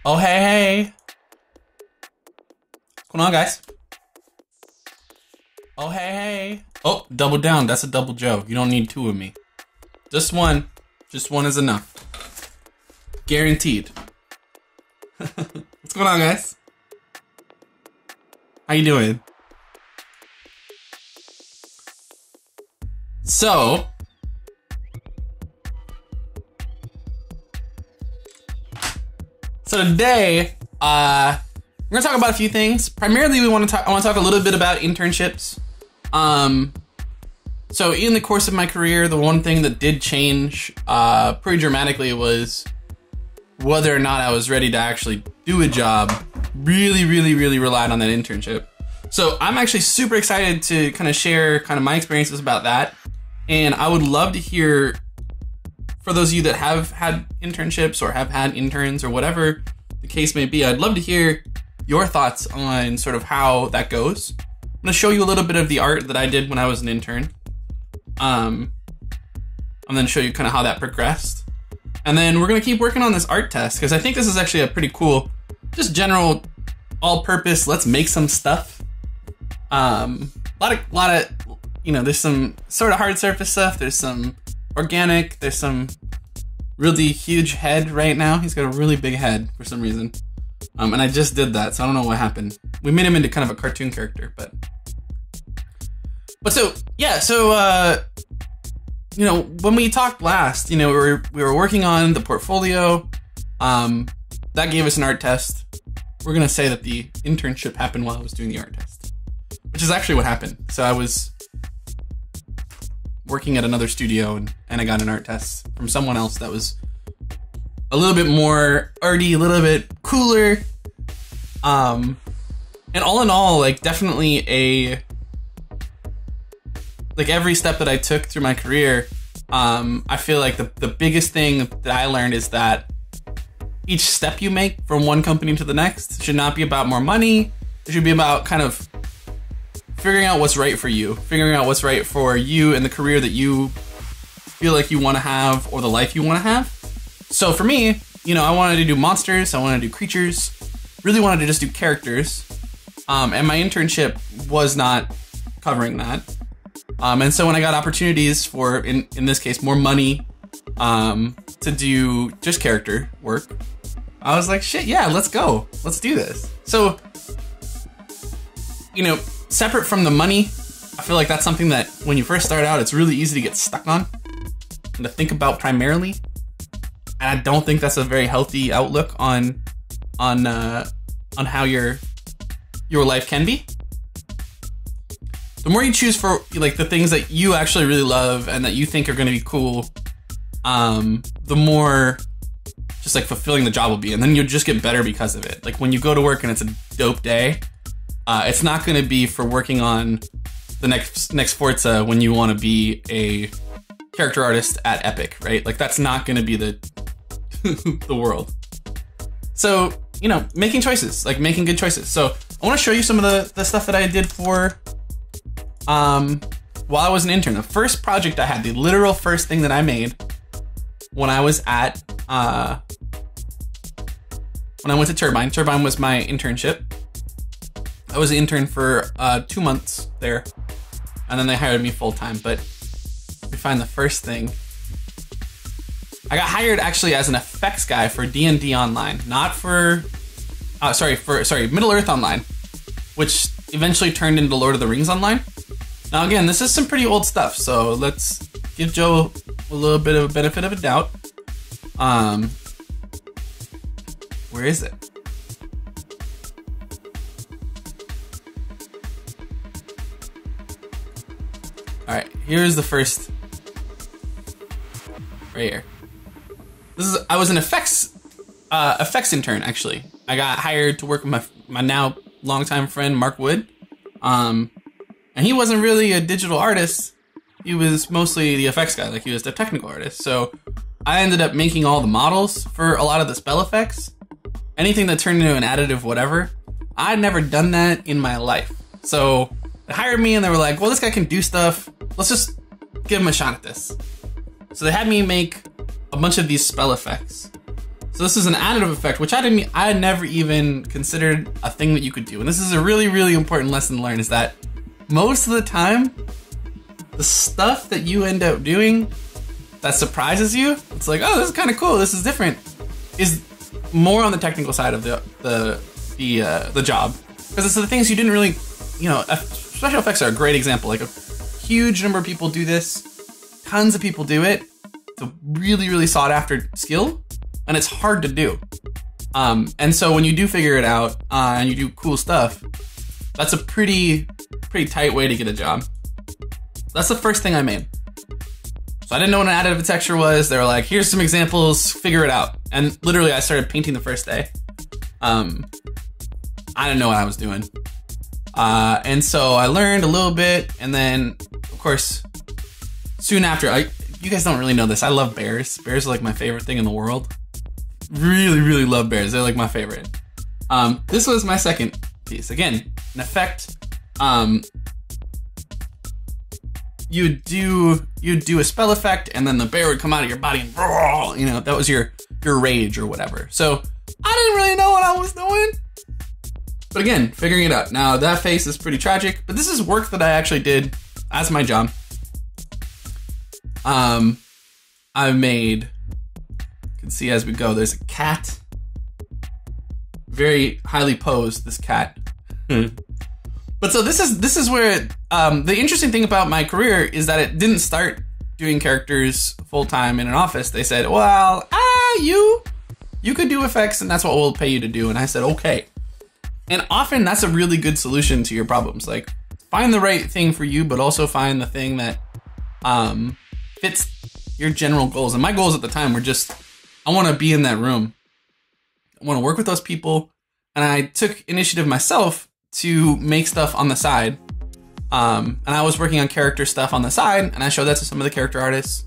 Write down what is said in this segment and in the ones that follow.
Oh, hey, hey. What's going on, guys? Oh, hey, hey. Oh, double down. That's a double Joe. You don't need two of me. Just one. Just one is enough. Guaranteed. What's going on, guys? How you doing? So, today, we're gonna talk about a few things. Primarily, I want to talk a little bit about internships. So in the course of my career, the one thing that did change pretty dramatically was whether or not I was ready to actually do a job. Really relied on that internship. So I'm actually super excited to kind of share kind of my experiences about that. And I would love to hear, for those of you that have had internships or have had interns or whatever the case may be, I'd love to hear your thoughts on sort of how that goes. I'm going to show you a little bit of the art that I did when I was an intern. And then show you kind of how that progressed. And then we're going to keep working on this art test, because I think this is actually a pretty cool, just general, all-purpose, let's make some stuff. A lot of, you know, there's some sort of hard surface stuff. There's some organic. There's some really huge head right now. He's got a really big head for some reason. And I just did that, so I don't know what happened. We made him into kind of a cartoon character, but so, yeah, so, you know, when we talked last, you know, we were working on the portfolio. That gave us an art test. We're going to say that the internship happened while I was doing the art test, which is actually what happened. So I was working at another studio and I got an art test from someone else that was a little bit more arty, a little bit cooler. And all in all, like, definitely like every step that I took through my career, I feel like the biggest thing that I learned is that each step you make from one company to the next should not be about more money. It should be about kind of figuring out what's right for you, figuring out what's right for you and the career that you feel like you want to have, or the life you want to have. So for me, you know, I wanted to do monsters, I wanted to do creatures, really wanted to just do characters. And my internship was not covering that. And so when I got opportunities for, in this case, more money to do just character work, I was like, shit, yeah, let's go. Let's do this. So, you know, separate from the money, I feel like that's something that when you first start out, it's really easy to get stuck on and to think about primarily. And I don't think that's a very healthy outlook on how your life can be. The more you choose for, like, the things that you actually really love and that you think are going to be cool, the more just like fulfilling the job will be, and then you'll just get better because of it. Like when you go to work and it's a dope day, it's not going to be for working on the next Forza when you want to be a character artist at Epic, right? Like that's not going to be the the world. So, you know, making choices, like making good choices. So I want to show you some of the stuff that I did for while I was an intern. The first project I had, the literal first thing that I made when I was at when I went to Turbine. Turbine was my internship. I was an intern for 2 months there, and then they hired me full time. But we find the first thing. I got hired actually as an effects guy for D&D Online, not for Middle Earth Online, which eventually turned into Lord of the Rings Online. Now again, this is some pretty old stuff, so let's give Joe a little bit of a benefit of a doubt. Where is it? All right, here's the first, right here. I was an effects intern, actually. I got hired to work with my now longtime friend, Mark Wood. And he wasn't really a digital artist. He was mostly the effects guy, like he was the technical artist. So I ended up making all the models for a lot of the spell effects. Anything that turned into an additive whatever. I'd never done that in my life. So they hired me and they were like, well, this guy can do stuff. Let's just give him a shot at this. So they had me make a bunch of these spell effects. So this is an additive effect, which I had never even considered a thing that you could do. And this is a really, really important lesson to learn, is that most of the time, the stuff that you end up doing that surprises you, it's like, oh, this is kind of cool, this is different, is more on the technical side of the job. Because it's the things you didn't really, you know, special effects are a great example. Like a huge number of people do this, tons of people do it. It's a really, really sought after skill, and it's hard to do. And so when you do figure it out and you do cool stuff, that's a pretty tight way to get a job. That's the first thing I made. So I didn't know what an additive texture was. They were like, here's some examples, figure it out. And literally I started painting the first day. I didn't know what I was doing. And so I learned a little bit, and then of course, soon after, you guys don't really know this, I love bears. Bears are like my favorite thing in the world. Really, really love bears. They're like my favorite. This was my second piece. Again, an effect. You'd do a spell effect, and then the bear would come out of your body and roar, you know, that was your rage or whatever. So I didn't really know what I was doing. But again, figuring it out. Now that face is pretty tragic, but this is work that I actually did as my job. I made, you can see as we go, there's a cat. Very highly posed, this cat. But so this is where, the interesting thing about my career is that it didn't start doing characters full-time in an office. They said, well, you could do effects and that's what we'll pay you to do. And I said, okay. And often that's a really good solution to your problems. Like, find the right thing for you, but also find the thing that fits your general goals. And my goals at the time were just, I want to be in that room. I want to work with those people. And I took initiative myself to make stuff on the side. And I was working on character stuff on the side, and I showed that to some of the character artists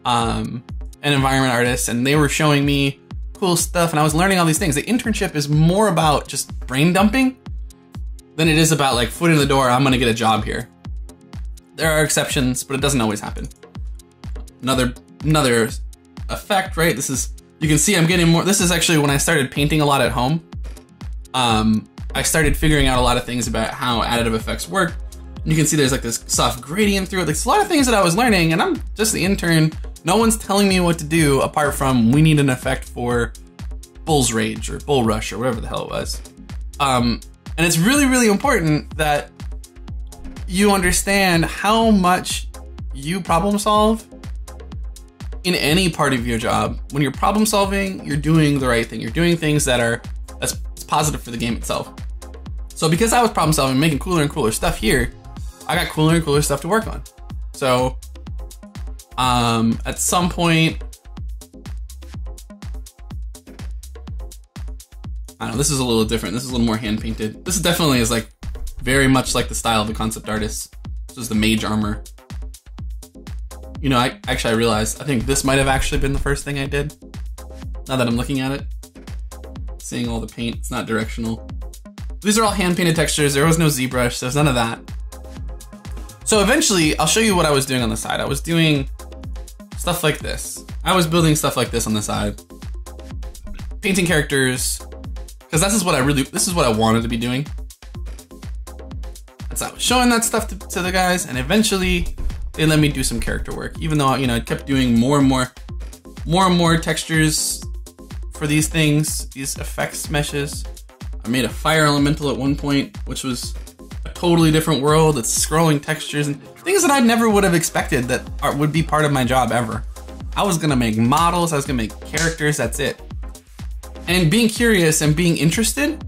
and environment artists, and they were showing me cool stuff, and I was learning all these things. The internship is more about just brain dumping than it is about like foot in the door, I'm gonna get a job here. There are exceptions, but it doesn't always happen. Another effect, right? This is, you can see I'm getting more, this is actually when I started painting a lot at home. I started figuring out a lot of things about how additive effects work. And you can see there's like this soft gradient through it. There's a lot of things that I was learning, and I'm just the intern. No one's telling me what to do apart from we need an effect for Bull's Rage or Bull Rush or whatever the hell it was. And it's really, really important that you understand how much you problem solve in any part of your job. When you're problem solving, you're doing the right thing. You're doing things that's positive for the game itself. So because I was problem solving, making cooler and cooler stuff here, I got cooler and cooler stuff to work on. So at some point, I don't know, this is a little different. This is a little more hand painted. This definitely is like very much like the style of the concept artist. This is the mage armor. You know, I realized, I think this might have actually been the first thing I did. Now that I'm looking at it, seeing all the paint, it's not directional. These are all hand painted textures. There was no ZBrush, there's none of that. So eventually, I'll show you what I was doing on the side. I was doing stuff like this. I was building stuff like this on the side. Painting characters, because this is what I wanted to be doing. And so I was showing that stuff to the guys, and eventually they let me do some character work. Even though, you know, I kept doing more and more textures for these things, these effects meshes. I made a fire elemental at one point, which was a totally different world. It's scrolling textures and things that I never would have expected that would be part of my job ever. I was gonna make models, I was gonna make characters, that's it. And being curious and being interested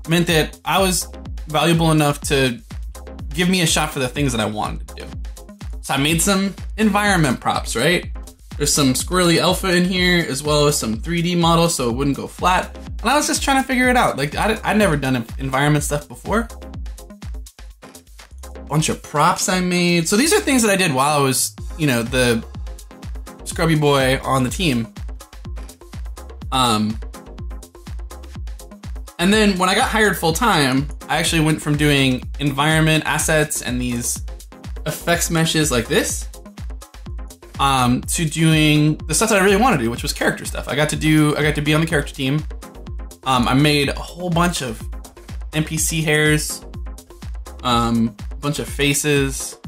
meant that I was valuable enough to give me a shot for the things that I wanted to do. So I made some environment props, right? There's some squirrely alpha in here, as well as some 3D models so it wouldn't go flat. And I was just trying to figure it out. Like, I'd never done environment stuff before. Bunch of props I made. So these are things that I did while I was, you know, the scrubby boy on the team. And then when I got hired full time, I actually went from doing environment assets and these effects meshes like this to doing the stuff that I really want to do, which was character stuff. I got to be on the character team. I made a whole bunch of NPC hairs, a bunch of faces,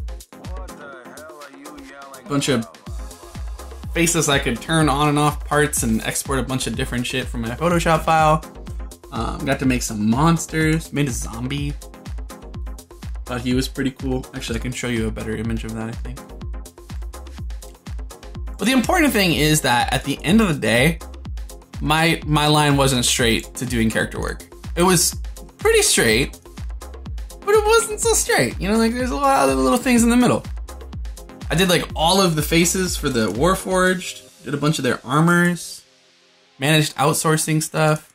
a bunch of faces I could turn on and off parts and export a bunch of different shit from my Photoshop file. Got to make some monsters, made a zombie. Thought he was pretty cool. Actually, I can show you a better image of that, I think. But the important thing is that at the end of the day, my line wasn't straight to doing character work. It was pretty straight, but it wasn't so straight. You know, like there's a lot of little things in the middle. I did like all of the faces for the Warforged, did a bunch of their armors, managed outsourcing stuff.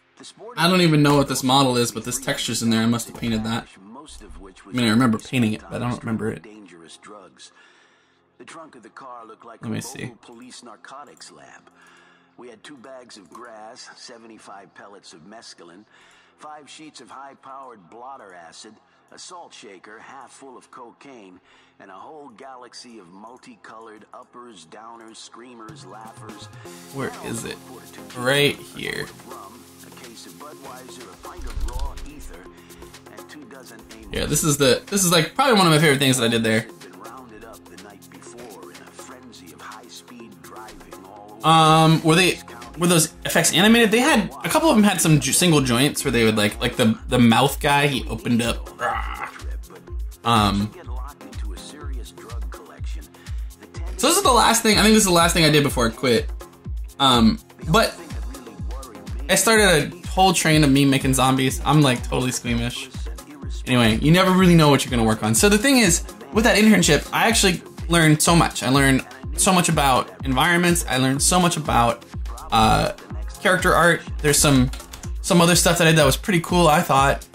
I don't even know what this model is, but this texture's in there. I must have painted that. I mean, I remember painting it, but I don't remember it. The trunk of the car looked like Let me see. police narcotics lab. We had 2 bags of grass, 75 pellets of mescaline, 5 sheets of high-powered blotter acid, a salt shaker half full of cocaine, and a whole galaxy of multicolored uppers, downers, screamers, laughers. Where is it? Right here. A case of Budweiser, a pint of raw ether, and 2 dozen Yeah, this is like probably one of my favorite things that I did there. Were those effects animated? They had a couple of them had some single joints where they would like the mouth guy, he opened up. So this is the last thing. I think this is the last thing I did before I quit. But I started a whole train of me making zombies. I'm like totally squeamish. Anyway, you never really know what you're gonna work on. So the thing is, with that internship, I actually learned so much. I learned so much about environments. I learned so much about character art. There's some other stuff that I did that was pretty cool, I thought.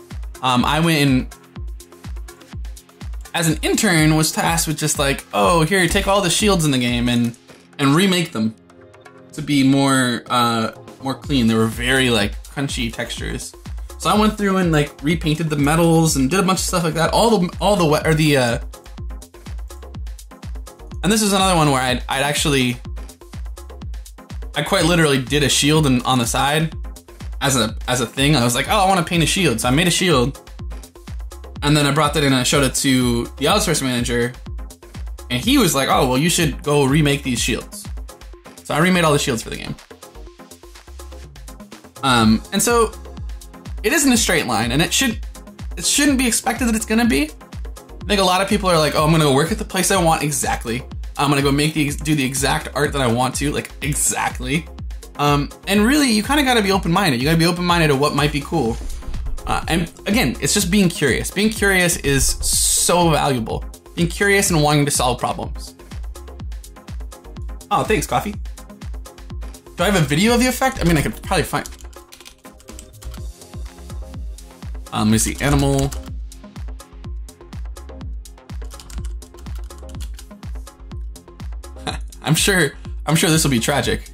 I went in as an intern, was tasked with just like, oh, here, take all the shields in the game and remake them to be more clean. They were very like crunchy textures. So I went through and like repainted the metals and did a bunch of stuff like that. And this is another one where I quite literally did a shield on the side as a thing. I was like, oh, I want to paint a shield. So I made a shield. And then I brought that in and I showed it to the outsourcing manager. And he was like, oh, well, you should go remake these shields. So I remade all the shields for the game. And so it isn't a straight line, and it shouldn't be expected that it's gonna be. I think a lot of people are like, oh, I'm gonna go work at the place I want exactly. I'm gonna go do the exact art that I want to, like exactly. And really, you kind of gotta be open-minded. You gotta be open-minded to what might be cool. And again, it's just being curious. Being curious is so valuable. Being curious and wanting to solve problems. Oh, thanks, Coffee. Do I have a video of the effect? I mean, I could probably find. Let me see, animal. I'm sure this will be tragic.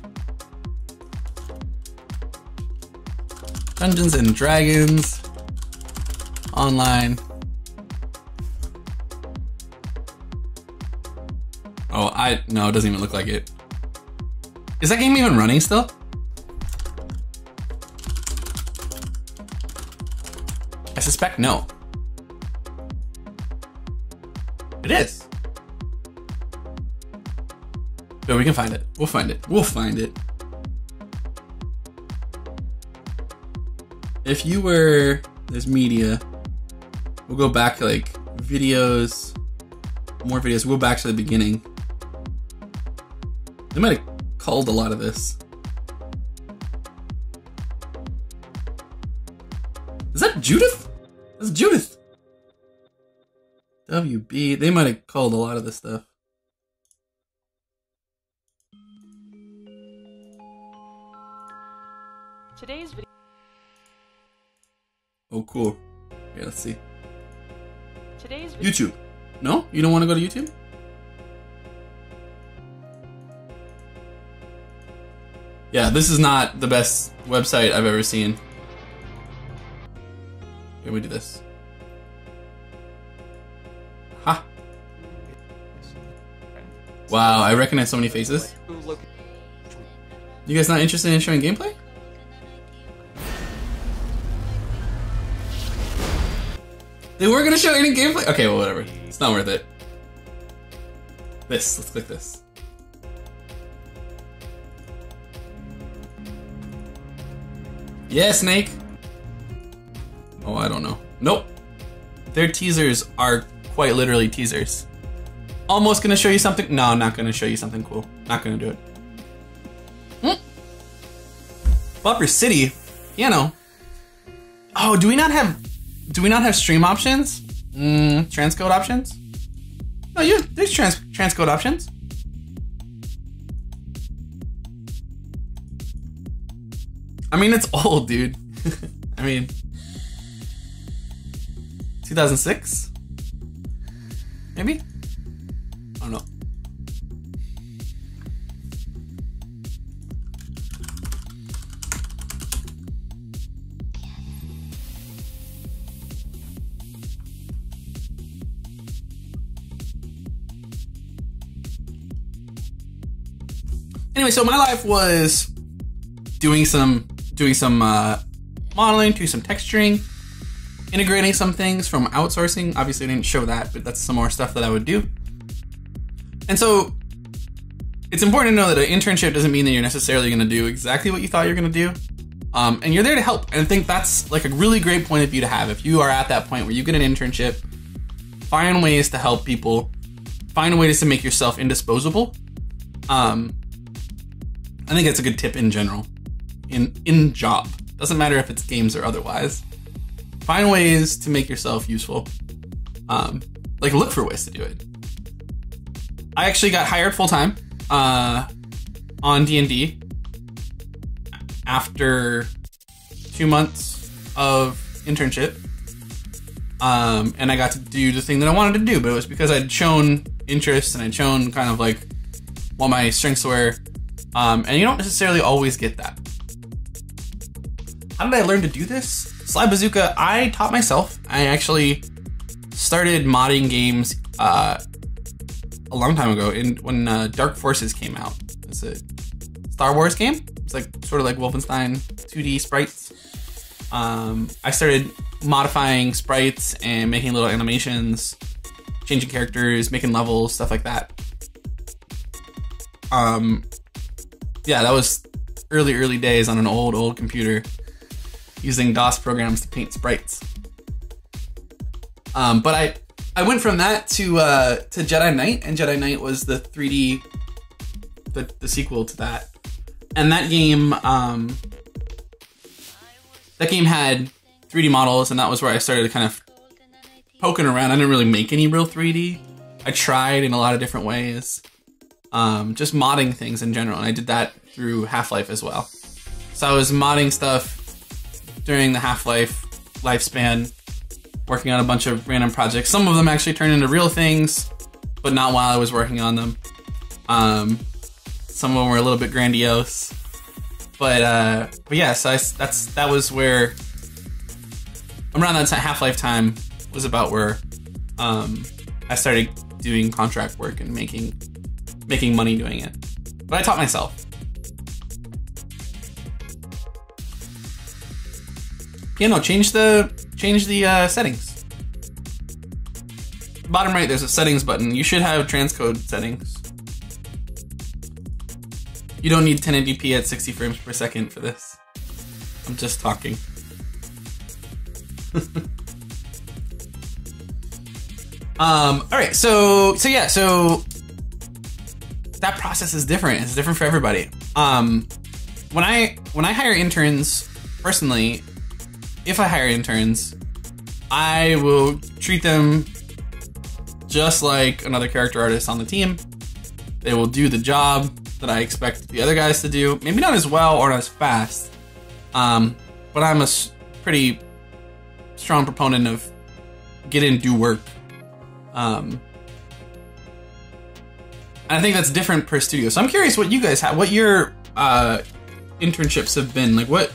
Dungeons and Dragons online. Oh, no, it doesn't even look like it. Is that game even running still? I suspect no. It is. But we can find it. We'll find it. We'll find it. If you were, there's media. We'll go back to like videos, more videos. We'll go back to the beginning. They might have culled a lot of this. Is that Judith? That's Judith. WB. They might have culled a lot of this stuff. Today's video. Oh, cool. Yeah, let's see. Today's video. YouTube. No? You don't want to go to YouTube? Yeah, this is not the best website I've ever seen. Here, we do this. Ha! Wow, I recognize so many faces. You guys not interested in showing gameplay? They were gonna show any gameplay? Okay, well, whatever. It's not worth it. Let's click this. Yeah, Snake. Oh, I don't know. Nope. Their teasers are quite literally teasers. Almost gonna show you something. No, I'm not gonna show you something cool. Not gonna do it. Buffer City, piano. Oh, do we not have stream options? Transcode options? No, there's transcode options. I mean, it's old, dude. I mean, 2006? Maybe? I don't know. Anyway, so my life was doing some modeling, doing some texturing, integrating some things from outsourcing. Obviously, I didn't show that, but that's some more stuff that I would do. And so it's important to know that an internship doesn't mean that you're necessarily going to do exactly what you thought you're going to do. And you're there to help. And I think that's like a really great point of view to have. If you are at that point where you get an internship, find ways to help people, find ways to make yourself indisposable. I think that's a good tip in general. In job. Doesn't matter if it's games or otherwise. Find ways to make yourself useful. Like look for ways to do it. I actually got hired full-time on D&D after 2 months of internship. And I got to do the thing that I wanted to do, but it was because I'd shown interest and I'd shown kind of like what my strengths were. And you don't necessarily always get that. How did I learn to do this? Sly Bazooka, I taught myself. I actually started modding games a long time ago when Dark Forces came out. It's a Star Wars game. It's like sort of like Wolfenstein 2D sprites. I started modifying sprites and making little animations, changing characters, making levels, stuff like that. Yeah, that was early days on an old computer using DOS programs to paint sprites. But I went from that to Jedi Knight, and Jedi Knight was the 3D, the sequel to that. And that game had 3D models, and that was where I started kind of poking around. I didn't really make any real 3D. I tried in a lot of different ways. Just modding things in general, and I did that through Half-Life as well. So I was modding stuff during the Half-Life lifespan, working on a bunch of random projects. Some of them actually turned into real things, but not while I was working on them. Some of them were a little bit grandiose, but yeah. So that was where around that time, Half-Life time was about where I started doing contract work and making money doing it. But I taught myself. Piano, change the settings. Bottom right, there's a settings button. You should have transcode settings. You don't need 1080p at 60 frames per second for this. I'm just talking. All right, so yeah, so that process is different. It's different for everybody. When I hire interns, personally, if I hire interns, I will treat them just like another character artist on the team. They will do the job that I expect the other guys to do. Maybe not as well or not as fast, but I'm a pretty strong proponent of get in, do work. And I think that's different per studio. So I'm curious what you guys have, what your internships have been like. What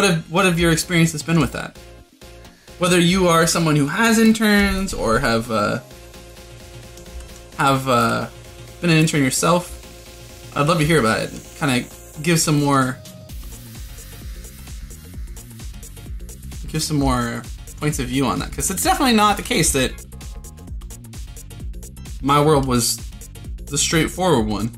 have your experiences been with that? Whether you are someone who has interns or have been an intern yourself, I'd love to hear about it. Kind of give some more points of view on that, because it's definitely not the case that my world was the straightforward one.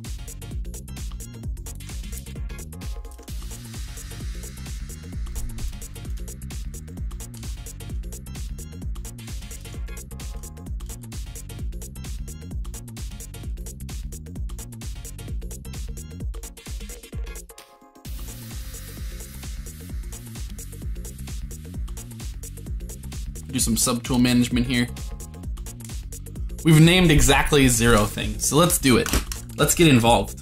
Do some subtool management here. We've named exactly 0 things, so let's do it. Let's get involved.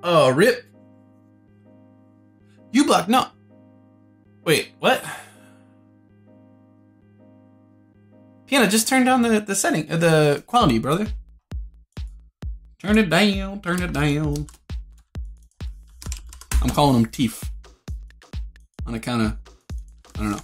Oh, rip. You block, no. Wait, what? Piano, just turn down the setting, the quality, brother. Turn it down, turn it down. I'm calling him Teef. On account of, I don't know.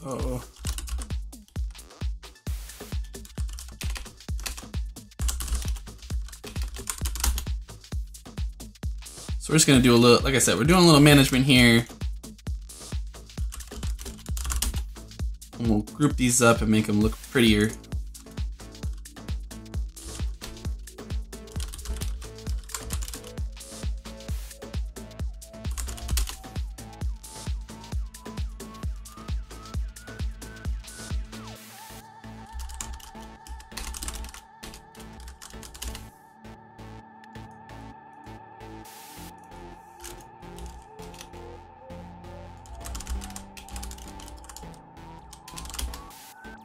Oh. So we're just gonna do a little, like I said, we're doing a little management here. And we'll group these up and make them look prettier.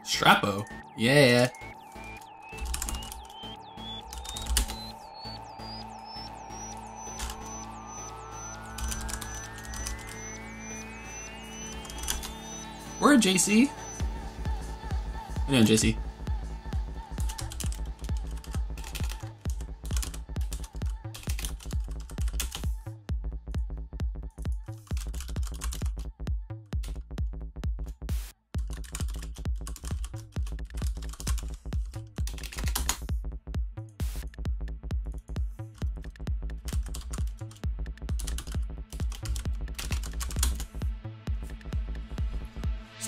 Strapo, yeah. Where JC? How you doing, JC?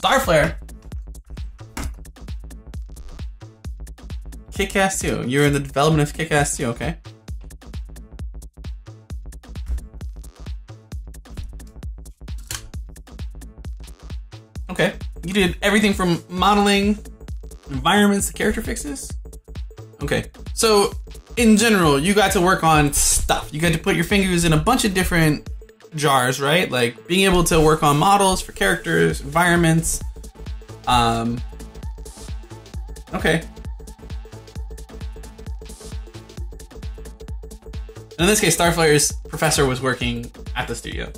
Starflare. Kick-Ass 2. You're in the development of Kick-Ass 2, okay. Okay. You did everything from modeling, environments, to character fixes? Okay. So, in general, you got to work on stuff. You got to put your fingers in a bunch of different jars, right? Like being able to work on models for characters, environments. Okay. And in this case, Starflare's professor was working at the studio.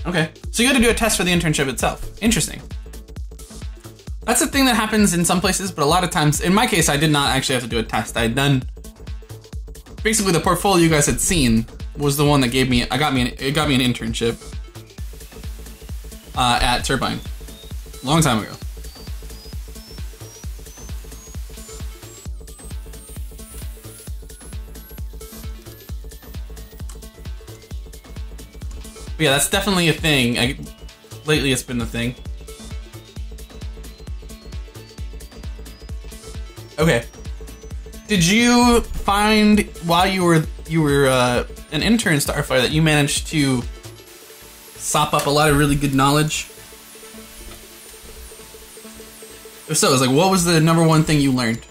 Okay. So you got to do a test for the internship itself. Interesting. That's a thing that happens in some places, but a lot of times, in my case, I did not actually have to do a test. I had done, basically the portfolio you guys had seen was the one that got me an internship at Turbine, a long time ago. But yeah, that's definitely a thing. Lately, it's been a thing. Okay. Did you find while you were an intern Starfighter that you managed to sop up a lot of really good knowledge? If so, it's like, what was the number one thing you learned?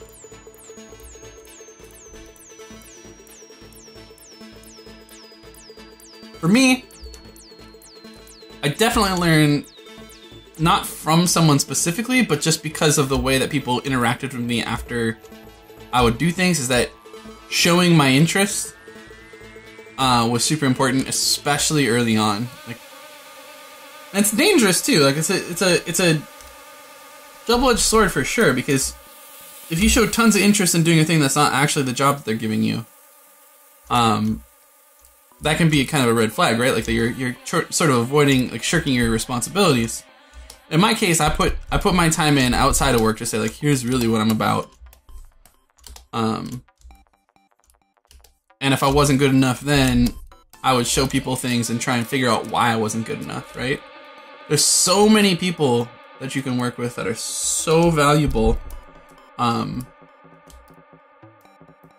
For me, I definitely learned not from someone specifically, but just because of the way that people interacted with me after I would do things, is that showing my interest was super important, especially early on. Like, and it's dangerous too. Like it's a double-edged sword for sure, because if you show tons of interest in doing a thing that's not actually the job that they're giving you, that can be kind of a red flag, right? Like that you're sort of avoiding, like, shirking your responsibilities. In my case, I put my time in outside of work to say, like, here's really what I'm about. And if I wasn't good enough then, I would show people things and try and figure out why I wasn't good enough, right? There's so many people that you can work with that are so valuable.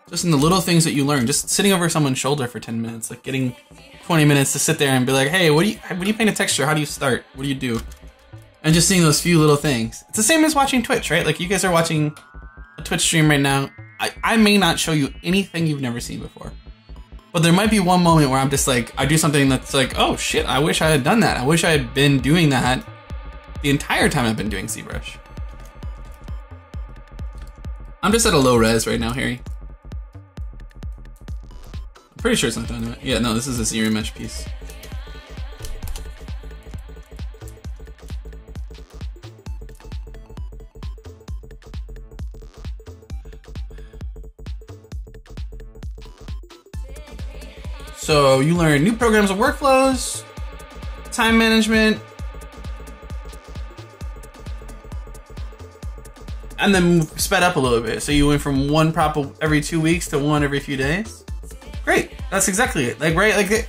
Just in the little things that you learn, just sitting over someone's shoulder for 10 minutes, like getting 20 minutes to sit there and be like, hey, what do you paint a texture? How do you start? What do you do? And just seeing those few little things. It's the same as watching Twitch, right? Like, you guys are watching a Twitch stream right now. I may not show you anything you've never seen before, but there might be one moment where I'm just like, I do something that's like, oh shit, I wish I had done that. I wish I had been doing that the entire time I've been doing ZBrush. I'm just at a low res right now, Harry. I'm pretty sure it's not done. Yeah, no, this is a ZRemesh piece. So you learn new programs and workflows, time management, and then sped up a little bit. So you went from one prop every 2 weeks to one every few days. Great, that's exactly it. Like, right, like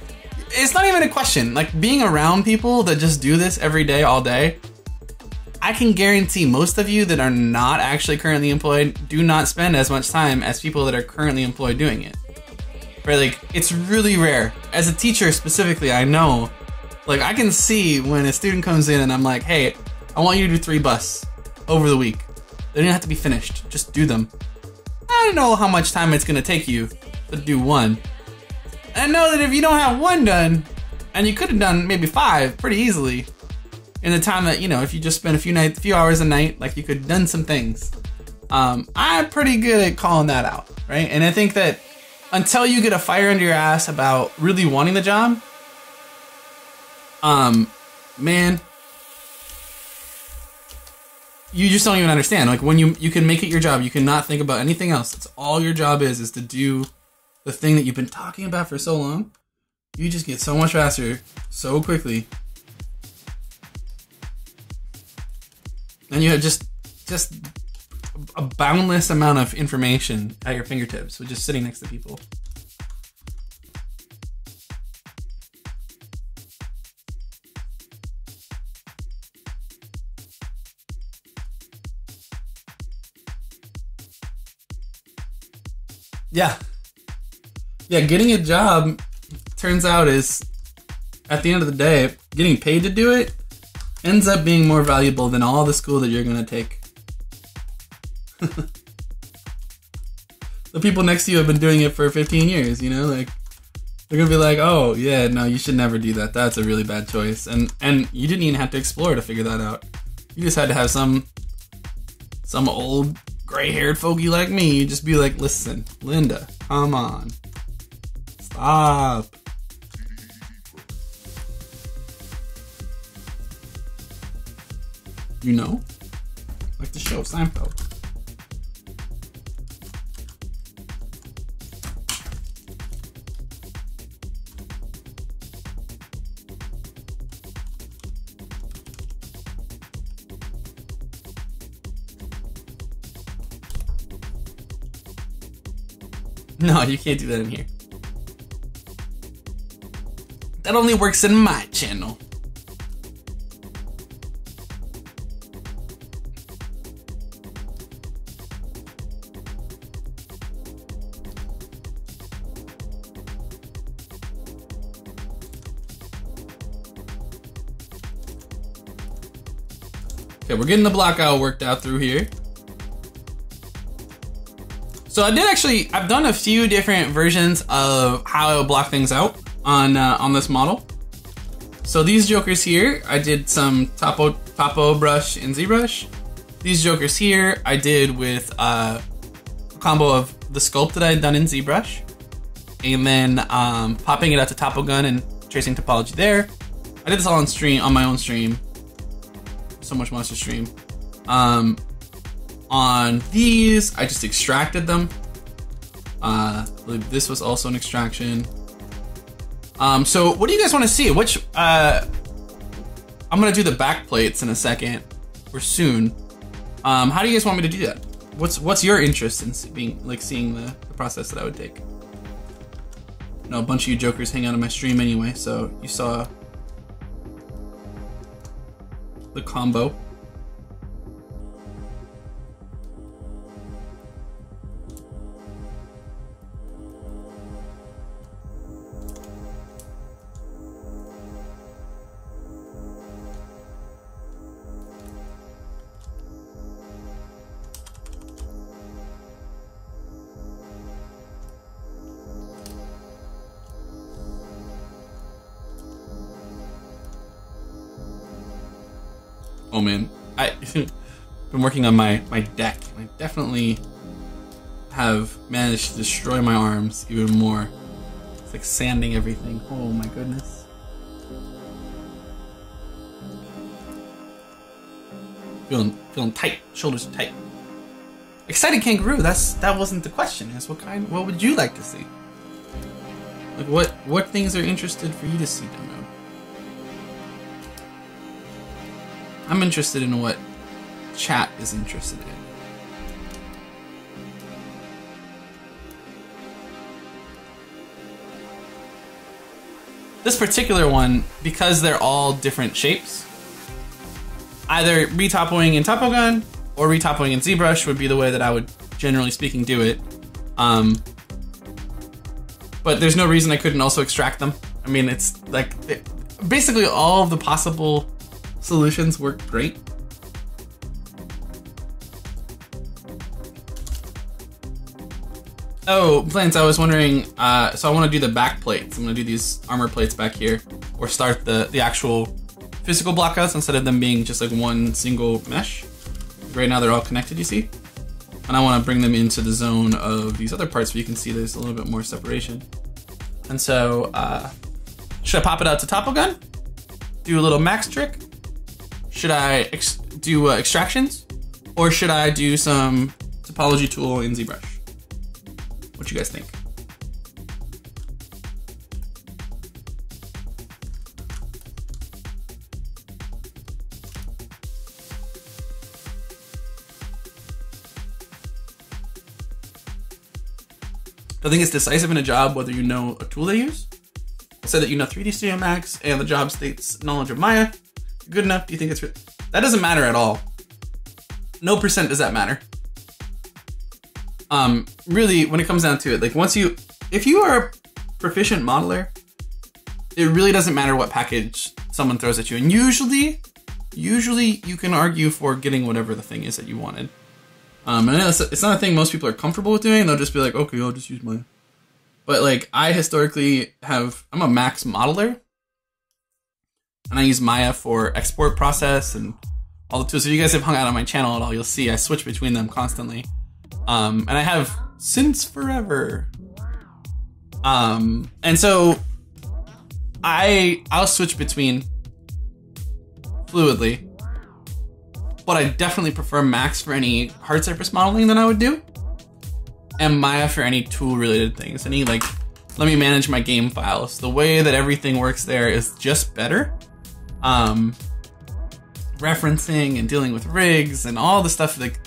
it's not even a question. Like, being around people that just do this every day, all day, I can guarantee most of you that are not actually currently employed do not spend as much time as people that are currently employed doing it. Right, like, it's really rare. As a teacher specifically, I know, like, I can see when a student comes in and I'm like, hey, I want you to do 3 busts over the week. They don't have to be finished, just do them. I don't know how much time it's gonna take you to do 1. And I know that if you don't have 1 done, and you could have done maybe 5 pretty easily, in the time that, you know, if you just spent a few hours a night, like, you could have done some things. I'm pretty good at calling that out, right? And I think that until you get a fire under your ass about really wanting the job, man, you just don't even understand. Like, when you can make it your job, you cannot think about anything else. That's all your job is to do the thing that you've been talking about for so long. You just get so much faster, so quickly. And you have just a boundless amount of information at your fingertips with just sitting next to people. Yeah, getting a job, turns out, is, at the end of the day, getting paid to do it ends up being more valuable than all the school that you're going to take. The people next to you have been doing it for 15 years, you know, like, they're gonna be like, oh yeah, no, you should never do that. That's a really bad choice. And you didn't even have to explore to figure that out. You just had to have some old gray-haired fogey like me just be like, listen, Linda, come on, stop. You know? Like the show Seinfeld. No, you can't do that in here. That only works in my channel. Okay, we're getting the block out worked out through here. So I've done a few different versions of how I would block things out on this model. So these jokers here, I did some Topo brush in ZBrush. These jokers here, I did with a combo of the sculpt that I had done in ZBrush, and then popping it out to Topo Gun and tracing topology there. I did this all on stream, on my own stream. So much monster stream. On these, I just extracted them. I believe this was also an extraction. So what do you guys want to see? Which I'm gonna do the back plates in a second or soon. How do you guys want me to do that? What's your interest in seeing the process that I would take? I know a bunch of you jokers hang out on my stream anyway, so you saw the combo. Oh man, I've been working on my deck, and I definitely have managed to destroy my arms even more. It's like sanding everything. Oh my goodness. Feeling tight, shoulders tight. Excited kangaroo. That wasn't the question. Is what would you like to see? Like what things are interested for you to see, Demo? I'm interested in what chat is interested in. This particular one, because they're all different shapes, either retopoing in Topogun or retopoing in ZBrush would be the way that I would, generally speaking, do it. But there's no reason I couldn't also extract them. I mean, it's like, basically all of the possible solutions work great. Oh, Plants, I was wondering, so I want to do the back plates. I'm going to do these armor plates back here, or start the actual physical blockouts instead of them being just like one single mesh. Right now they're all connected, you see? And I want to bring them into the zone of these other parts so you can see there's a little bit more separation. And so, should I pop it out to Topo Gun? Do a little max trick? Should I do extractions? Or should I do some topology tool in ZBrush? What you guys think? I think it's decisive in a job whether you know a tool they use. I said that you know 3D Studio Max and the job states knowledge of Maya. Good enough? Do you think it's that doesn't matter at all? No percent does that matter. Really, when it comes down to it, like if you are a proficient modeler, it really doesn't matter what package someone throws at you. And usually you can argue for getting whatever the thing is that you wanted. And I know it's not a thing most people are comfortable with doing. They'll just be like, okay, I'll just use Maya. But like, I historically I'm a Max modeler. And I use Maya for export process and all the tools. So if you guys have hung out on my channel at all, you'll see I switch between them constantly. And I have since forever. And so I'll switch between fluidly. but I definitely prefer Max for any hard surface modeling that I would do, and Maya for any tool related things. Any like, let me manage my game files. The way that everything works there is just better. Referencing and dealing with rigs and all the stuff, like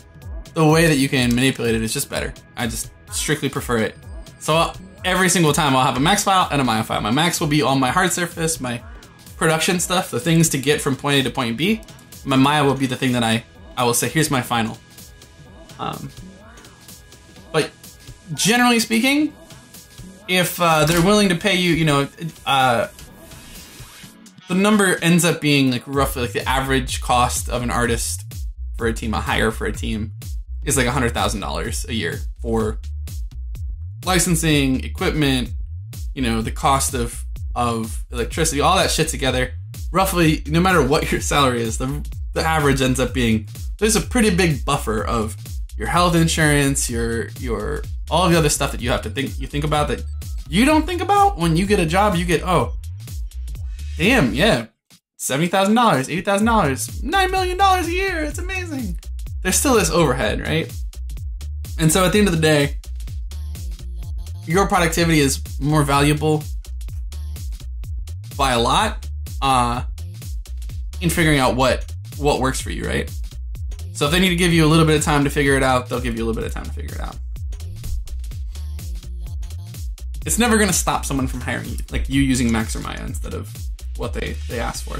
the way that you can manipulate it is just better. I just strictly prefer it. So every single time I'll have a Max file and a Maya file. My Max will be all my hard surface, my production stuff, the things to get from point A to point B. My Maya will be the thing that I will say, here's my final. But generally speaking, if they're willing to pay you, you know, the number ends up being like roughly like the average cost of an artist for a team, a hire for a team, is like $100,000 a year for licensing, equipment, you know, the cost of electricity, all that shit together. Roughly, no matter what your salary is, the average ends up being, there's a pretty big buffer of your health insurance, your all of the other stuff that you have to think about that you don't think about when you get a job. You get, oh, damn, yeah, $70,000, $80,000, $9 million a year. It's amazing. There's still this overhead, right? And so at the end of the day, your productivity is more valuable by a lot in figuring out what works for you, right? So if they need to give you a little bit of time to figure it out, they'll give you a little bit of time to figure it out. It's never going to stop someone from hiring you, like you using Max or Maya instead of what they asked for.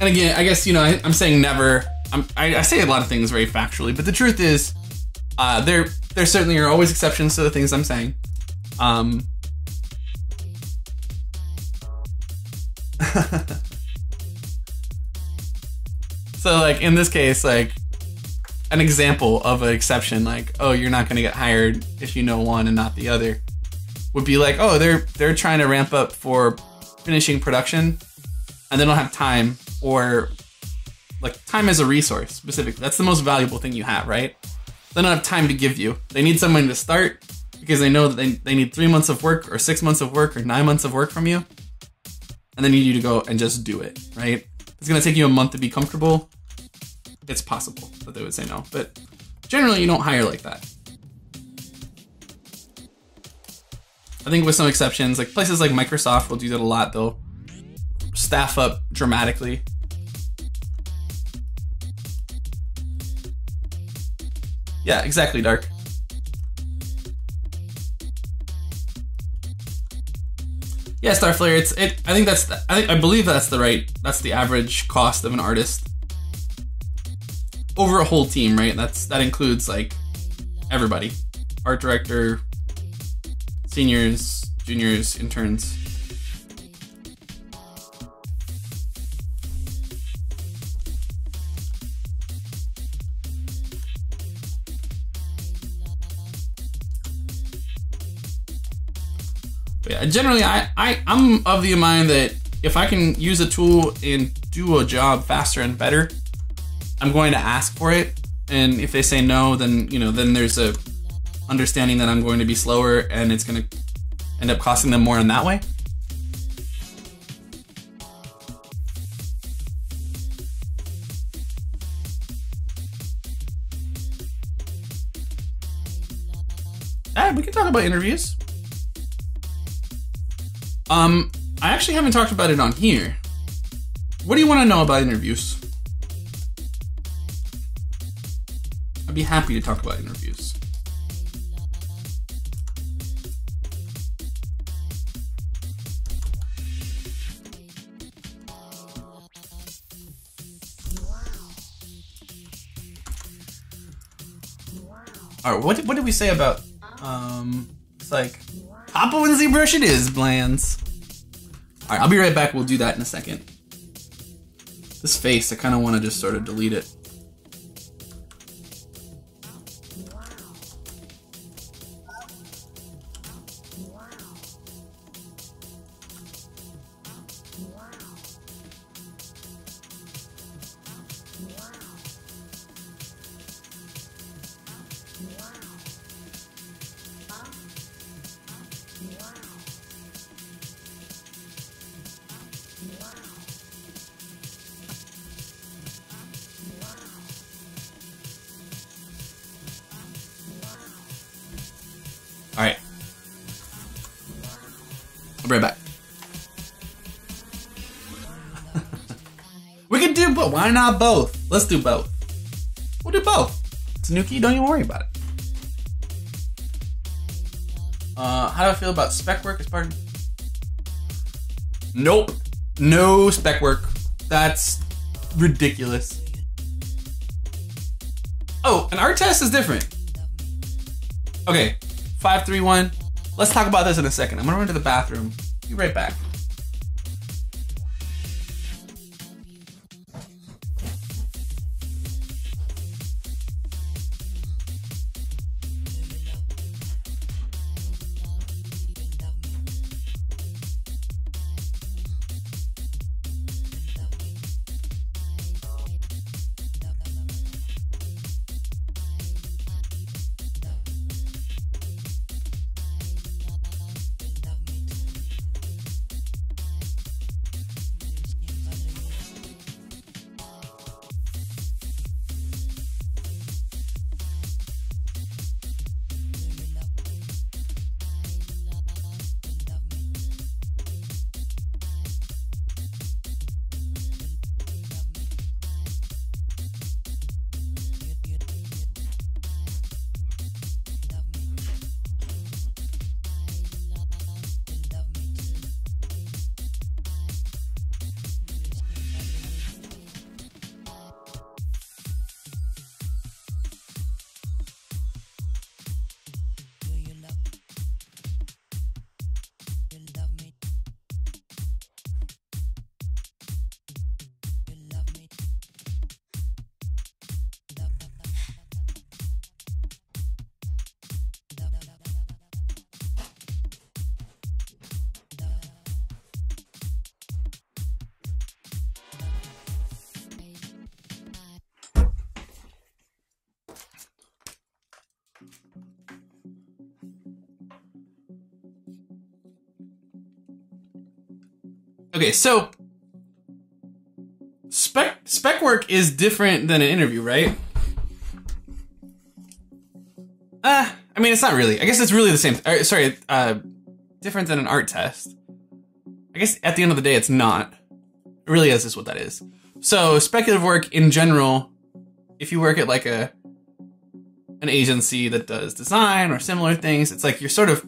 And again, I guess, you know, I'm saying never. I say a lot of things very factually, but the truth is, there certainly are always exceptions to the things I'm saying. So like in this case, like an example of an exception, like, oh, you're not going to get hired if you know one and not the other, would be like, oh, they're trying to ramp up for finishing production and they don't have time, or like time is a resource specifically. That's the most valuable thing you have, right? They don't have time to give you. They need someone to start because they know that they need 3 months of work or 6 months of work or 9 months of work from you. And they need you to go and just do it, right? It's going to take you a month to be comfortable. It's possible that they would say no, but generally you don't hire like that. I think with some exceptions, like places like Microsoft will do that a lot. They'll staff up dramatically. Yeah, exactly, Dark. Yeah, Starflare. I believe that's the average cost of an artist over a whole team, right? That includes like everybody, art director, seniors, juniors, interns. But yeah, generally, I'm of the mind that if I can use a tool and do a job faster and better, I'm going to ask for it. And if they say no, then, you know, then there's a understanding that I'm going to be slower and it's going to end up costing them more in that way. We can talk about interviews. I actually haven't talked about it on here. What do you want to know about interviews? I'd be happy to talk about interviews. All right, what did we say about? It's like Oppo and ZBrush. It is, Blands. All right, I'll be right back. We'll do that in a second. This face, I kind of want to just sort of delete it. Wow. All right. I'll be right back. We can do both. Why not both? Let's do both. We'll do both. It's a new key. Don't even worry about it. How do I feel about spec work as part of... Nope. No spec work. That's ridiculous. Oh, an art test is different. Okay, 5, 3, 1. Let's talk about this in a second. I'm gonna run to the bathroom. Be right back. Okay, so spec work is different than an interview, right? I mean, it's not really. I guess it's really the same. Sorry, different than an art test. I guess at the end of the day, it's not. It really is just what that is. So speculative work in general, if you work at like an agency that does design or similar things, it's like you're sort of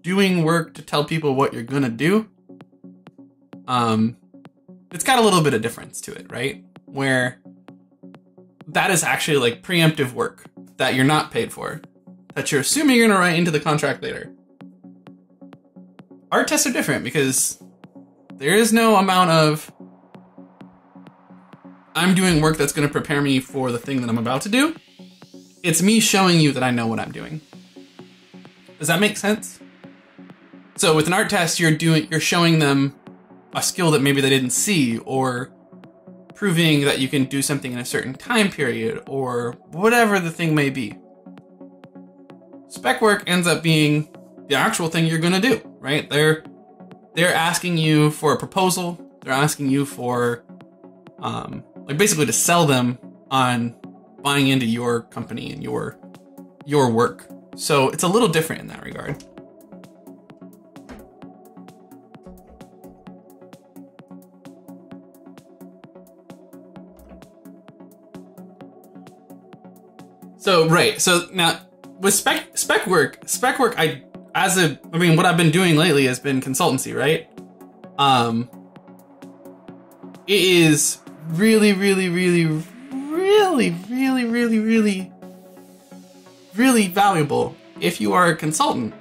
doing work to tell people what you're gonna do. It's got a little bit of difference to it, right? Where that is actually like preemptive work that you're not paid for, that you're assuming you're gonna write into the contract later. Art tests are different because there is no amount of I'm doing work that's gonna prepare me for the thing that I'm about to do. It's me showing you that I know what I'm doing. Does that make sense? So with an art test, you're showing them a skill that maybe they didn't see, or proving that you can do something in a certain time period, or whatever the thing may be. Spec work ends up being the actual thing you're gonna do, right? They're asking you for a proposal. They're asking you for, like basically to sell them on buying into your company and your work. So it's a little different in that regard. So, right. So now with spec work, what I've been doing lately has been consultancy, right? It is really, really, really, really, really, really, really, really valuable if you are a consultant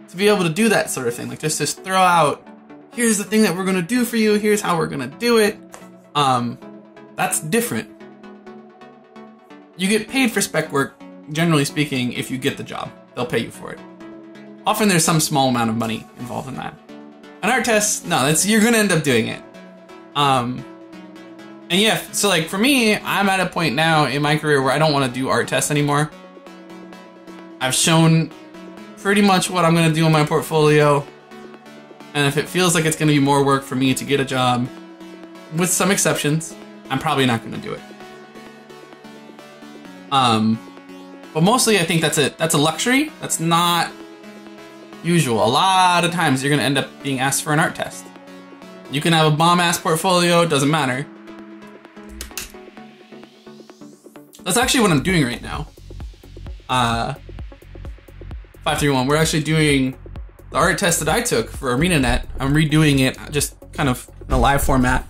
to be able to do that sort of thing. Like just throw out, here's the thing that we're going to do for you. Here's how we're going to do it. That's different. You get paid for spec work, generally speaking, if you get the job. They'll pay you for it. Often there's some small amount of money involved in that. An art test, no, you're gonna end up doing it. And yeah, so like for me, I'm at a point now in my career where I don't want to do art tests anymore. I've shown pretty much what I'm gonna do in my portfolio. And if it feels like it's gonna be more work for me to get a job, with some exceptions, I'm probably not gonna do it. But mostly I think that's a luxury. That's not usual. A lot of times you're gonna end up being asked for an art test. You can have a bomb-ass portfolio, doesn't matter. That's actually what I'm doing right now. 531, we're actually doing the art test that I took for ArenaNet. I'm redoing it just kind of in a live format.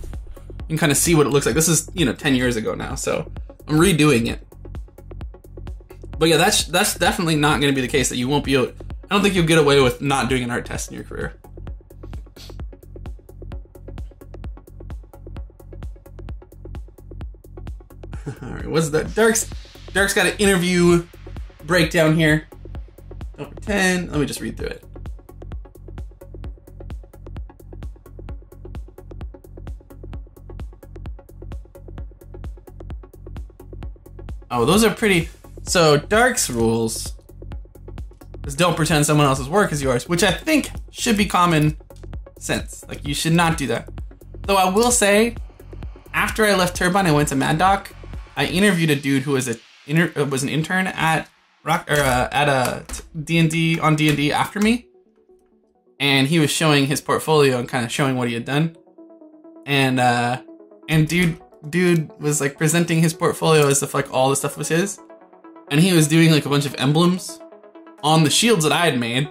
You can kind of see what it looks like. This is, 10 years ago now, so I'm redoing it. But yeah, that's definitely not going to be the case that you won't be able... I don't think you'll get away with not doing an art test in your career. Alright, what's that? Dark's got an interview breakdown here. Don't pretend. Let me just read through it. Oh, those are pretty... So, Dark's rules is don't pretend someone else's work is yours, which I think should be common sense. Like, you should not do that. Though I will say, after I left Turbine, I went to Mad Doc. I interviewed a dude who was an intern at D&D on D&D after me, and he was showing his portfolio and kind of showing what he had done. And dude was like presenting his portfolio as if like all the stuff was his, and he was doing like a bunch of emblems on the shields that I had made.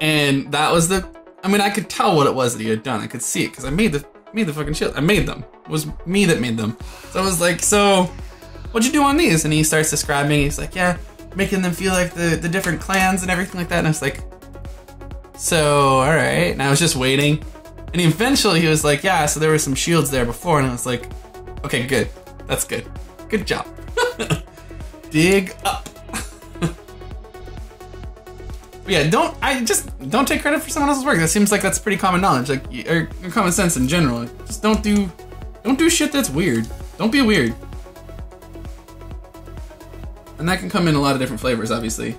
And that was I could tell what it was that he had done. I could see it because I made the fucking shield. I made them. It was me that made them. So I was like, so what'd you do on these? And he starts describing. He's like, yeah, making them feel like the different clans and everything like that. And I was like, so, all right. And I was just waiting. And eventually he was like, yeah, so there were some shields there before. And I was like, okay, good. That's good. Good job. Dig up. But yeah, don't take credit for someone else's work. That seems like that's pretty common knowledge, like or common sense in general. Just don't do shit that's weird. Don't be weird. And that can come in a lot of different flavors, obviously.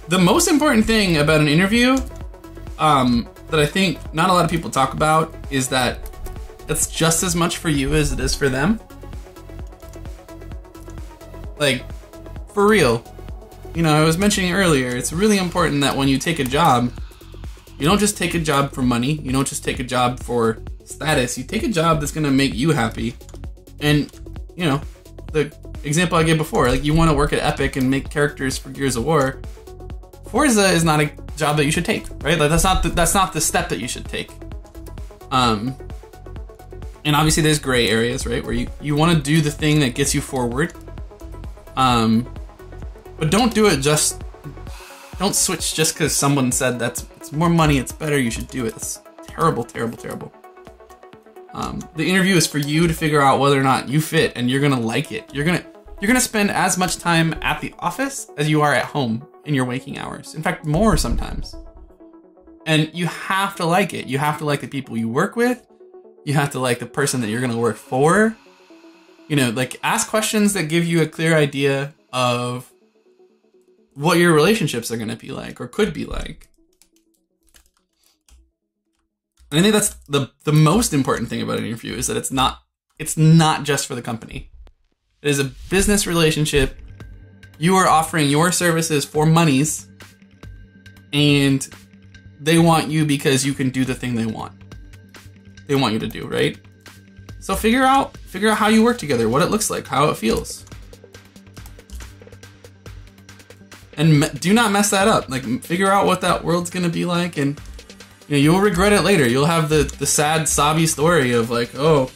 The most important thing about an interview, that I think not a lot of people talk about, is that it's just as much for you as it is for them. Like, for real. I was mentioning earlier, it's really important that when you take a job, you don't just take a job for money. You don't just take a job for status. You take a job that's going to make you happy. And, the example I gave before, like you want to work at Epic and make characters for Gears of War. Forza is not a job that you should take, right? Like that's not the step that you should take. And obviously there's gray areas, right? Where you want to do the thing that gets you forward. But don't do it don't switch just because someone said it's more money, it's better, you should do it. It's terrible, terrible, terrible. The interview is for you to figure out whether or not you fit and you're gonna like it. You're gonna spend as much time at the office as you are at home in your waking hours. In fact, more sometimes. And you have to like it. You have to like the people you work with. You have to like the person that you're gonna work for. Like ask questions that give you a clear idea of what your relationships are gonna be like or could be like. And I think that's the most important thing about an interview is that it's not just for the company. It is a business relationship. You are offering your services for monies, and they want you because you can do the thing they want you to do, right? So figure out how you work together, what it looks like, how it feels. And do not mess that up. Like, figure out what that world's gonna be like, and you'll regret it later. You'll have the sad, sobby story of like, oh,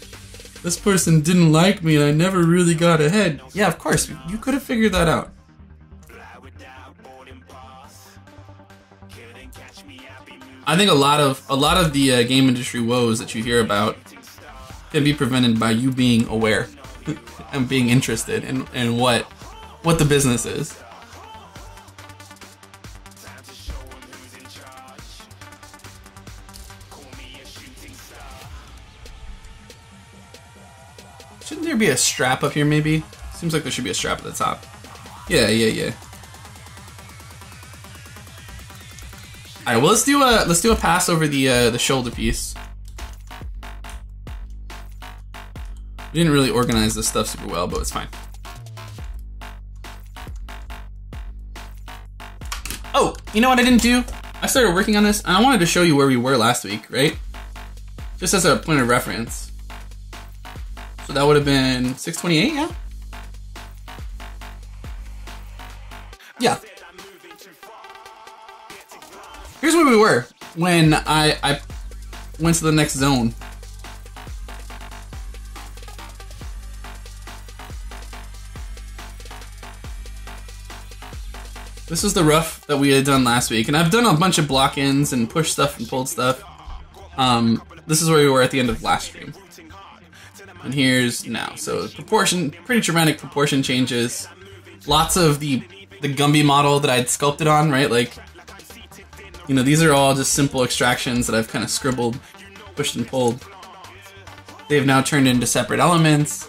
this person didn't like me and I never really got ahead. Yeah, of course, you could have figured that out. I think a lot of the game industry woes that you hear about can be prevented by you being aware and being interested in what the business is. Shouldn't there be a strap up here maybe? Seems like there should be a strap at the top. Yeah. Alright, well let's do a pass over the shoulder piece. We didn't really organize this stuff super well, but it's fine. Oh, you know what I didn't do? I started working on this, and I wanted to show you where we were last week, right? Just as a point of reference. So that would have been 628, yeah? Yeah. Here's where we were when I went to the next zone. This is the rough that we had done last week, and I've done a bunch of block-ins and push stuff and pulled stuff. This is where we were at the end of last stream. And here's now. So proportion, pretty dramatic proportion changes. Lots of the Gumby model that I'd sculpted on, right? Like, you know, these are all just simple extractions that I've kind of scribbled, pushed and pulled. They've now turned into separate elements.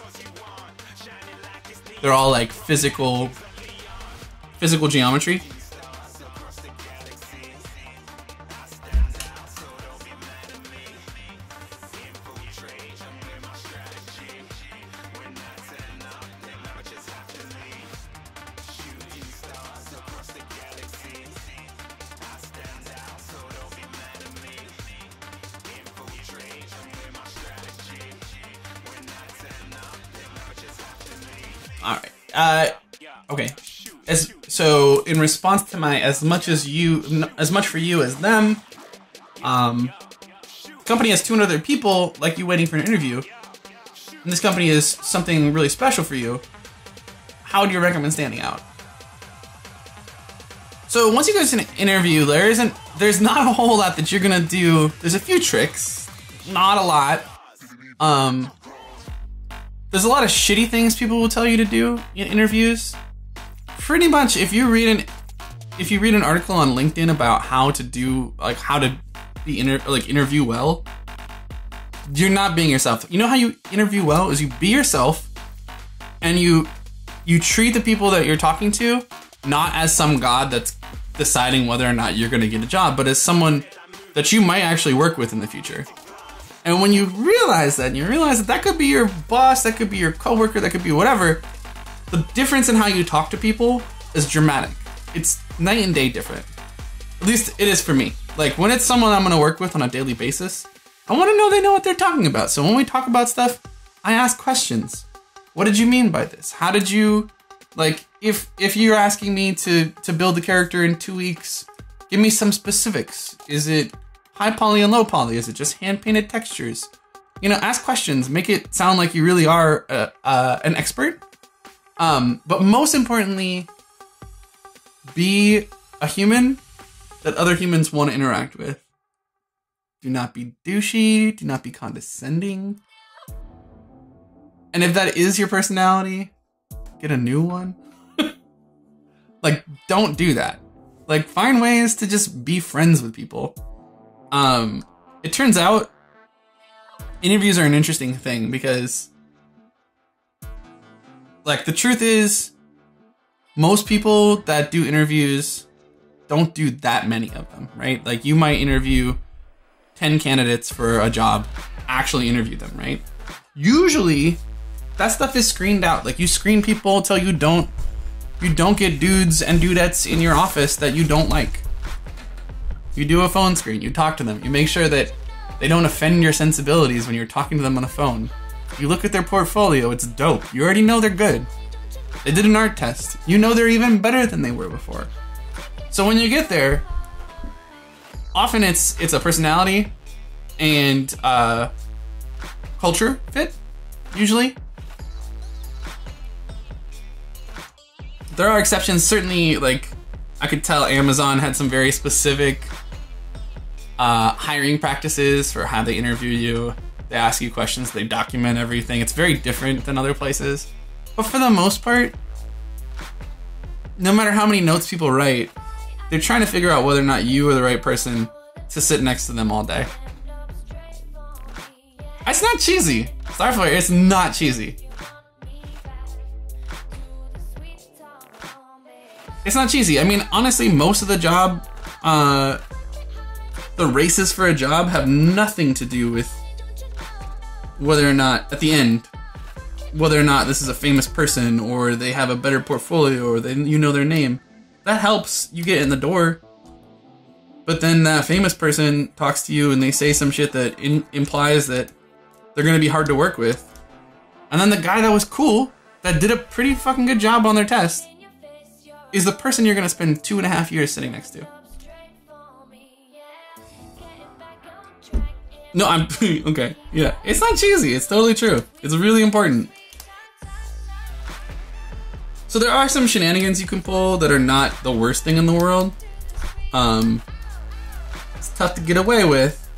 They're all like physical geometry. All right. Okay. So in response to my as much for you as them, the company has 200 other people like you waiting for an interview, and this company is something really special for you. How do you recommend standing out? So once you go to an interview, there's not a whole lot that you're gonna do. There's a few tricks, not a lot. There's a lot of shitty things people will tell you to do in interviews. Pretty much, if you read an article on LinkedIn about how to do, like, how to be interview well, you're not being yourself. You know how you interview well is you be yourself, and you treat the people that you're talking to not as some god that's deciding whether or not you're going to get a job, but as someone that you might actually work with in the future. And when you realize that, and you realize that could be your boss, that could be your coworker, that could be whatever, the difference in how you talk to people is dramatic. It's night and day different. At least it is for me. Like, when it's someone I'm gonna work with on a daily basis, I wanna know they know what they're talking about. So when we talk about stuff, I ask questions. What did you mean by this? How did you, like, if you're asking me to build a character in 2 weeks, give me some specifics. Is it high poly and low poly? Is it just hand-painted textures? You know, ask questions. Make it sound like you really are an expert. But most importantly, be a human that other humans want to interact with. Do not be douchey. Do not be condescending. And if that is your personality, get a new one. Like, don't do that. Like, find ways to just be friends with people. It turns out interviews are an interesting thing because, like, the truth is most people that do interviews don't do that many of them, right? Like, you might interview 10 candidates for a job, actually interview them, right? Usually that stuff is screened out. Like, you screen people till you don't get dudes and dudettes in your office that you don't like. You do a phone screen, you talk to them, you make sure that they don't offend your sensibilities when you're talking to them on the phone. You look at their portfolio, it's dope. You already know they're good. They did an art test. You know they're even better than they were before. So when you get there, often it's a personality and culture fit, usually. There are exceptions, certainly. Like, I could tell Amazon had some very specific hiring practices for how they interview you. They ask you questions, they document everything. It's very different than other places. But for the most part, no matter how many notes people write, they're trying to figure out whether or not you are the right person to sit next to them all day. It's not cheesy. Starfire, it's not cheesy. It's not cheesy. I mean, honestly, most of the job, the races for a job have nothing to do with whether or not, at the end, whether or not this is a famous person or they have a better portfolio or you know their name. That helps you get in the door. But then that famous person talks to you and they say some shit that implies that they're going to be hard to work with. And then the guy that was cool, that did a pretty fucking good job on their test, is the person you're going to spend 2.5 years sitting next to. No, I'm... okay, yeah. It's not cheesy. It's totally true. It's really important. So there are some shenanigans you can pull that are not the worst thing in the world. It's tough to get away with.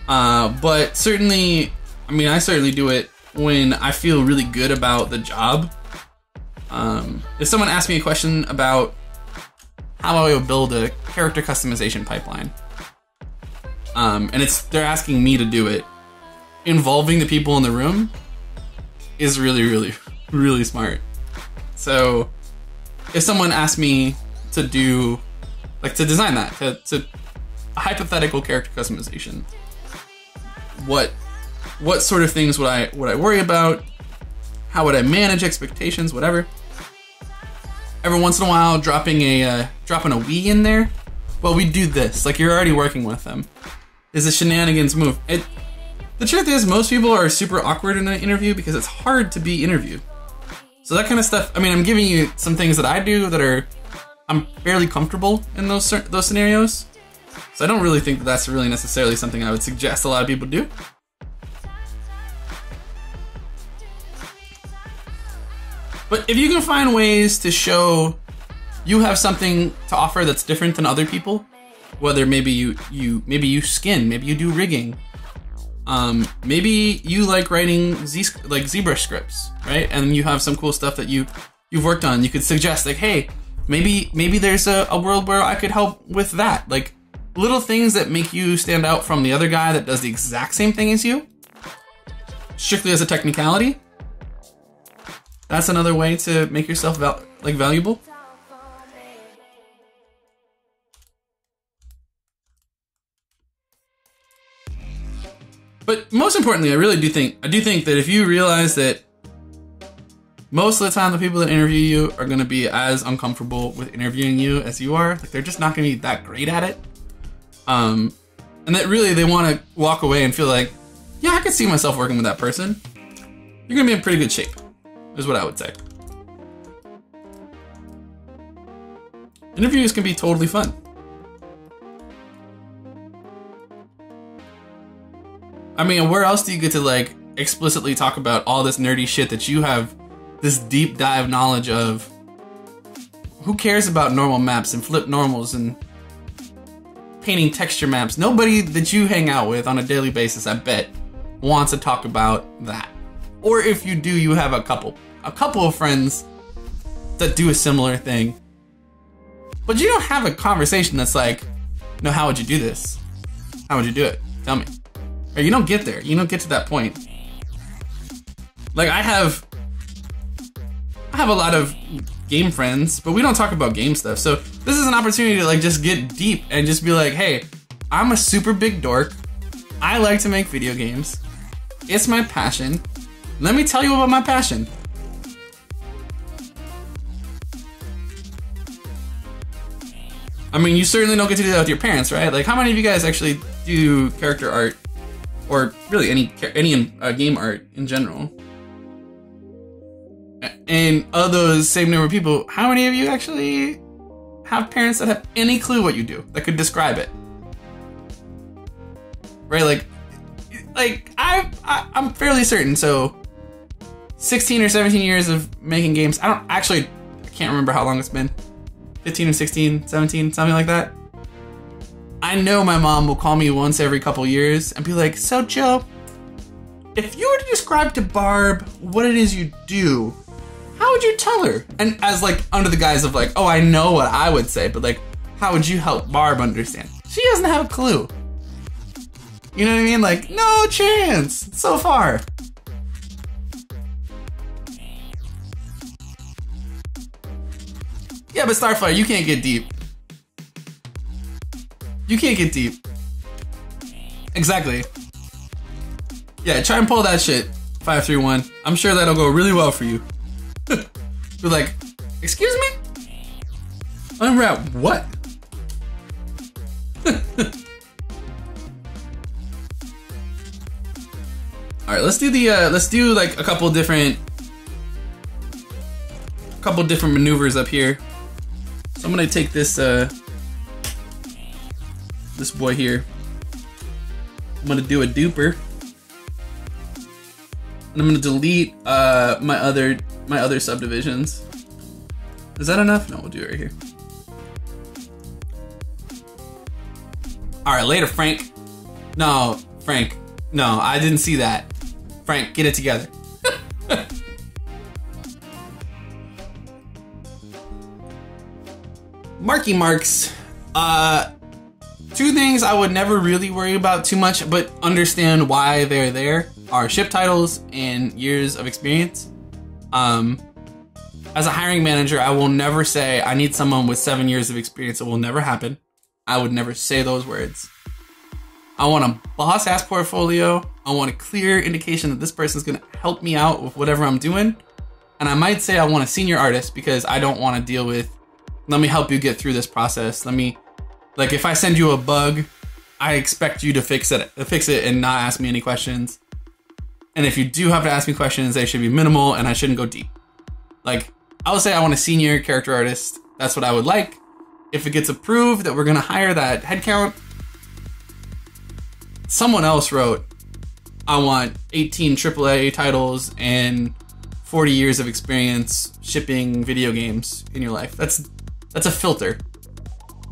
But certainly... I mean, I certainly do it when I feel really good about the job. If someone asks me a question about how I would build a character customization pipeline, and they're asking me to do it, involving the people in the room is really, really, really smart. So if someone asks me to do, like, to design that, to a hypothetical character customization, what sort of things would I worry about? How would I manage expectations? Whatever. Every once in a while, dropping a we in there. Well, we do this. Like, you're already working with them. Is a shenanigans move. The truth is, most people are super awkward in an interview because it's hard to be interviewed. So that kind of stuff. I mean, I'm giving you some things that I do that I'm fairly comfortable in those scenarios. So I don't really think that that's really necessarily something I would suggest a lot of people do. But if you can find ways to show you have something to offer that's different than other people, whether maybe you skin, maybe you do rigging, maybe you like writing ZBrush scripts, right? And you have some cool stuff that you've worked on. You could suggest, like, hey, maybe there's a world where I could help with that. Like, little things that make you stand out from the other guy that does the exact same thing as you, strictly as a technicality. That's another way to make yourself valuable. But most importantly, I do think that if you realize that most of the time the people that interview you are going to be as uncomfortable with interviewing you as you are, like, they're just not going to be that great at it, and that really they want to walk away and feel like, yeah, I could see myself working with that person, you're going to be in pretty good shape, is what I would say. Interviews can be totally fun. I mean, where else do you get to, like, explicitly talk about all this nerdy shit that you have this deep dive knowledge of? Who cares about normal maps and flip normals and painting texture maps? Nobody that you hang out with on a daily basis, I bet, wants to talk about that. Or if you do, you have a couple of friends that do a similar thing. But you don't have a conversation that's like, no, how would you do this? How would you do it? Tell me. Or you don't get there. You don't get to that point. Like, I have a lot of game friends, but we don't talk about game stuff. So this is an opportunity to, like, just get deep and just be like, hey, I'm a super big dork. I like to make video games. It's my passion. Let me tell you about my passion. I mean, you certainly don't get to do that with your parents, right? Like, how many of you guys actually do character art, or really any game art in general? And of those same number of people, how many of you actually have parents that have any clue what you do, that could describe it? Right? Like I'm fairly certain. So 16 or 17 years of making games. I can't remember how long it's been. 15 or 16, 17, something like that. I know my mom will call me once every couple years and be like, so Joe, if you were to describe to Barb what it is you do, how would you tell her? And as, like, under the guise of, like, oh, I know what I would say, but, like, how would you help Barb understand? She doesn't have a clue. You know what I mean? Like, no chance so far. Yeah, but Starfire, you can't get deep. You can't get deep. Exactly. Yeah, try and pull that shit. 531. I'm sure that'll go really well for you. You're like, excuse me? Unwrap what? All right, let's do like a couple different maneuvers up here. So I'm gonna take this this boy here. I'm gonna do a duper, and I'm gonna delete my other subdivisions. Is that enough? No, we'll do it right here. All right, later, Frank. No, Frank. No, I didn't see that. Frank, get it together. Marky marks. Two things I would never really worry about too much, but understand why they're there, are ship titles and years of experience. As a hiring manager, I will never say I need someone with 7 years of experience. It will never happen. I would never say those words. I want a boss-ass portfolio. I want a clear indication that this person's gonna help me out with whatever I'm doing. And I might say I want a senior artist because I don't want to deal with, let me help you get through this process. Like if I send you a bug, I expect you to fix it and not ask me any questions. And if you do have to ask me questions, they should be minimal and I shouldn't go deep. Like, I would say I want a senior character artist. That's what I would like. If it gets approved that we're gonna hire that headcount, someone else wrote, I want 18 AAA titles and 40 years of experience shipping video games in your life. That's a filter.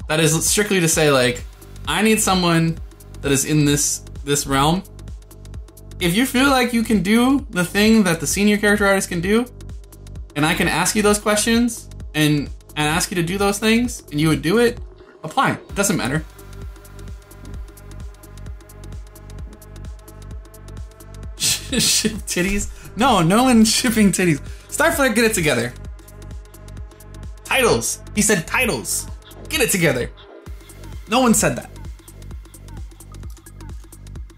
That is strictly to say, like, I need someone that is in this realm. If you feel like you can do the thing that the senior character artist can do, and I can ask you those questions and ask you to do those things, and you would do it, apply. It doesn't matter. Ship titties? No one's shipping titties. Starflare, get it together. Titles. He said titles. Get it together. No one said that.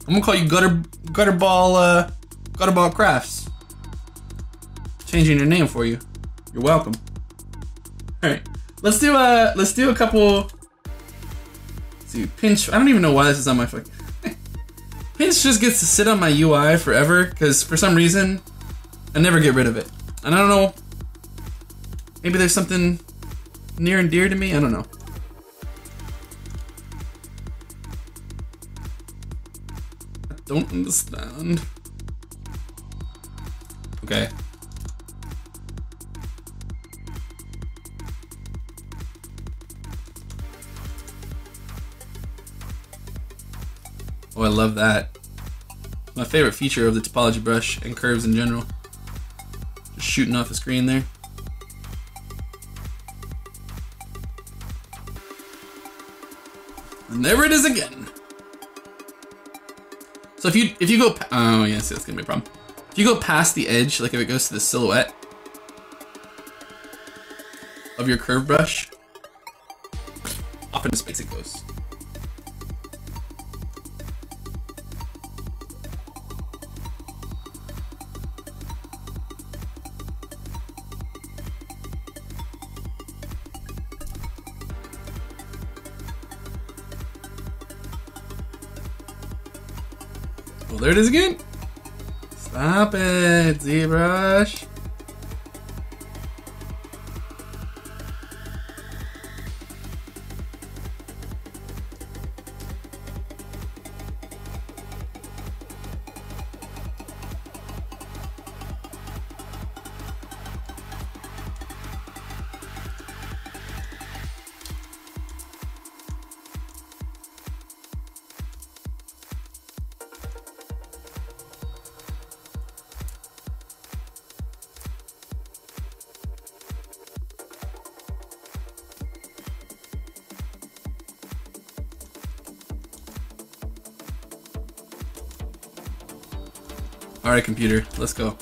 I'm gonna call you Gutterball Crafts. Changing your name for you. You're welcome. All right, let's do a couple. Let's see, Pinch. I don't even know why this is on my fucking. Pinch just gets to sit on my UI forever because for some reason I never get rid of it, and I don't know. Maybe there's something near and dear to me. I don't know. I don't understand. Okay. Oh, I love that. My favorite feature of the topology brush and curves in general. Just shooting off the screen there. And there it is again. So if you go, oh yes, that's gonna be a problem. If you go past the edge, like if it goes to the silhouette of your curve brush, off into space it goes. Well, there it is again. Stop it, ZBrush. All right, computer, let's go.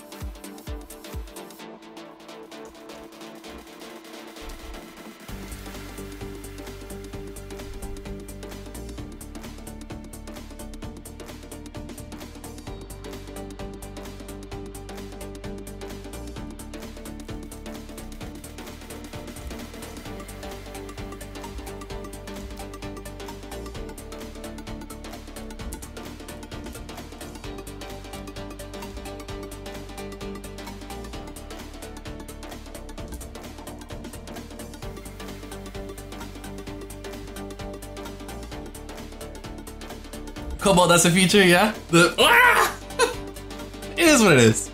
Cobalt, that's a feature, yeah? It is what it is.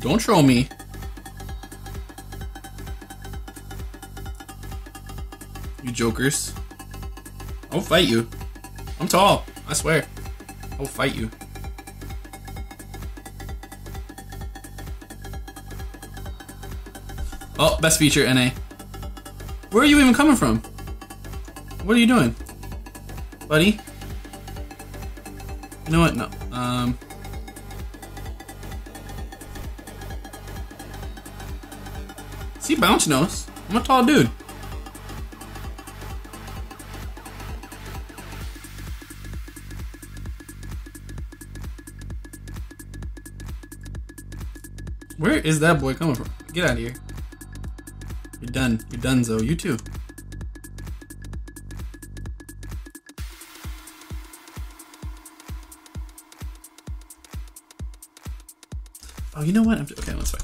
Don't troll me. You jokers. I'll fight you. I'm tall, I swear. I'll fight you. Oh, best feature, NA. Where are you even coming from? What are you doing? Buddy? You know what? No. See, bounce nose. I'm a tall dude. Where is that boy coming from? Get out of here. You're done. You're done, Zoe. You too. Oh, you know what? Okay, let's fight.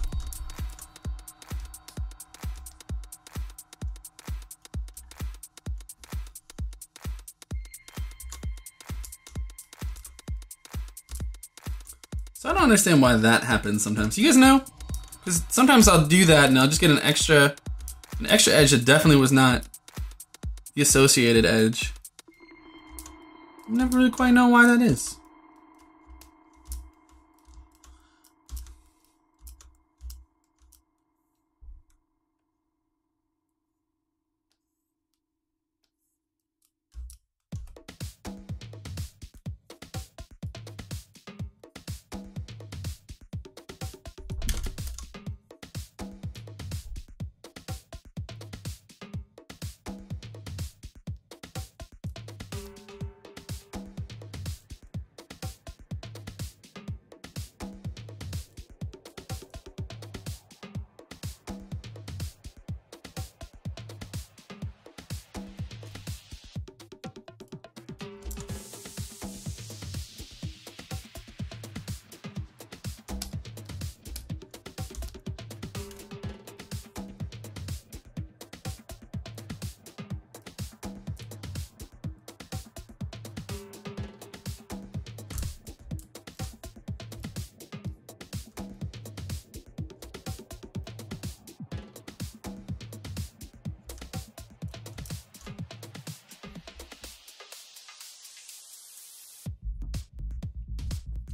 So I don't understand why that happens sometimes. You guys know? Because sometimes I'll do that and I'll just get an extra edge that definitely was not the associated edge. I never really quite know why that is.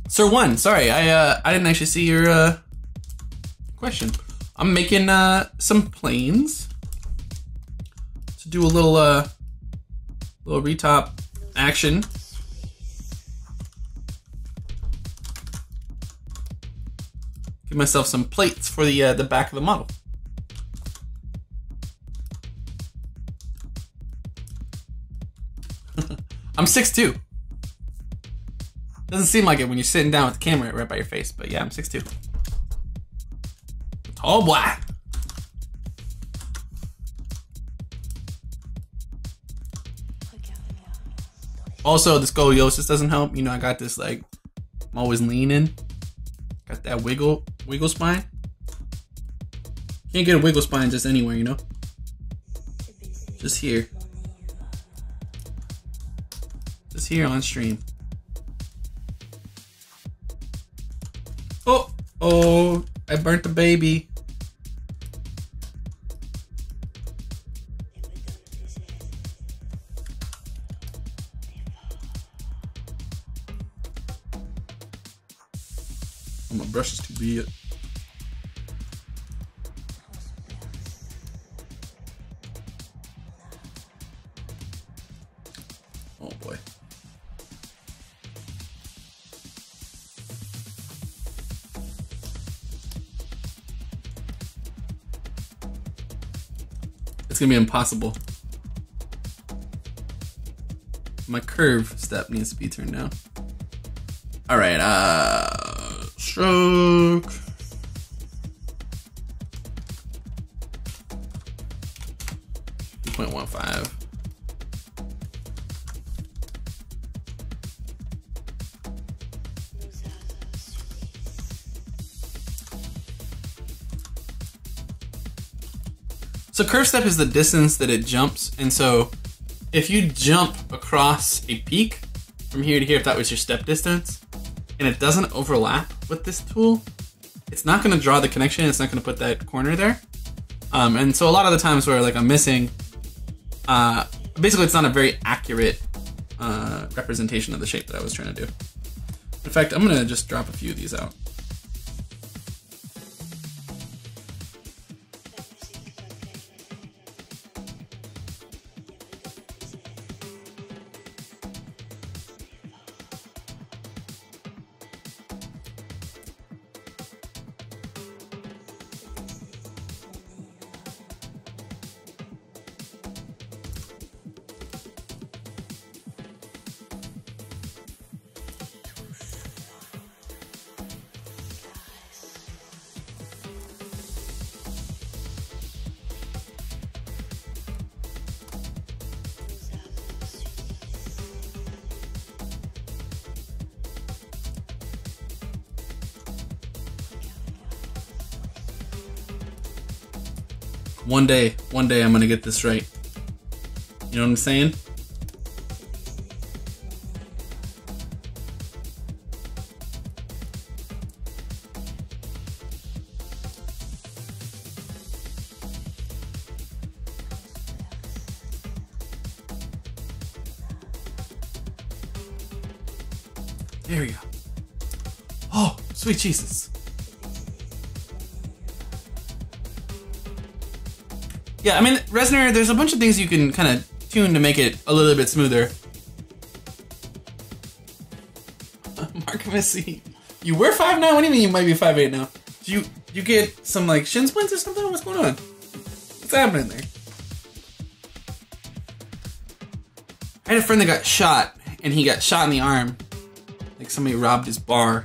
Sir One, sorry, I didn't actually see your question. I'm making some planes to do a little retop action. Give myself some plates for the back of the model. I'm 6'2". Doesn't seem like it when you're sitting down with the camera right by your face, but yeah, I'm 6'2". Tall boy. Also, the scoliosis doesn't help. You know, I got this, like, I'm always leaning. Got that wiggle spine. Can't get a wiggle spine just anywhere, you know? Just here. Just here on stream. Oh, I burnt the baby. Oh, my brush is too big. Oh boy. It's gonna be impossible. My curve step needs to be turned down. All right, stroke. 0.15. So curve step is the distance that it jumps, and so if you jump across a peak from here to here, if that was your step distance, and it doesn't overlap with this tool, it's not going to draw the connection. It's not going to put that corner there. And so a lot of the times where like I'm missing, basically it's not a very accurate representation of the shape that I was trying to do. In fact, I'm going to just drop a few of these out. One day I'm gonna get this right. You know what I'm saying? There we go. Oh, sweet Jesus. Yeah, I mean, Resner, there's a bunch of things you can kind of tune to make it a little bit smoother. Mark, you were 5'9"? What do you mean you might be 5'8" now? Do you get some like shin splints or something? What's going on? What's happening there? I had a friend that got shot, and he got shot in the arm. Like somebody robbed his bar,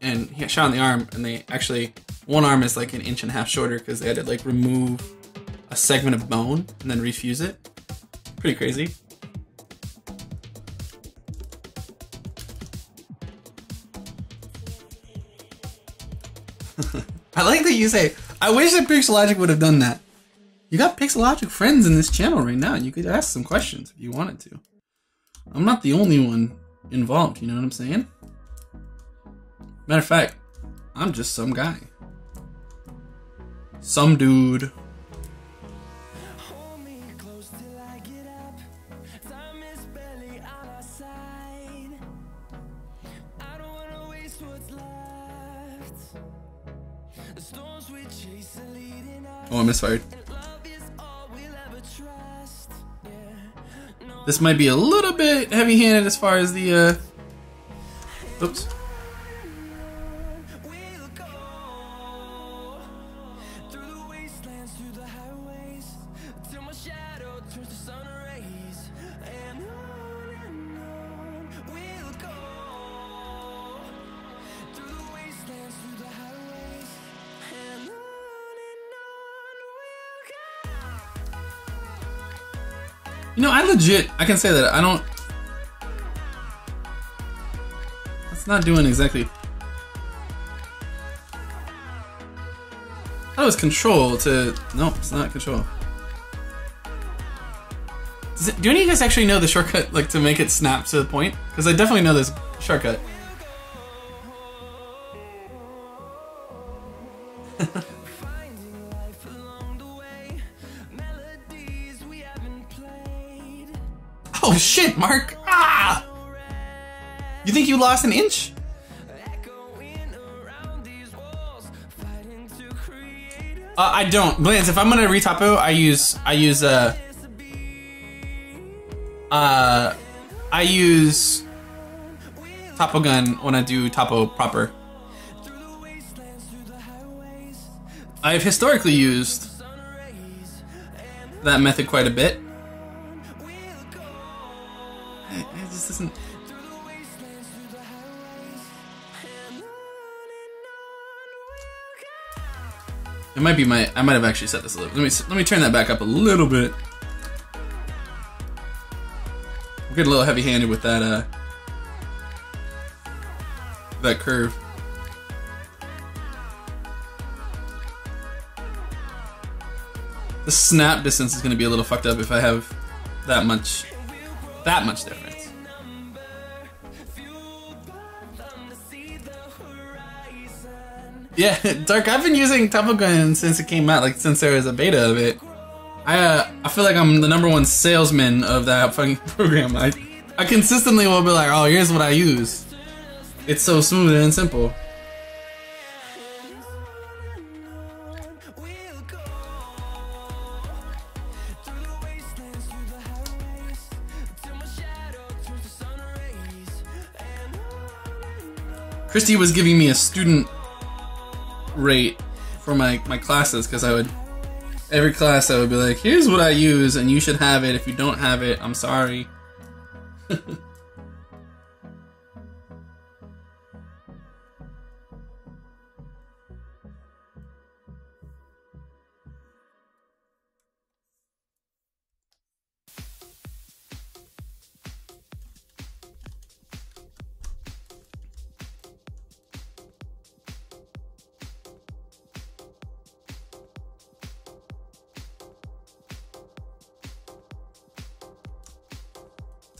and he got shot in the arm, and they actually, one arm is like 1.5 inches shorter because they had to like remove a segment of bone and then refuse it. Pretty crazy. I like that you say, I wish that Pixelogic would have done that. You got Pixelogic friends in this channel right now. You could ask some questions if you wanted to. I'm not the only one involved, you know what I'm saying? Matter of fact, I'm just some guy. Some dude. Oh, I misfired. This might be a little bit heavy-handed as far as the, oops. You know, I can say that I don't, that's not doing exactly, that was control to, no, it's not control. Do any of you guys actually know the shortcut, like to make it snap to the point? Because I definitely know this shortcut. Oh shit, Mark! Ah! You think you lost an inch? I don't. Blance, if I'm gonna retopo, I use Topo Gun when I do topo proper. I've historically used that method quite a bit. It just isn't. It might be my. I might have actually set this a little. Let me turn that back up a little bit. getting a little heavy-handed with that that curve. The snap distance is going to be a little fucked up if I have that much difference. Yeah, Dark, I've been using Topology since it came out, like since there was a beta of it. I feel like I'm the #1 salesman of that fucking program. I consistently will be like, oh, here's what I use. It's so smooth and simple. Christy was giving me a student rate for my classes, because I would, every class I would be like, here's what I use and you should have it. If you don't have it, I'm sorry.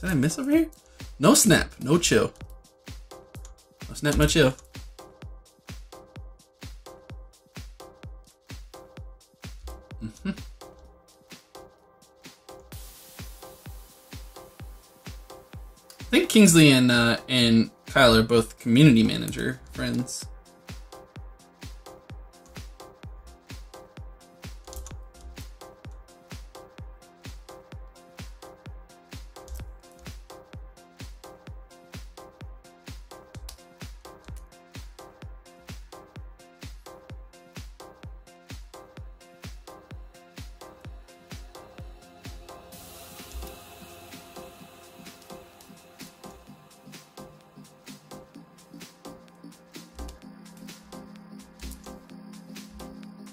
Did I miss over here? No snap, no chill. No snap, no chill. I think Kingsley and Kyle are both community manager friends.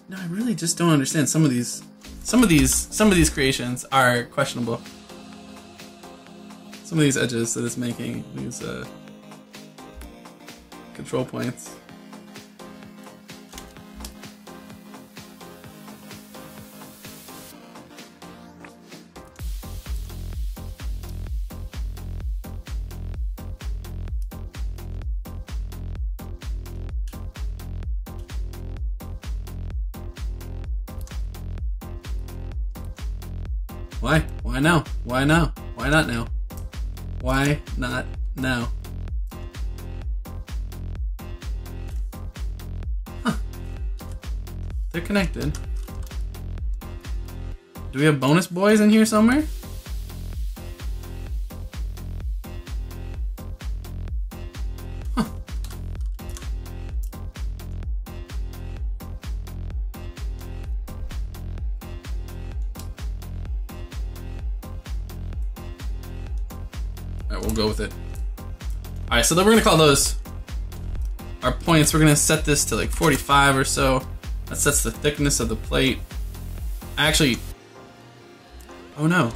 No, I really just don't understand some of these creations are questionable. Some of these edges that it's making, these control points. Why? Why now? Why now? Why not now? Why not now? Huh. They're connected. Do we have bonus boys in here somewhere? Huh. Alright, we'll go with it. Alright, so then we're gonna call those our points. We're gonna set this to like 45 or so. That sets the thickness of the plate. Actually, oh no.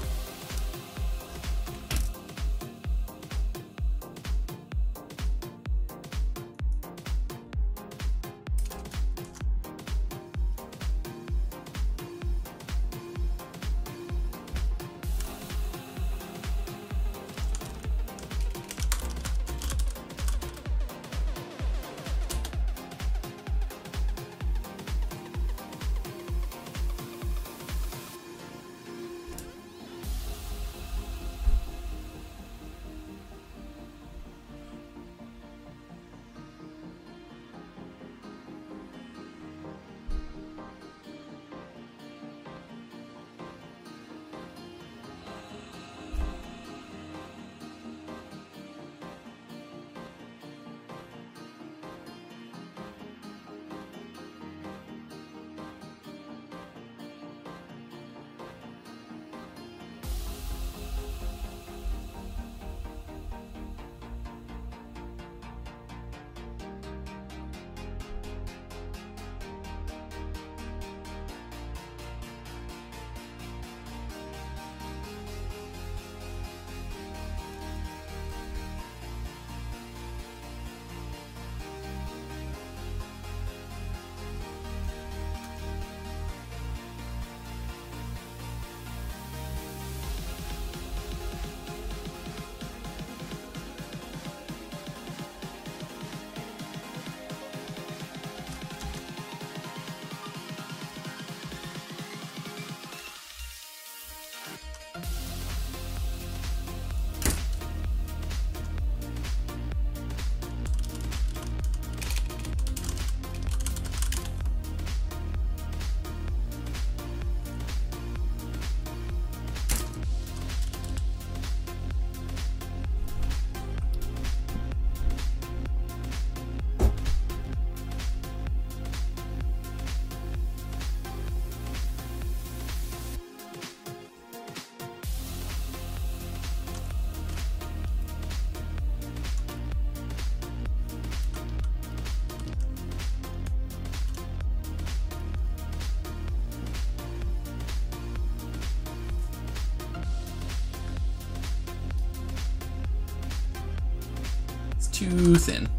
too thin.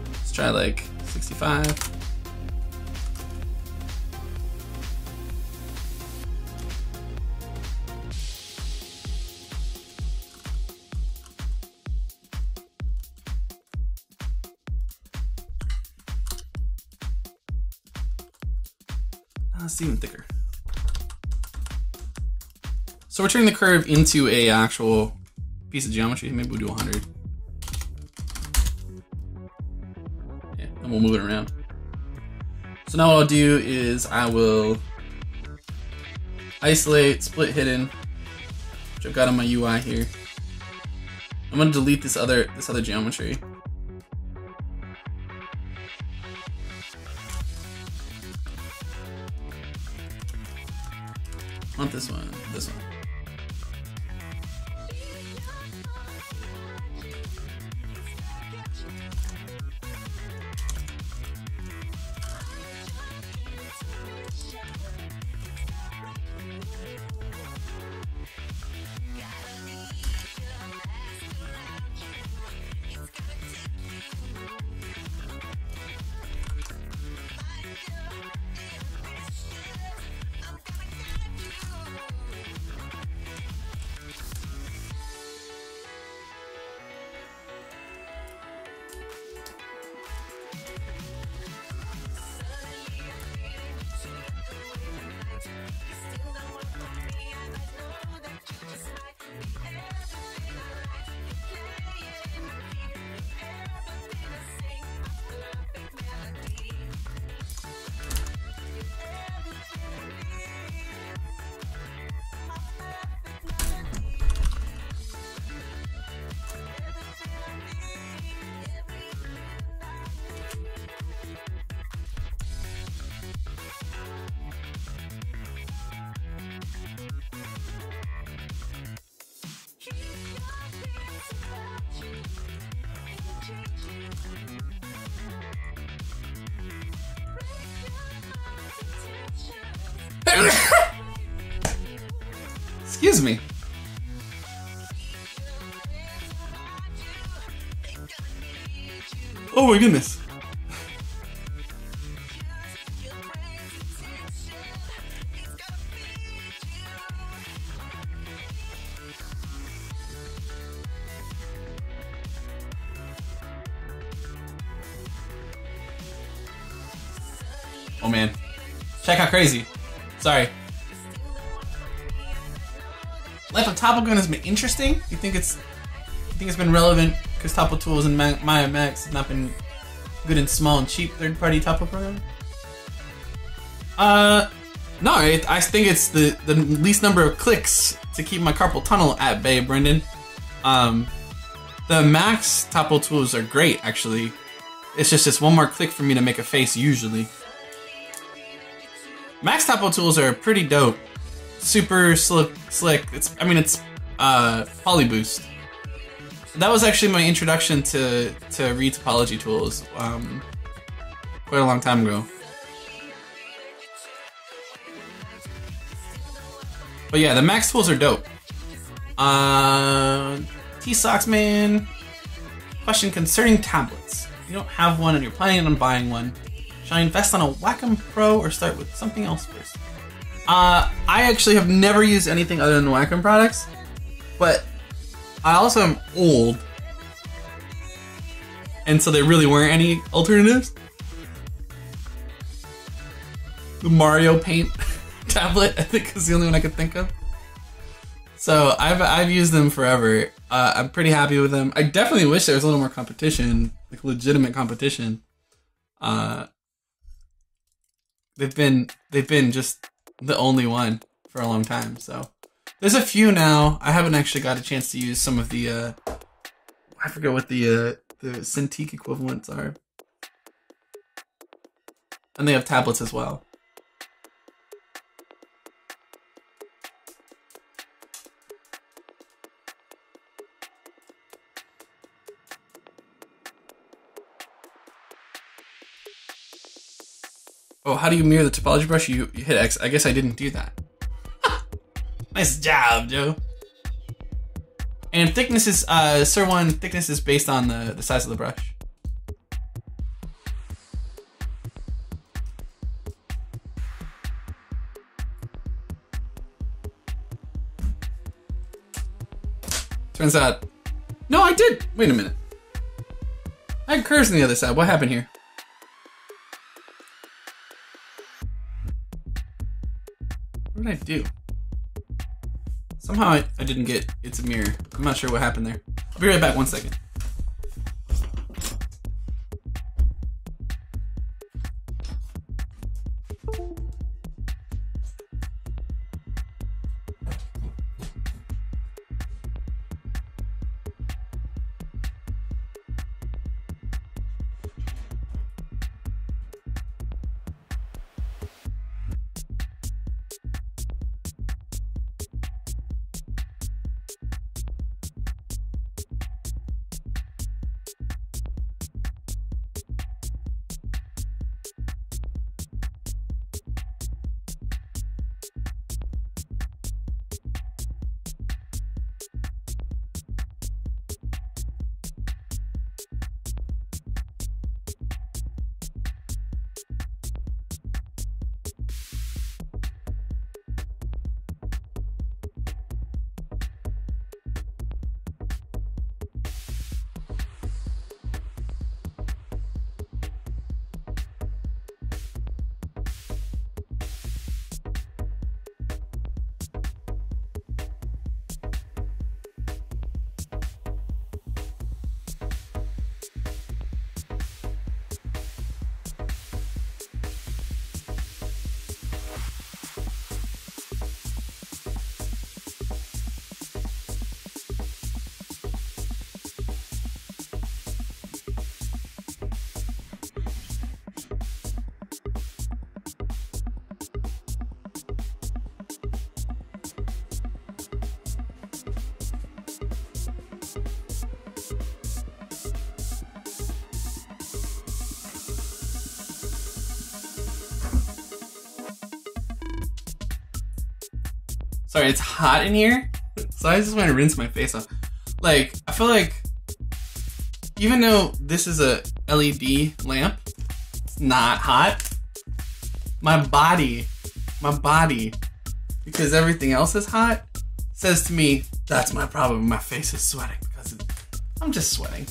Let's try like 65. It's even thicker. So we're turning the curve into a actual piece of geometry. Maybe we'll do 100. Yeah, and we'll move it around. So now what I'll do is I will isolate, split hidden, which I've got on my UI here. I'm gonna delete this other geometry. Not this one, this one. Excuse me. Oh my goodness. Oh man. Check how crazy. Sorry. Life of Topogun has been interesting. You think it's been relevant because Topo Tools and Maya Max have not been good and small and cheap third-party Topo program? No, I think it's the least number of clicks to keep my carpal tunnel at bay, Brendan. The Max Topo Tools are great, actually. It's just one more click for me to make a face usually. Max Topo Tools are pretty dope. Super slick. It's Polyboost. That was actually my introduction to Topology tools quite a long time ago. But yeah, the Max tools are dope. T-Socks man. Question concerning tablets. You don't have one and you're planning on buying one. Should I invest on a Wacom Pro or start with something else first? I actually have never used anything other than Wacom products, but I also am old, and so there really weren't any alternatives. The Mario Paint tablet, I think, is the only one I could think of. So I've used them forever. I'm pretty happy with them. I definitely wish there was a little more competition, like legitimate competition. They've been just the only one for a long time. So there's a few now. I haven't actually got a chance to use some of the I forget what the Cintiq equivalents are. And they have tablets as well. Oh, how do you mirror the topology brush? You hit X. I guess I didn't do that. Nice job, Joe. And thickness is, Sir One, thickness is based on the size of the brush. Turns out, no, I did. Wait a minute. I had curves on the other side. What happened here? What did I do? Somehow I didn't get it's a mirror. I'm not sure what happened there. I'll be right back, 1 second. Sorry, it's hot in here, so I just want to rinse my face off. Like, I feel like, even though this is a LED lamp, it's not hot. My body, because everything else is hot, says to me, that's my problem. My face is sweating because I'm just sweating.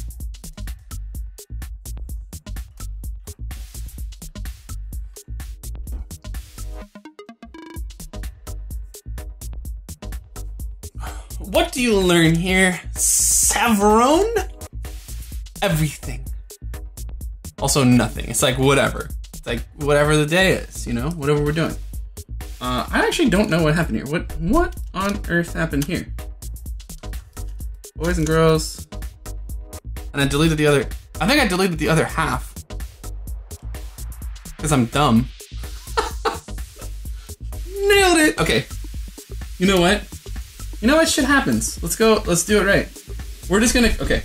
What do you learn here, Savrone? Everything. Also nothing. It's like whatever. It's like whatever the day is, you know? Whatever we're doing. I actually don't know what happened here. What on earth happened here? Boys and girls. And I deleted the other. I think I deleted the other half. Because I'm dumb. Nailed it! Okay. You know what? You know what? Shit happens. Let's go. Let's do it right. We're just gonna. Okay.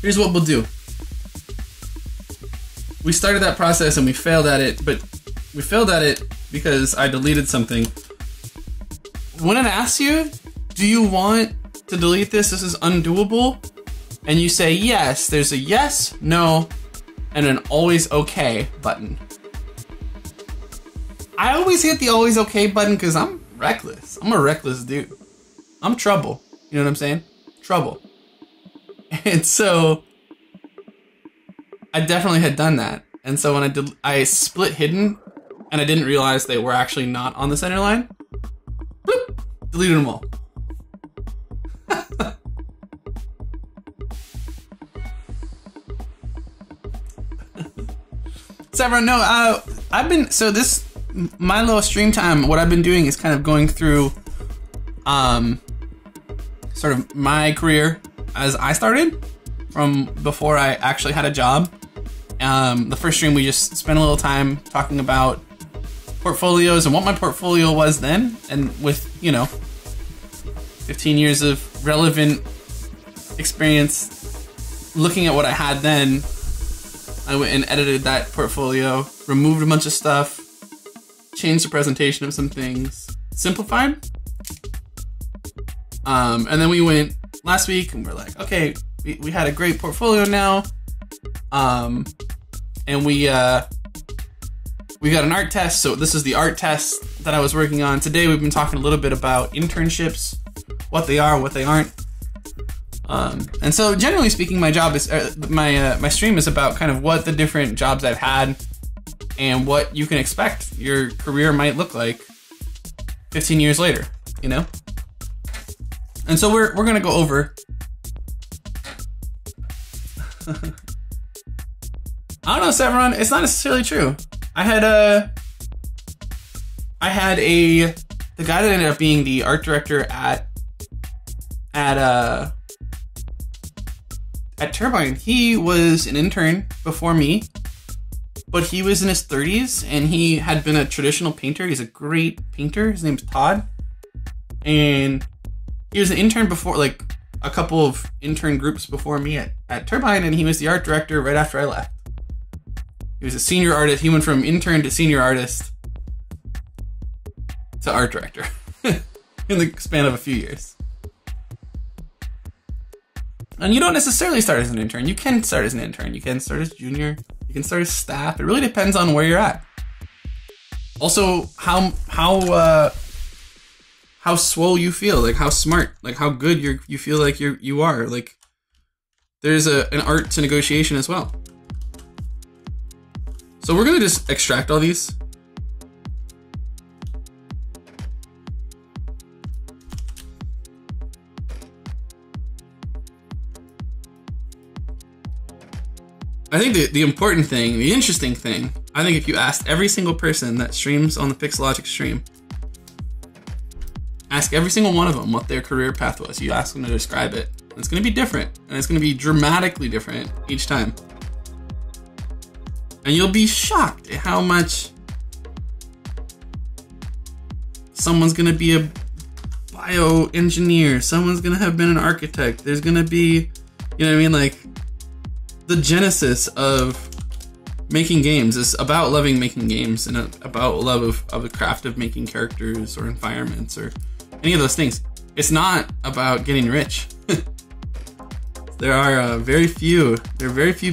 Here's what we'll do. We started that process and we failed at it, but we failed at it because I deleted something. When it asks you, do you want to delete this? This is undoable. And you say yes. There's a yes, no, and an always okay button. I always hit the always okay button because I'm reckless. I'm a reckless dude. I'm trouble. You know what I'm saying? Trouble. And so I definitely had done that. And so when I split hidden and I didn't realize they were actually not on the center line, bloop, deleted them all. So everyone, no, I've been, so this, my little stream time, what I've been doing is kind of going through sort of my career as I started from before I actually had a job. The first stream we just spent a little time talking about portfolios and what my portfolio was then, and with, you know, 15 years of relevant experience looking at what I had then, I went and edited that portfolio, removed a bunch of stuff, changed the presentation of some things, simplified. And then we went last week and we're like, okay, we had a great portfolio now. And we got an art test. So this is the art test that I was working on. Today we've been talking a little bit about internships, what they are, what they aren't. And so generally speaking, my job is, my stream is about kind of what the different jobs I've had and what you can expect your career might look like 15 years later, you know? And so we're gonna go over. I don't know, Sevron, it's not necessarily true. The guy that ended up being the art director at Turbine, he was an intern before me, but he was in his 30s and he had been a traditional painter. He's a great painter. His name's Todd. And he was an intern before, like a couple of intern groups before me at Turbine, and he was the art director right after I left. He was a senior artist. He went from intern to senior artist to art director in the span of a few years. And you don't necessarily start as an intern. You can start as an intern. You can start as junior. You can start as staff. It really depends on where you're at. Also, how swole you feel, like how smart, like how good you feel like you are. Like there's an art to negotiation as well. So we're gonna just extract all these. I think the important thing, the interesting thing, I think if you asked every single person that streams on the Pixelogic stream, ask every single one of them what their career path was. You ask them to describe it. It's going to be different, and it's going to be dramatically different each time. And you'll be shocked at how much someone's going to be a bioengineer, someone's going to have been an architect, there's going to be, you know what I mean, like, the genesis of making games is about loving making games and about love of the craft of making characters or environments or any of those things. It's not about getting rich. There are very few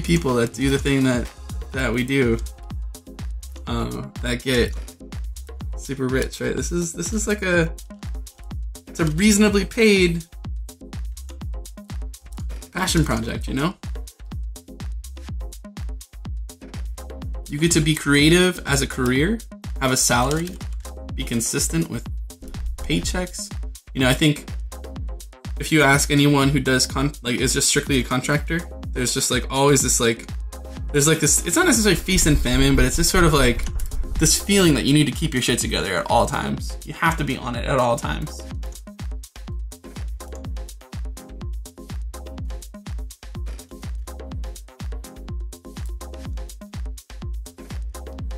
people that do the thing that we do that get super rich, right? This is like it's a reasonably paid passion project, you know? You get to be creative as a career, have a salary, be consistent with paychecks. You know, I think if you ask anyone who does is just strictly a contractor, there's just like always this there's like this, it's not necessarily feast and famine, but it's just sort of like this feeling that you need to keep your shit together at all times. You have to be on it at all times.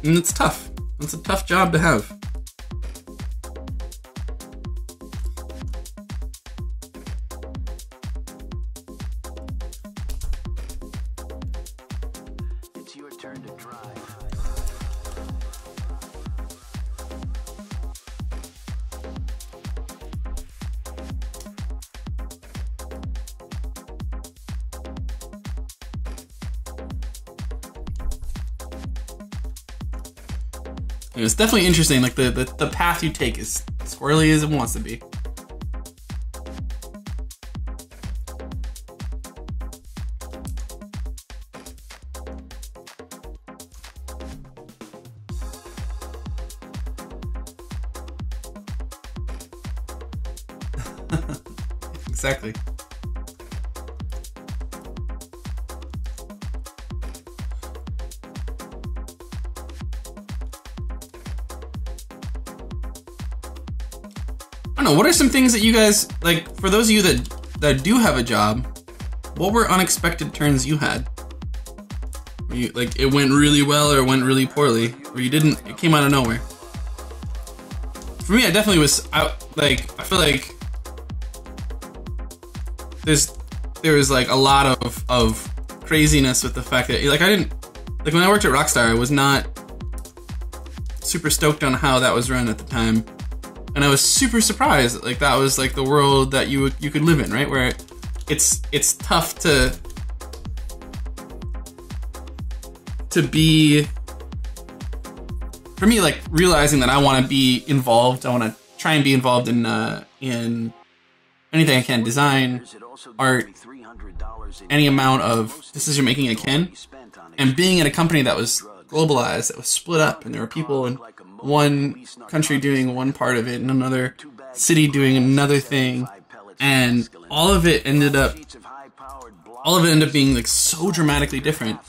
And it's tough. It's a tough job to have. It's your turn to drive. It's definitely interesting, like the path you take is squirrely as it wants to be. Exactly. I don't know, what are some things that you guys, like, for those of you that do have a job, what were unexpected turns you had? Where you, like, it went really well or it went really poorly, or you didn't, it came out of nowhere? For me, I definitely was out, like, I feel like there was like a lot of craziness with the fact that, like, when I worked at Rockstar, I was not super stoked on how that was run at the time. And I was super surprised. Like that was like the world that you could live in, right? Where it's tough to be, for me, like realizing that I want to be involved. I want to try and be involved in anything I can, design, art, any amount of decision making I can. And being in a company that was globalized, that was split up, and there were people in one country doing one part of it, and another city doing another thing, and all of it ended up being like so dramatically different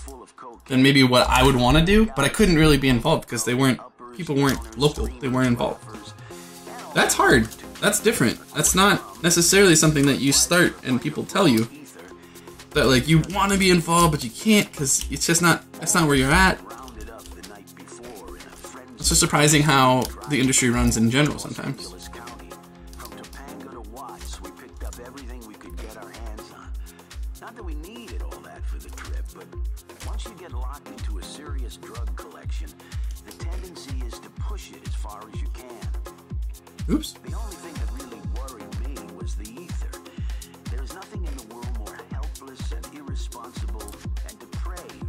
than maybe what I would want to do, but I couldn't really be involved because people weren't local, they weren't involved. That's hard. That's different. That's not necessarily something that you start and people tell you. That like you want to be involved but you can't because it's just not, that's not where you're at. It's just surprising how the industry runs in general sometimes. Not that we needed all that for the trip, but once you get locked into a serious drug collection, the tendency is to push it as far as you can. Oops. The only thing that really worried me was the ether. There is nothing in the world more helpless and irresponsible and depraved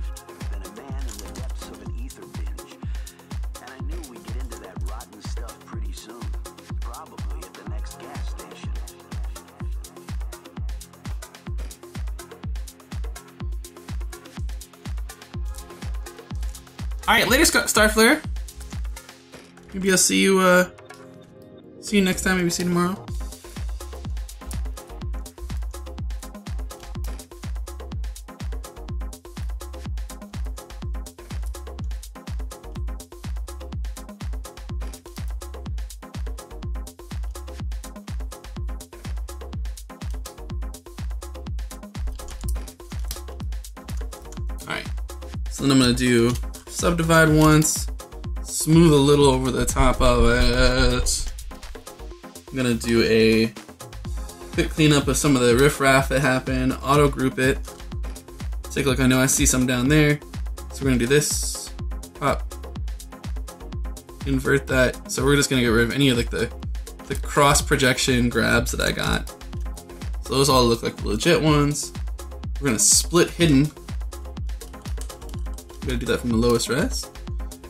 than a man in the depths of an ether binge. And I knew we'd get into that rotten stuff pretty soon, probably at the next gas station. Alright, later Starflare. Maybe I'll see you next time, maybe see you tomorrow. Alright, so then I'm gonna do subdivide once, smooth a little over the top of it. I'm gonna do a quick cleanup of some of the riffraff that happened, auto group it. Take a look, I know I see some down there. So we're gonna do this, pop, invert that. So we're just gonna get rid of any of like the cross projection grabs that I got. So those all look like the legit ones. We're gonna split hidden. I'm gonna do that from the lowest res.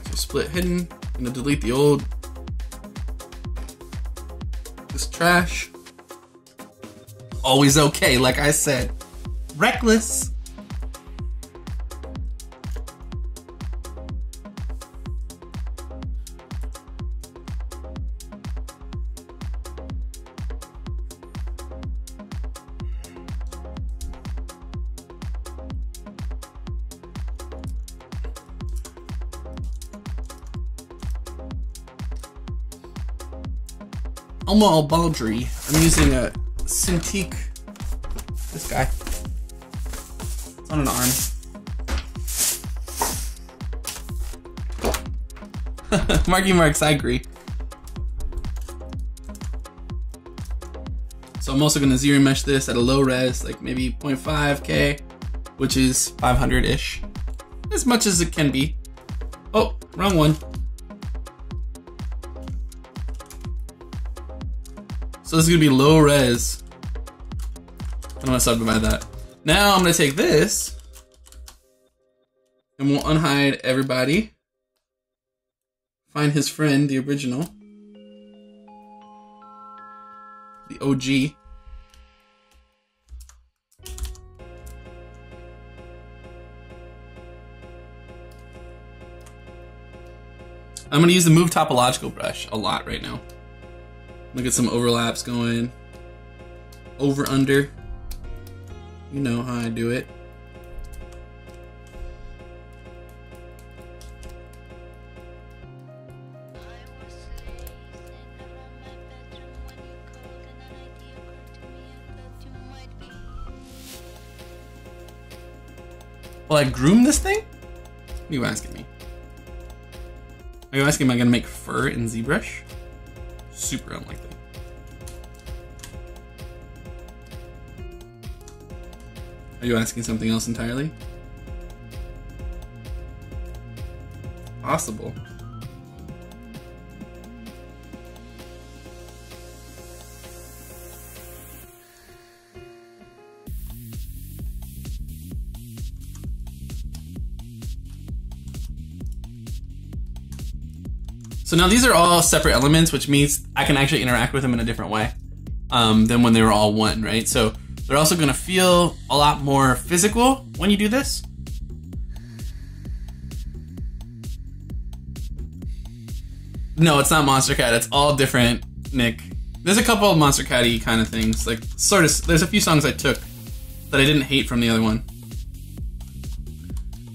So split hidden. I'm gonna delete the old. This trash. Always okay, like I said. Reckless. Alma Al-Baldry. I'm using a Cintiq. This guy. It's on an arm. Marky Marks, I agree. So I'm also gonna ZRemesh this at a low res, like maybe 0.5K, which is 500-ish. As much as it can be. Oh, wrong one. So this is gonna be low res. I'm gonna subdivide that. Now I'm gonna take this and we'll unhide everybody. Find his friend, the original. The OG. I'm gonna use the Move Topological brush a lot right now. Look at some overlaps going. Over, under. You know how I do it. Will I groom this thing? What are you asking me? Are you asking, am I gonna make fur in ZBrush? Super unlikely. Are you asking something else entirely? Possible. So now these are all separate elements, which means I can actually interact with them in a different way than when they were all one, right? So they're also gonna feel a lot more physical when you do this. No, it's not Monster Cat, it's all different, Nick. There's a couple of Monster Cat-y kind of things, like sort of, there's a few songs I took that I didn't hate from the other one.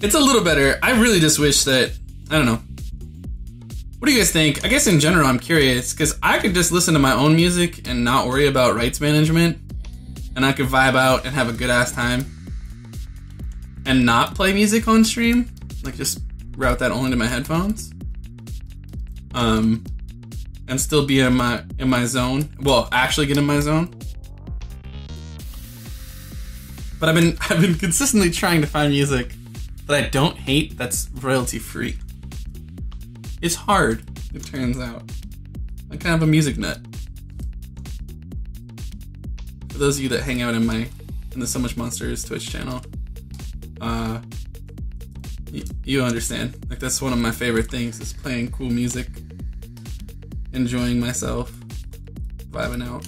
It's a little better. I really just wish that, I don't know. What do you guys think? I guess in general, I'm curious, because I could just listen to my own music and not worry about rights management, and I could vibe out and have a good ass time, and not play music on stream, like just route that only to my headphones, and still be in my zone. Well, actually get in my zone. But I've been consistently trying to find music that I don't hate that's royalty free. It's hard, it turns out. I'm kind of a music nut. For those of you that hang out in the So Much Monsters Twitch channel, you understand. Like, that's one of my favorite things, is playing cool music, enjoying myself, vibing out.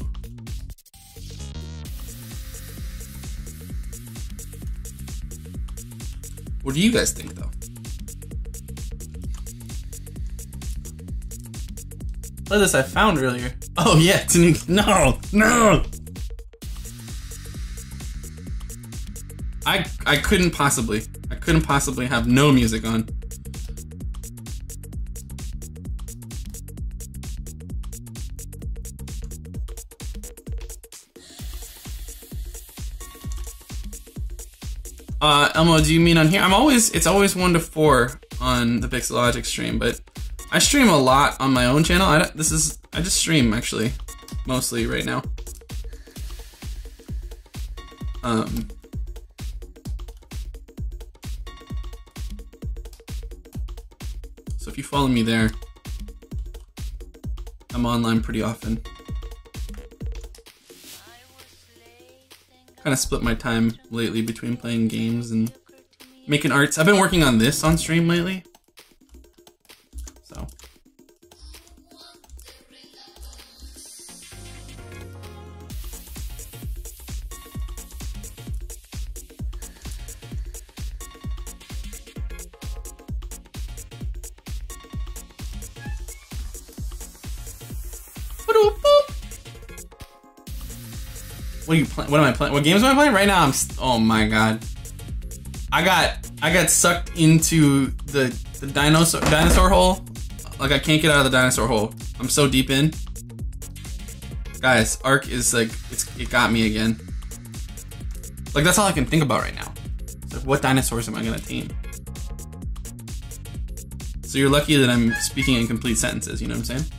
What do you guys think, though? Playlist I found earlier. Oh yeah, no. I couldn't possibly have no music on. Elmo, do you mean on here? It's always 1 to 4 on the Pixelogic stream, but I stream a lot on my own channel. I just stream, actually, mostly right now. So if you follow me there, I'm online pretty often. Kind of split my time lately between playing games and making arts. I've been working on this on stream lately. So. What are you playing? What am I playing? What games am I playing? Right now oh my god. I got sucked into the dinosaur hole. Like, I can't get out of the dinosaur hole. I'm so deep in. Guys, Ark is like, it got me again. Like, that's all I can think about right now. It's like, what dinosaurs am I gonna tame? So you're lucky that I'm speaking in complete sentences, you know what I'm saying?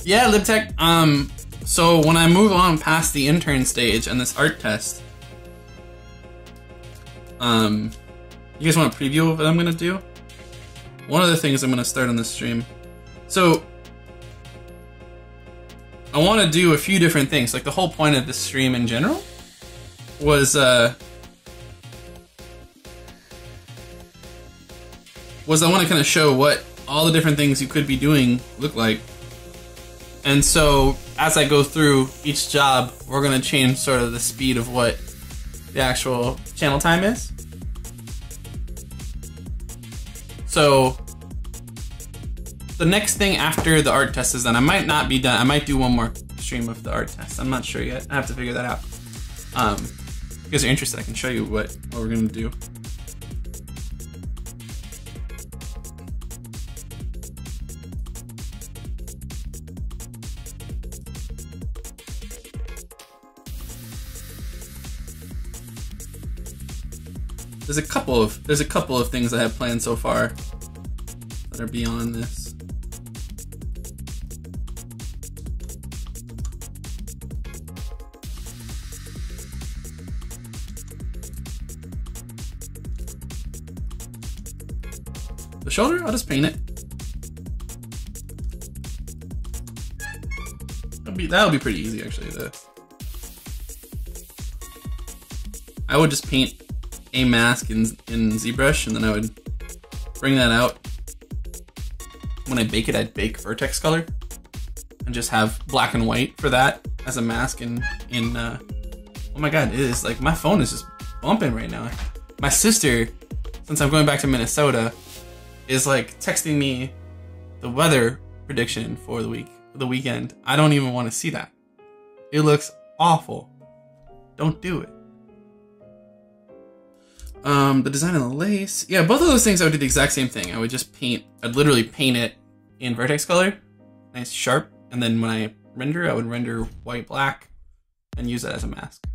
Yeah, LibTech, so when I move on past the intern stage and this art test, you guys want a preview of what I'm gonna do? One of the things I'm gonna start on this stream. So, I wanna do a few different things. Like, the whole point of this stream in general was I wanna kinda show what all the different things you could be doing look like. And so, as I go through each job, we're gonna change sort of the speed of what the actual channel time is. So, the next thing after the art test is done, I might not be done. I might do one more stream of the art test. I'm not sure yet. I have to figure that out. If you guys are interested, I can show you what we're gonna do. There's a couple of things I have planned so far that are beyond this. The shoulder, I'll just paint it. That'll be pretty easy actually. I would just paint a mask in ZBrush, and then I would bring that out. When I bake it, I'd bake vertex color and just have black and white for that as a mask in oh my god, it is like my phone is just bumping right now. My sister, since I'm going back to Minnesota, is like texting me the weather prediction for the weekend. I don't even want to see that. It looks awful. Don't do it. The design of the lace. Yeah, both of those things I would do the exact same thing. I would just I'd literally paint it in vertex color, nice sharp, and then when I render, I would render white, black, and use that as a mask.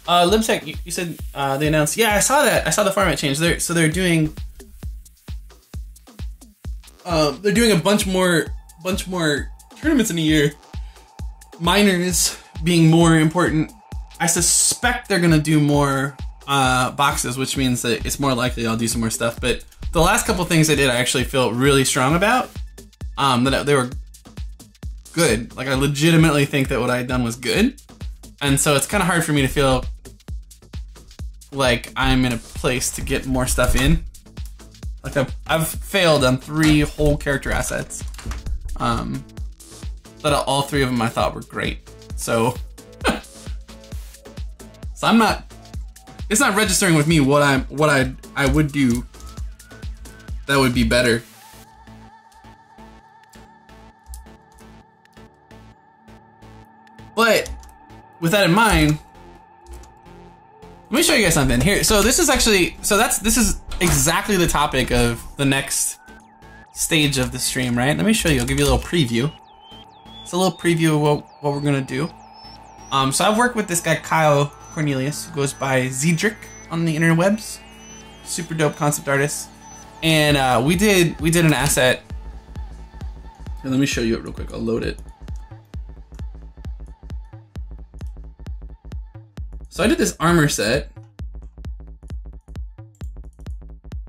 Libtech, you said they announced. Yeah, I saw that. I saw the format change. They're doing a bunch more tournaments in a year. Minors being more important. I suspect they're gonna do more boxes, which means that it's more likely I'll do some more stuff. But the last couple things I did, I actually feel really strong about. That they were good. Like I legitimately think that what I had done was good. And so it's kind of hard for me to feel like I'm in a place to get more stuff in. Like I've failed on 3 whole character assets. But all 3 of them I thought were great. So, so I'm not. It's not registering with me what I would do that would be better. But with that in mind, let me show you guys something here. So this is actually, this is exactly the topic of the next stage of the stream, right? Let me show you. I'll give you a little preview. It's a little preview of what we're gonna do. So I've worked with this guy Kyle Cornelius, who goes by ZDrick on the interwebs. Super dope concept artist, and we did an asset. And let me show you it real quick. I'll load it. So I did this armor set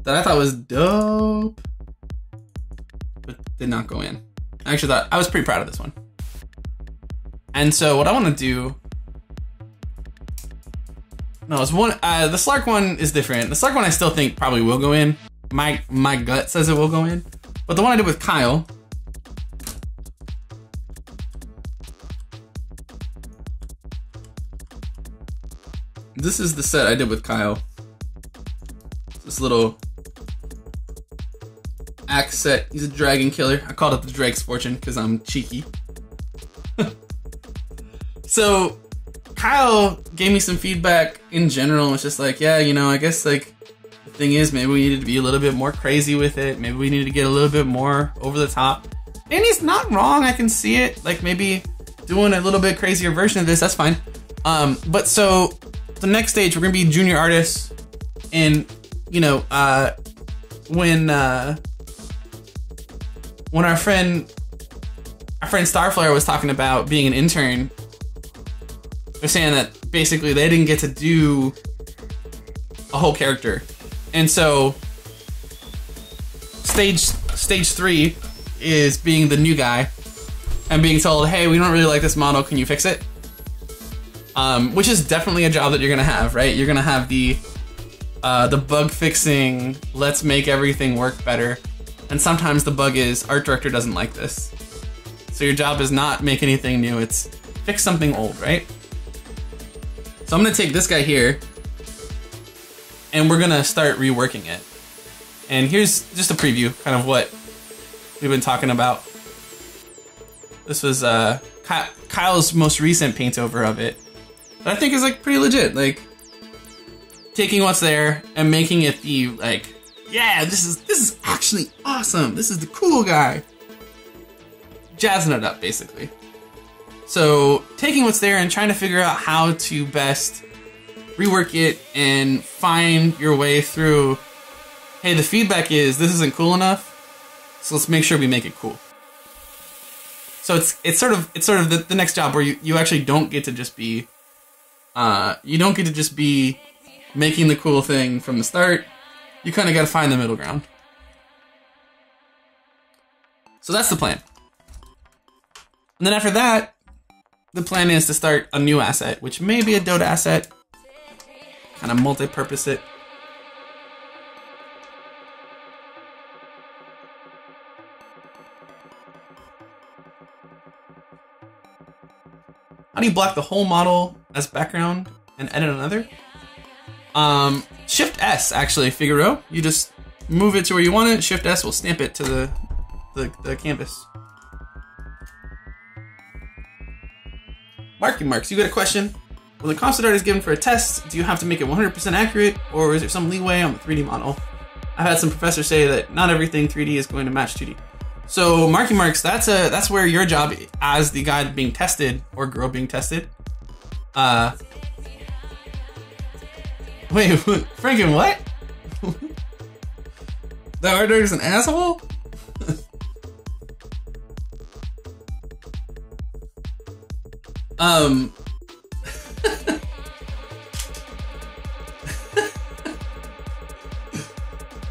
that I thought was dope, but did not go in. I actually thought, I was pretty proud of this one. And so what I want to do, no, it's one, the Slark one is different. The Slark one I still think probably will go in. My gut says it will go in. But the one I did with Kyle, this is the set I did with Kyle. This little axe set. He's a dragon killer. I called it the Drake's Fortune because I'm cheeky. So Kyle gave me some feedback in general. It's just like, yeah, you know, I guess like the thing is maybe we needed to be a little bit more crazy with it. Maybe we needed to get a little bit more over the top. And he's not wrong. I can see it. Like maybe doing a little bit crazier version of this, that's fine. But so the next stage, we're gonna be junior artists, and you know, when our friend Starflare was talking about being an intern, they're saying that basically they didn't get to do a whole character, and so stage 3 is being the new guy and being told, hey, we don't really like this model, can you fix it? Which is definitely a job that you're gonna have, right? You're gonna have the bug fixing, let's make everything work better. And sometimes the bug is, art director doesn't like this. So your job is not make anything new, it's fix something old, right? So I'm gonna take this guy here, and we're gonna start reworking it. And here's just a preview, kind of what we've been talking about. This was Kyle's most recent paint over of it. I think is like pretty legit. Like taking what's there and making it be like, yeah, this is actually awesome. This is the cool guy. Jazzing it up, basically. So taking what's there and trying to figure out how to best rework it and find your way through, hey, the feedback is this isn't cool enough, so let's make sure we make it cool. So it's sort of the next job where you actually don't get to just be making the cool thing from the start. You kind of got to find the middle ground. So that's the plan. And then after that, the plan is to start a new asset, which may be a Dota asset. Kind of multi-purpose it. How do you block the whole model as background and edit another? Shift S, actually, Figaro. You just move it to where you want it. Shift S will stamp it to the canvas. Marking marks. You got a question? When the concept art is given for a test, do you have to make it 100% accurate, or is there some leeway on the 3D model? I've had some professors say that not everything 3D is going to match 2D. So marking marks, that's where your job as the guy being tested or girl being tested. Wait, Franken, what? The art director's an asshole?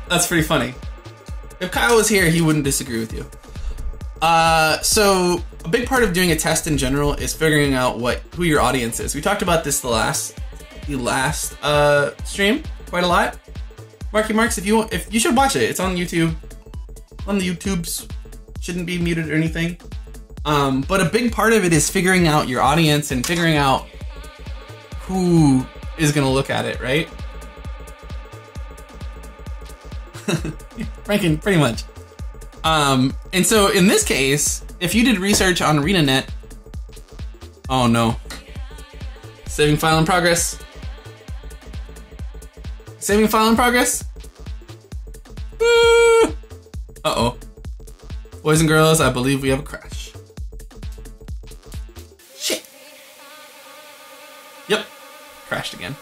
That's pretty funny. If Kyle was here, he wouldn't disagree with you. So a big part of doing a test in general is figuring out who your audience is. We talked about this the last stream quite a lot. Marky Marks, if you should watch it. It's on YouTube. On the YouTubes, shouldn't be muted or anything. But a big part of it is figuring out your audience and figuring out who is gonna look at it, right? Franken, pretty much. And so in this case, if you did research on ArenaNet, oh no. Saving file in progress. Saving file in progress? Uh-oh. Boys and girls, I believe we have a crash. Shit. Yep. Crashed again.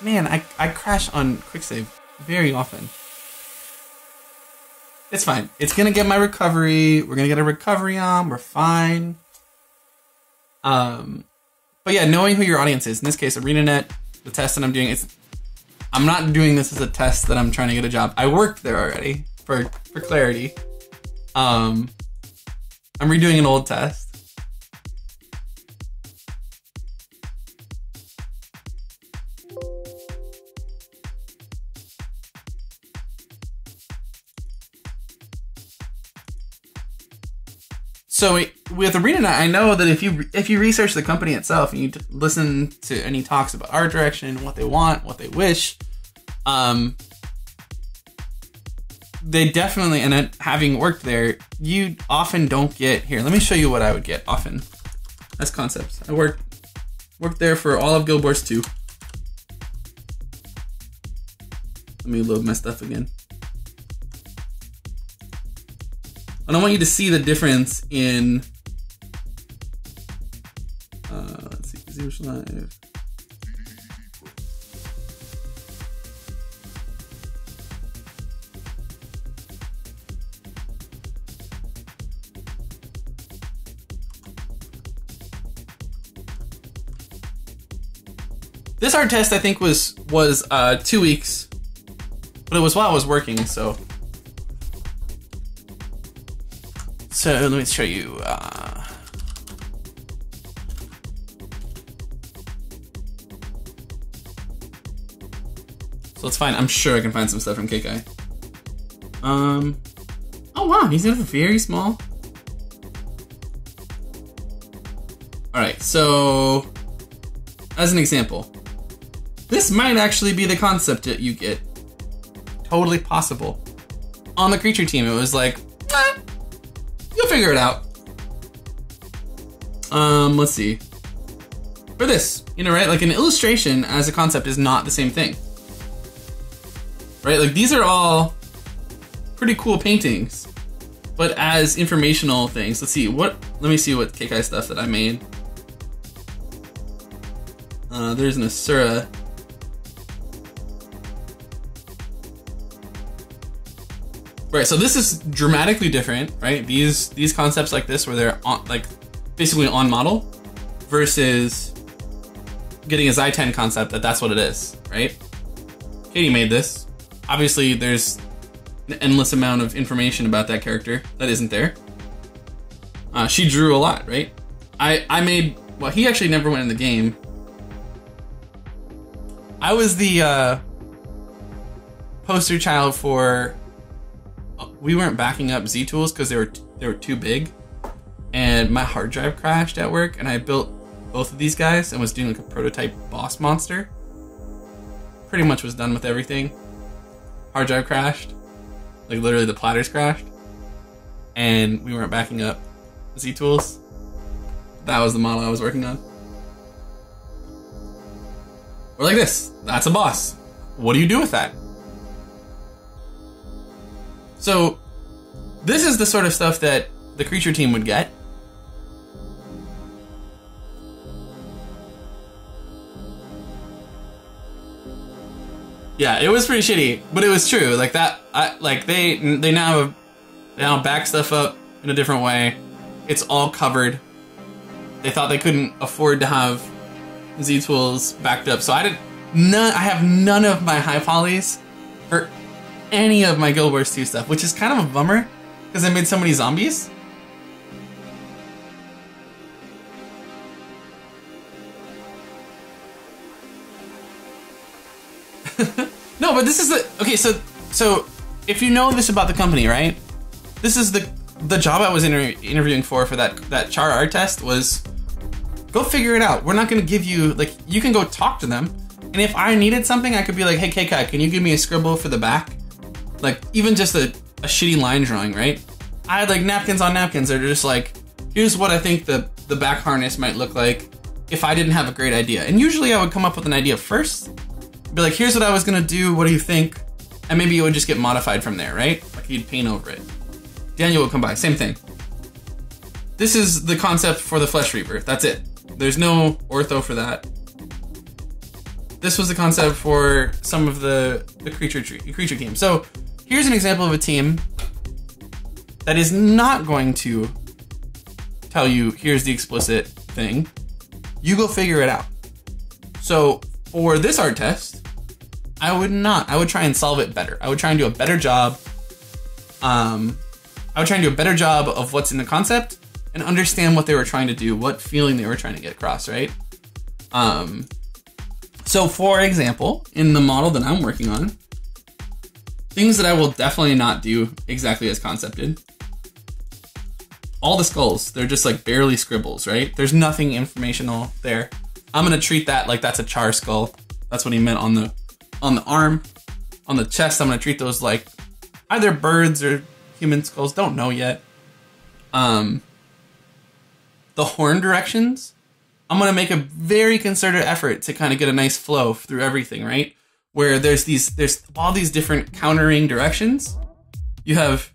Man, I crash on quicksave very often. It's fine. It's gonna get my recovery. We're gonna get a recovery on. We're fine. But yeah, knowing who your audience is. In this case, ArenaNet, the test that I'm doing, I'm not doing this as a test that I'm trying to get a job. I worked there already, for clarity. I'm redoing an old test. So with ArenaNet, I know that if you research the company itself and you listen to any talks about art direction, what they want, what they wish, they definitely, and having worked there, you often don't get, here, let me show you what I would get often as concepts. I worked there for all of Guild Wars 2. Let me load my stuff again. And I want you to see the difference in, let's see, ZBrush Live. This art test I think was 2 weeks, but it was while I was working, so. So let me show you. So it's fine. I'm sure I can find some stuff from Kekai. Oh wow, he's very small. All right, so as an example, this might actually be the concept that you get. Totally possible. On the creature team, it was like, you'll figure it out. Let's see. for this, you know, right? Like an illustration as a concept is not the same thing, right? Like these are all pretty cool paintings, but as informational things, let me see what Kekai stuff that I made. There's an Asura. Right, so this is dramatically different, right? These concepts like this, where they're on, like basically on model, versus getting a Zy10 concept that's what it is, right? Katie made this. Obviously, there's an endless amount of information about that character that isn't there. She drew a lot, right? I made, well, he actually never went in the game. I was the poster child for. We weren't backing up Z tools because they were too big, and my hard drive crashed at work, and I built both of these guys and was doing like a prototype boss monster. Pretty much was done with everything. Hard drive crashed, like literally the platters crashed, and we weren't backing up Z tools. That was the model I was working on. Or like this, that's a boss. What do you do with that? So this is the sort of stuff that the creature team would get. Yeah, it was pretty shitty, but it was true. Like that, they now back stuff up in a different way. It's all covered. They thought they couldn't afford to have Z tools backed up, so I have none of my high polys for any of my Guild Wars 2 stuff, which is kind of a bummer because I made so many zombies. No, but this is okay. So if you know this about the company, right? This is the job I was interviewing for that char art test was go figure it out. We're not going to give you, like, you can go talk to them, and if I needed something, I could be like, hey Kekai, can you give me a scribble for the back? Like, even just a shitty line drawing, right? I had like napkins on napkins that are just like, here's what I think the back harness might look like if I didn't have a great idea. And usually I would come up with an idea first, be like, here's what I was gonna do, what do you think? And maybe it would just get modified from there, right? Like you'd paint over it. Daniel would come by, same thing. This is the concept for the Flesh Reaper, that's it. There's no ortho for that. This was the concept for some of the creature team. So here's an example of a team that is not going to tell you, here's the explicit thing. You go figure it out. So for this art test, I would try and solve it better. I would try and do a better job. I would try and do a better job of what's in the concept and understand what they were trying to do, what feeling they were trying to get across, right? So for example, in the model that I'm working on, things that I will definitely not do exactly as concepted. All the skulls, they're just like barely scribbles, right? There's nothing informational there. I'm gonna treat that like that's a char skull. That's what he meant on the arm. On the chest, I'm gonna treat those like either birds or human skulls, don't know yet. The horn directions, I'm gonna make a very concerted effort to kind of get a nice flow through everything, right? Where there's all these different countering directions. You have,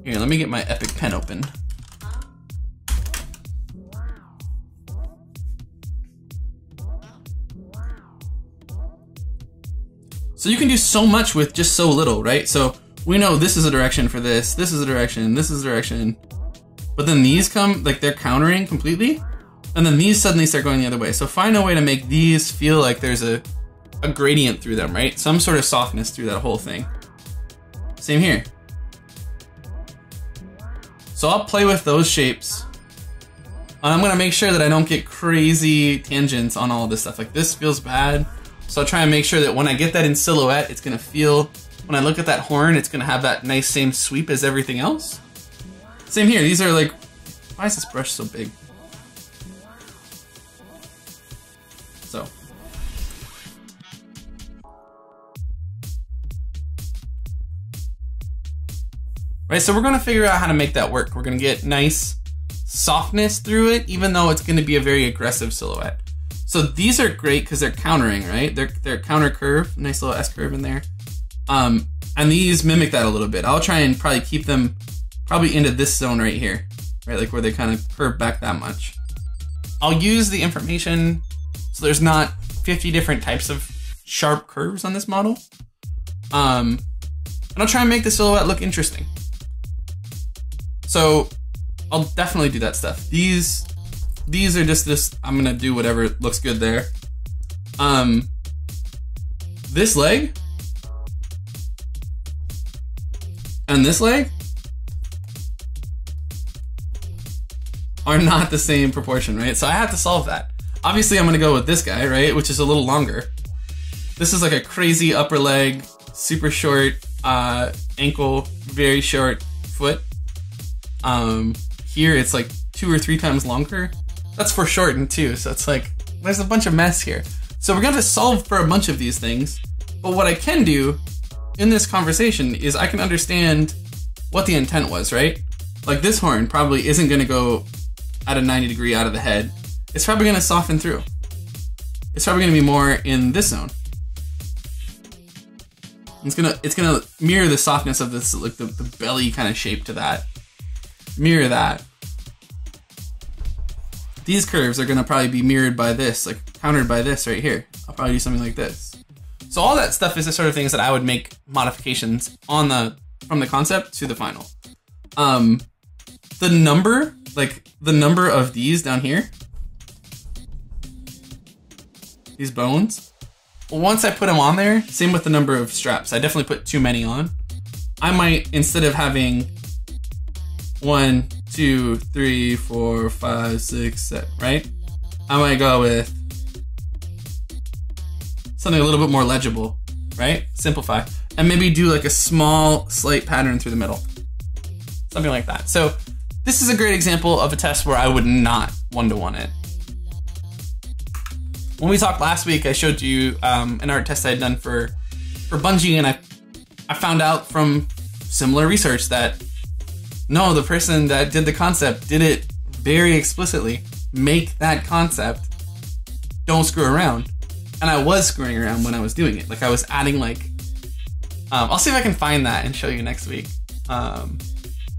here, let me get my Epic pen open. So you can do so much with just so little, right? So we know this is a direction for this is a direction, this is a direction. But then these come, like they're countering completely. And then these suddenly start going the other way. So find a way to make these feel like there's a gradient through them, right? Some sort of softness through that whole thing. Same here. So I'll play with those shapes. I'm gonna make sure that I don't get crazy tangents on all of this stuff. Like this feels bad. So I'll try and make sure that when I get that in silhouette, it's gonna feel, when I look at that horn, it's gonna have that nice same sweep as everything else. Same here, these are like, why is this brush so big? So. Right, so we're gonna figure out how to make that work. We're gonna get nice softness through it, even though it's going to be a very aggressive silhouette. So these are great because they're countering, right? They're counter curve, nice little S curve in there. And these mimic that a little bit. I'll try and probably keep them probably into this zone right here, right? Like where they kind of curve back that much. I'll use the information so there's not 50 different types of sharp curves on this model. And I'll try and make the silhouette look interesting. So I'll definitely do that stuff. These are just this, I'm gonna do whatever looks good there. This leg and this leg are not the same proportion, right? So I have to solve that. Obviously I'm gonna go with this guy, right? Which is a little longer. This is like a crazy upper leg, super short ankle, very short foot. Here it's like 2 or 3 times longer. That's foreshortened too, so it's like, there's a bunch of mess here. So we're gonna solve for a bunch of these things, but what I can do in this conversation is I can understand what the intent was, right? Like this horn probably isn't gonna go at a 90 degree out of the head. It's probably gonna soften through. It's probably gonna be more in this zone. It's gonna mirror the softness of this, like the belly kind of shape to that. Mirror that. These curves are gonna probably be mirrored by this, like countered by this right here. I'll probably do something like this. So all that stuff is the sort of things that I would make modifications on from the concept to the final. The number of these down here, these bones, once I put them on there, same with the number of straps. I definitely put too many on. I might, instead of having 1, 2, 3, 4, 5, 6, 7, right? I might go with something a little bit more legible, right? Simplify. And maybe do like a small, slight pattern through the middle. Something like that. So this is a great example of a test where I would not one-to-one it. When we talked last week, I showed you an art test I had done for Bungie, and I found out from similar research that no, the person that did the concept did it very explicitly. Make that concept. Don't screw around. And I was screwing around when I was doing it. Like I was adding like, I'll see if I can find that and show you next week. I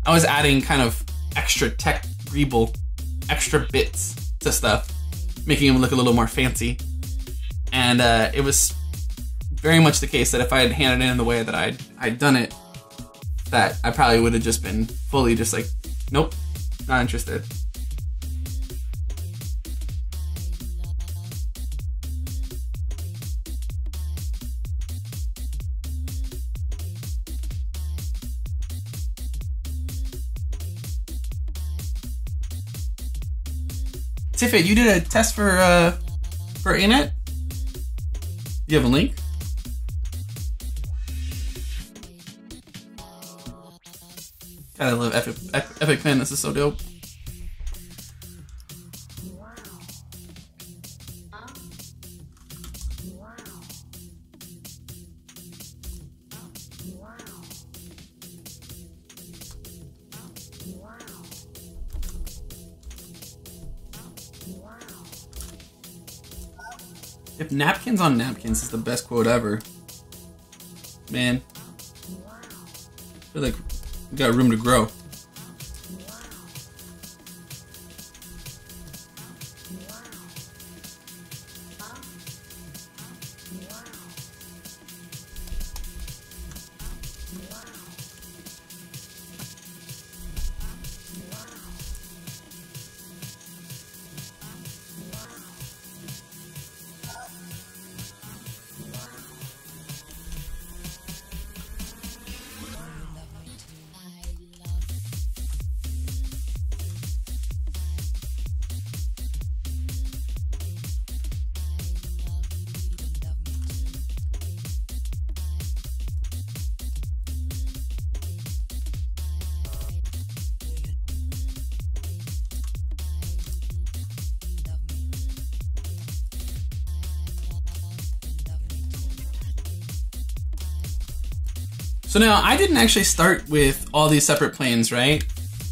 was adding kind of extra tech greeble, extra bits to stuff, making them look a little more fancy. And it was very much the case that if I had handed it in the way that I'd done it, that I probably would have just been fully just like, nope, not interested. Tiffany, you did a test for Inet? Do you have a link? God, I love Epic Pen. This is so dope. If napkins on napkins is the best quote ever, man, I feel like we got room to grow. So now I didn't actually start with all these separate planes, right?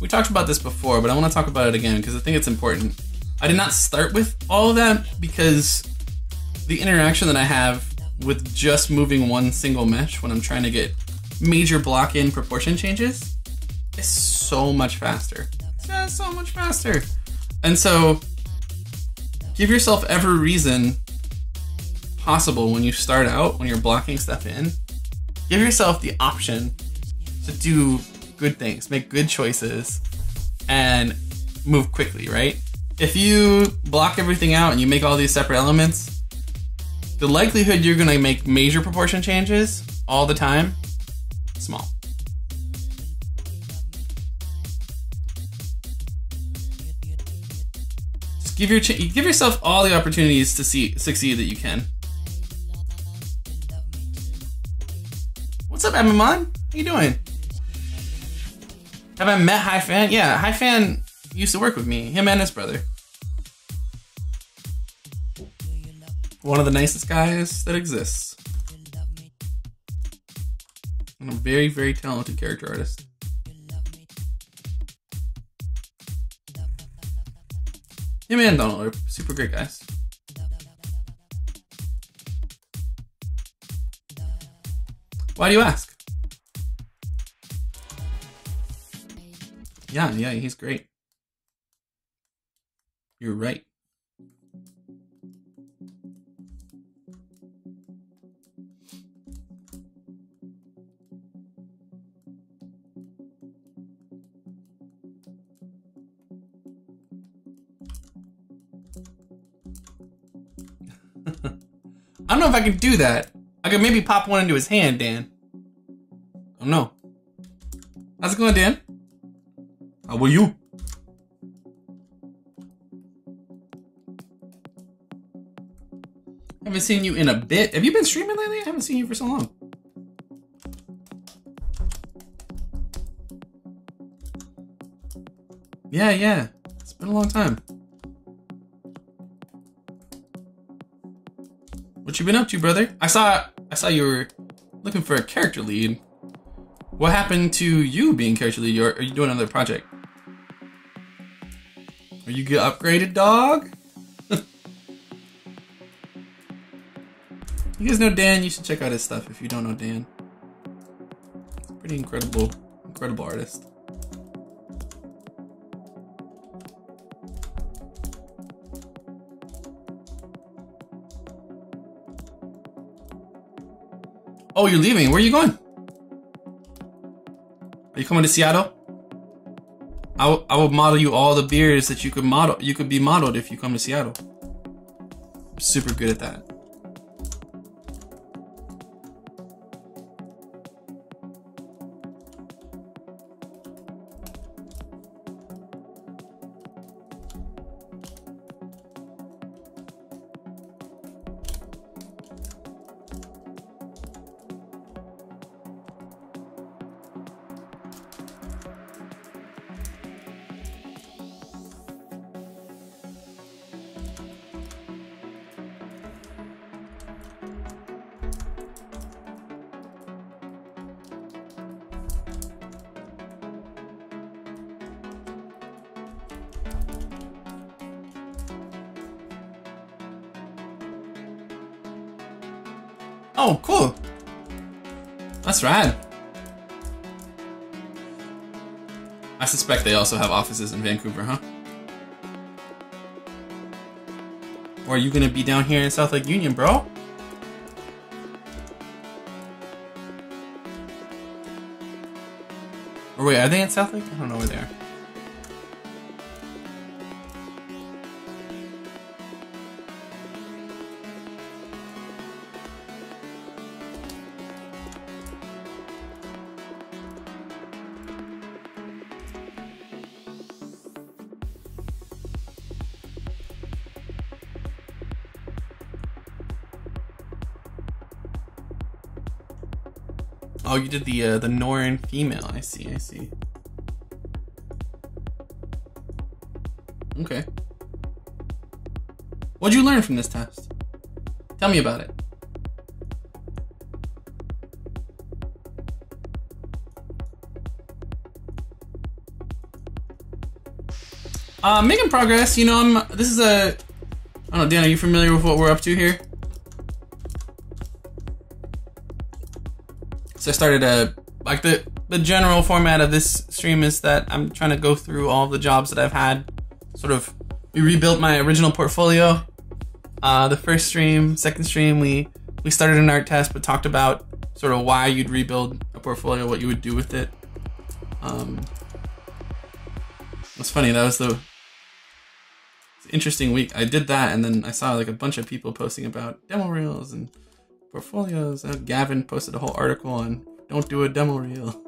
we talked about this before, but I want to talk about it again because I think it's important. I did not start with all of that because the interaction that I have with just moving one single mesh when I'm trying to get major block in proportion changes is so much faster. It's just so much faster. And so give yourself every reason possible when you start out, when you're blocking stuff in, give yourself the option to do good things, make good choices, and move quickly, right? If you block everything out and you make all these separate elements, the likelihood you're gonna make major proportion changes all the time, small. Just give yourself all the opportunities to succeed that you can. What's up, Emma? How you doing? Have I met Hi Fan? Yeah, Hi Fan used to work with me, him and his brother. One of the nicest guys that exists. And a very, very talented character artist. Him and Donald are super great guys. Why do you ask? Yeah, he's great. You're right. I don't know if I can do that. I could maybe pop one into his hand, Dan. Oh no. How's it going, Dan? How are you? Haven't seen you in a bit. Have you been streaming lately? I haven't seen you for so long. Yeah. It's been a long time. What you been up to, brother? I saw you were looking for a character lead. What happened to you being character lead? Are you doing another project? Are you get upgraded, dog? You guys know Dan? You should check out his stuff if you don't know Dan. He's a pretty incredible artist. Oh, you're leaving. Where are you going? Are you coming to Seattle? I will model you all the beers that you could model. You could be modeled if you come to Seattle. I'm super good at that. Oh, cool. That's rad. I suspect they also have offices in Vancouver, huh? Or are you gonna be down here in South Lake Union, bro? Or wait, are they in South Lake? I don't know where they are. Oh, you did the Norn female. I see. Okay. What'd you learn from this test? Tell me about it. Making progress. You know, this is a. I don't know, Dan. Are you familiar with what we're up to here? So I started like the general format of this stream is that I'm trying to go through all the jobs that I've had. Sort of, we rebuilt my original portfolio. The first stream, second stream, we started an art test, but talked about sort of why you'd rebuild a portfolio, what you would do with it. It's funny, that was the interesting week. I did that, and then I saw like a bunch of people posting about demo reels and portfolios. Gavin posted a whole article on don't do a demo reel.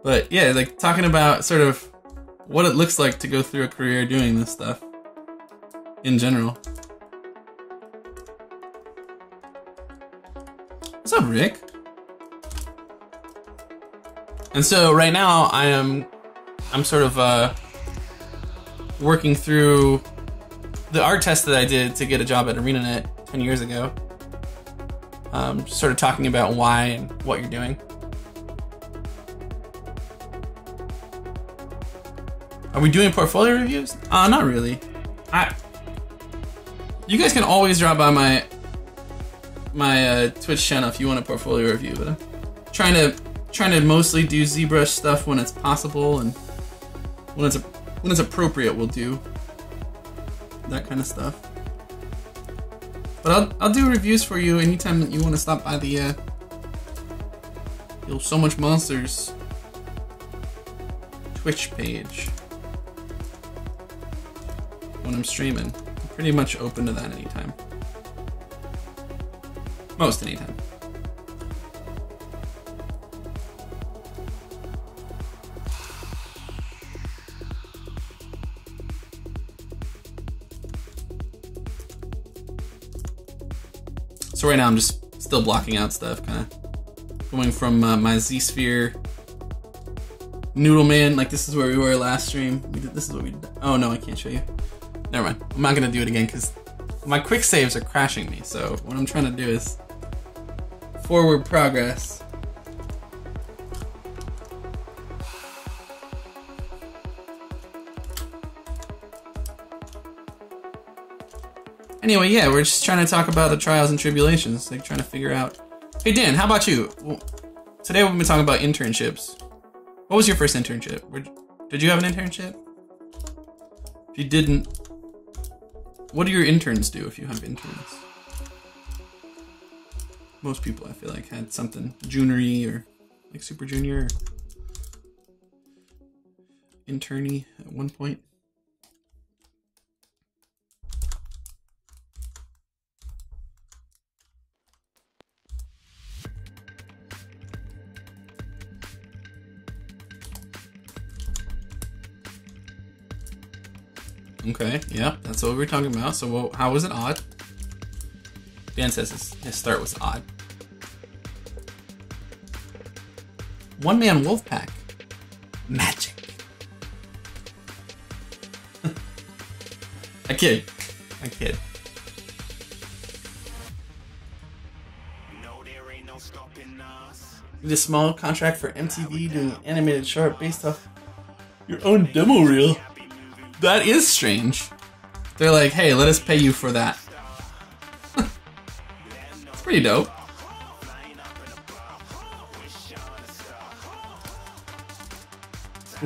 But yeah, like talking about sort of what it looks like to go through a career doing this stuff in general. What's up, Rick? And so right now I'm sort of working through the art test that I did to get a job at ArenaNet 10 years ago. Sort of talking about why and what you're doing. Are we doing portfolio reviews? Not really. You guys can always drop by my Twitch channel if you want a portfolio review, but I'm trying to mostly do ZBrush stuff when it's possible, and when it's appropriate, we'll do that kind of stuff. But I'll do reviews for you anytime that you want to stop by the So Much Monsters Twitch page when I'm streaming. I'm pretty much open to that anytime. Most anytime. So right now I'm just still blocking out stuff, kind of going from my Z-Sphere Noodleman, like this is where we were last stream. This is what we did. Oh no, I can't show you. Never mind. I'm not gonna do it again because my quick saves are crashing me. So what I'm trying to do is forward progress. Anyway, yeah, we're just trying to talk about the trials and tribulations, like trying to figure out. Hey Dan, how about you? Well, today we've been talking about internships. What was your first internship? Did you have an internship? If you didn't, what do your interns do if you have interns? Most people, I feel like, had something juniory or like super junior or interny at one point. Okay, yeah, that's what we were talking about. So how was it odd? Dan says his start was odd. One-man wolf pack. Magic. I kid. I kid. Did a small contract for MTV doing an animated short based off your own demo reel. That is strange. They're like, hey, let us pay you for that. It's pretty dope.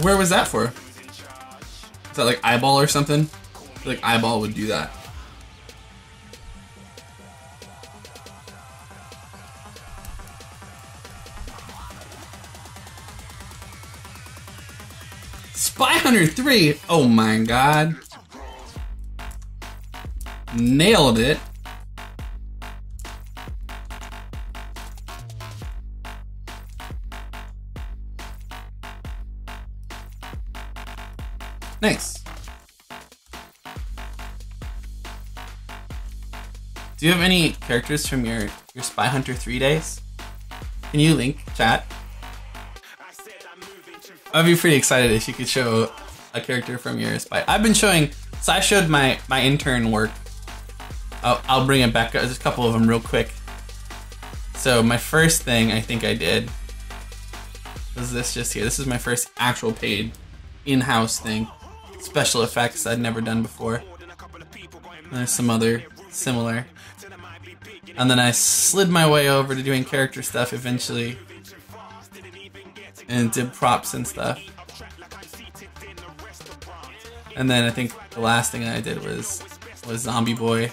Where was that for? Is that like Eyeball or something? I feel like Eyeball would do that. Spy Hunter 3! Oh my god. Nailed it. Nice. Do you have any characters from your Spy Hunter 3 days? Can you link chat? I'd be pretty excited if you could show a character from your Spy. I've been showing, so I showed my intern work. I'll bring it back, there's a couple of them real quick. So my first thing I think I did was this just here. This is my first actual paid in-house thing. special effects I'd never done before. And there's some other similar. And then I slid my way over to doing character stuff eventually. And did props and stuff. And then I think the last thing I did was Zombie Boy.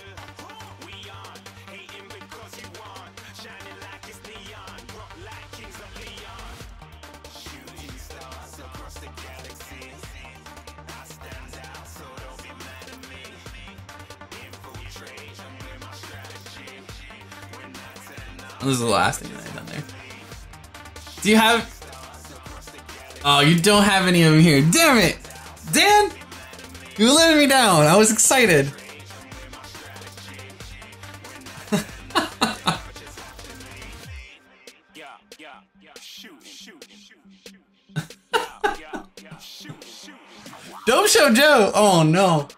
This is the last thing that I've done there. Do you have... Oh, you don't have any of them here. Damn it! Dan! You letting me down. I was excited. Don't show Joe! Oh no.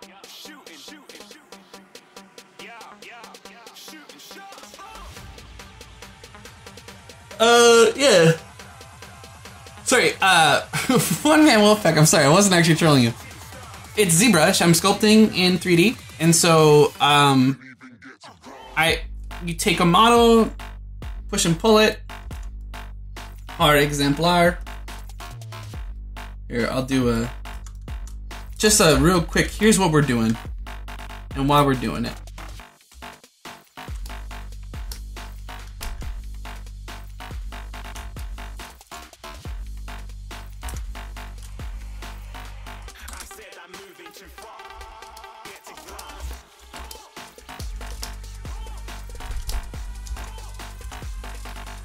Yeah. Sorry, One Man Wolfpack, I'm sorry, I wasn't actually trolling you. It's ZBrush, I'm sculpting in 3D, and so, you take a model, push and pull it, hard exemplar. Here, I'll do just a real quick, here's what we're doing, and why we're doing it.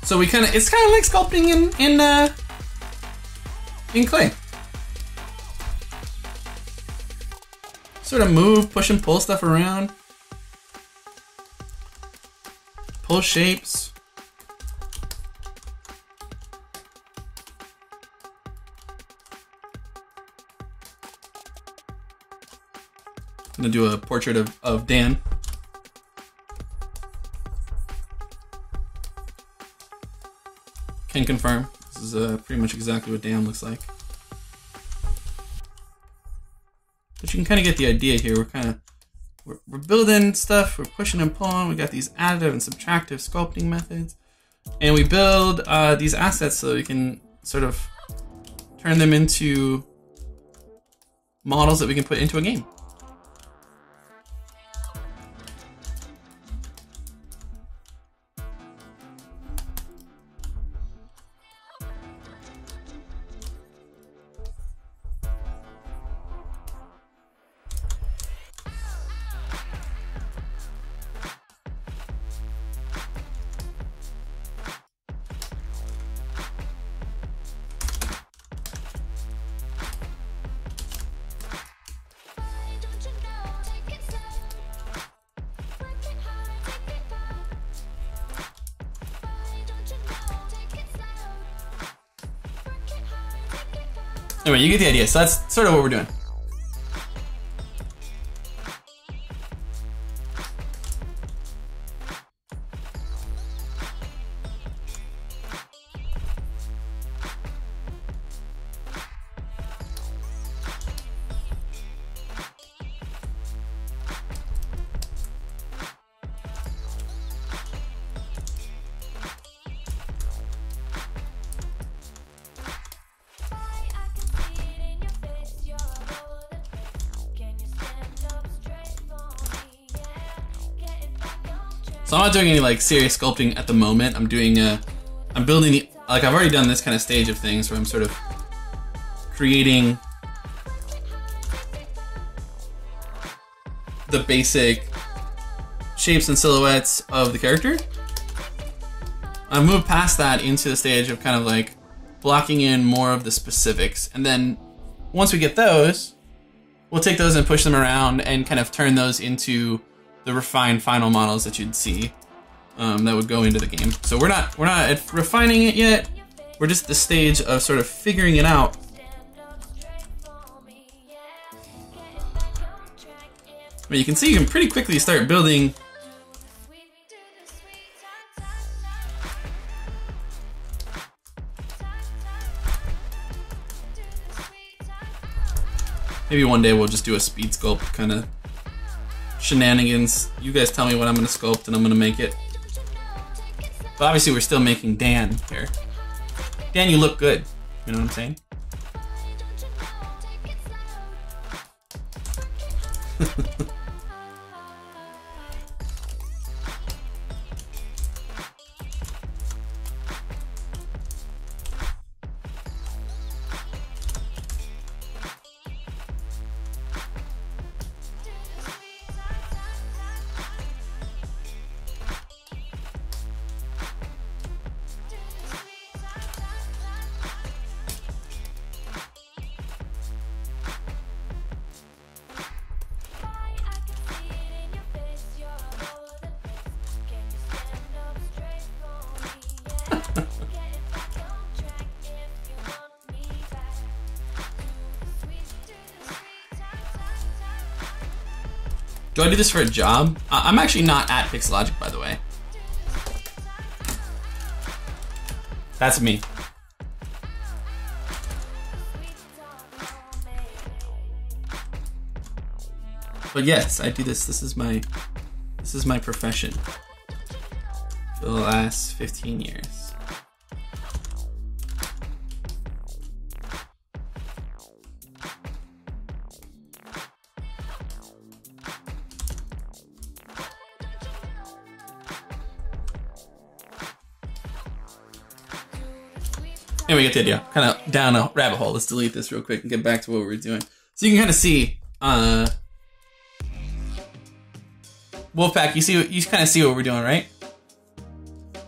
So we it's kind of like sculpting in clay. Sort of move, push and pull stuff around. Pull shapes. I'm gonna do a portrait of Dan. Can confirm. This is pretty much exactly what Dan looks like. But you can kind of get the idea here. We're building stuff. We're pushing and pulling. We got these additive and subtractive sculpting methods, and we build these assets so we can sort of turn them into models that we can put into a game. Anyway, you get the idea. So that's sort of what we're doing. So I'm not doing any like serious sculpting at the moment. I'm doing I'm building the, like I've already done this kind of stage of things where I'm sort of creating the basic shapes and silhouettes of the character. I moved past that into the stage of kind of like blocking in more of the specifics, and then once we get those, we'll take those and push them around and kind of turn those into the refined final models that you'd see that would go into the game. So we're not refining it yet. We're just at the stage of sort of figuring it out. But you can see you can pretty quickly start building Maybe one day we'll just do a speed sculpt kind of shenanigans. You guys tell me what I'm gonna sculpt and I'm gonna make it. But obviously we're still making Dan here. Dan, you look good. You know what I'm saying? Do I do this for a job? I'm actually not at Pixelogic, by the way. That's me. But yes, I do this. This is my profession for the last 15 years. Anyway, get the idea. Kind of down a rabbit hole. Let's delete this real quick and get back to what we were doing. So you can kind of see, Wolfpack. You kind of see what we're doing, right?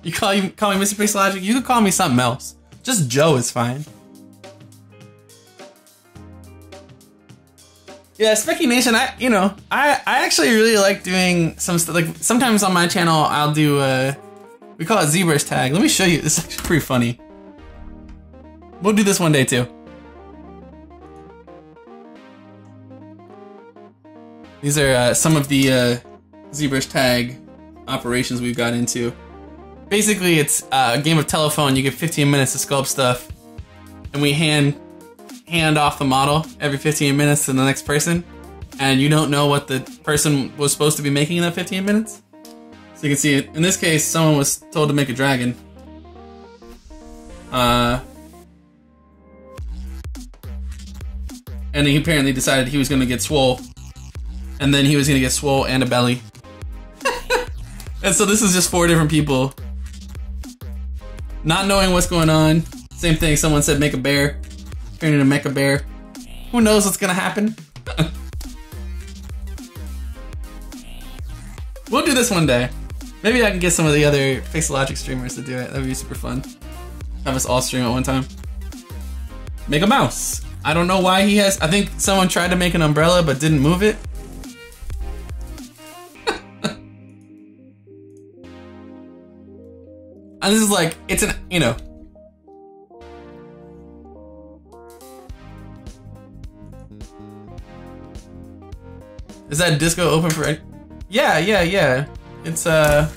You call me Mr. Pixelogic. You could call me something else. Just Joe is fine. Yeah, Specky Nation. I actually really like doing some stuff. Like sometimes on my channel, I'll do we call it ZBrush Tag. Let me show you. This is actually pretty funny. We'll do this one day too. These are some of the ZBrush Tag operations we've got into. Basically, it's a game of telephone. You get 15 minutes to sculpt stuff, and we hand off the model every 15 minutes to the next person, and you don't know what the person was supposed to be making in that 15 minutes. So you can see, in this case, someone was told to make a dragon. And he apparently decided he was going to get swole. And then he was going to get swole and a belly. And so this is just 4 different people. Not knowing what's going on. Same thing, someone said make a bear. Turn into mecha bear. Who knows what's going to happen? We'll do this one day. Maybe I can get some of the other Pixelogic streamers to do it. That would be super fun. Have us all stream at one time. Make a mouse. I don't know why he has. I think someone tried to make an umbrella but didn't move it. And this is like, it's an, you know. Is that disco open for? Yeah. It's yeah,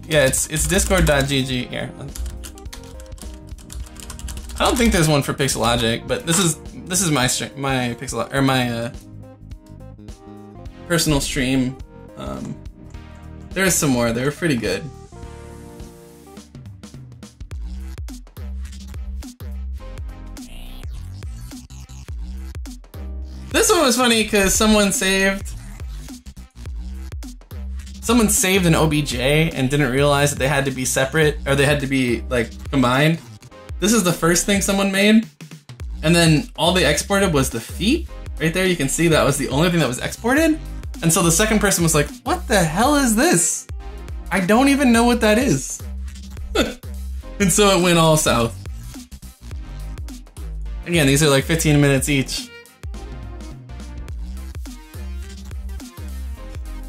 it's discord.gg here. I don't think there's one for Pixelogic, but this is my Pixel or my personal stream. There's some more. They were pretty good. This one was funny because someone saved an OBJ and didn't realize that they had to be separate, or they had to be like combined. This is the first thing someone made, and then all they exported was the feet. Right there, you can see that was the only thing that was exported. And so the second person was like, what the hell is this? I don't even know what that is. And so it went all south. Again, these are like 15 minutes each.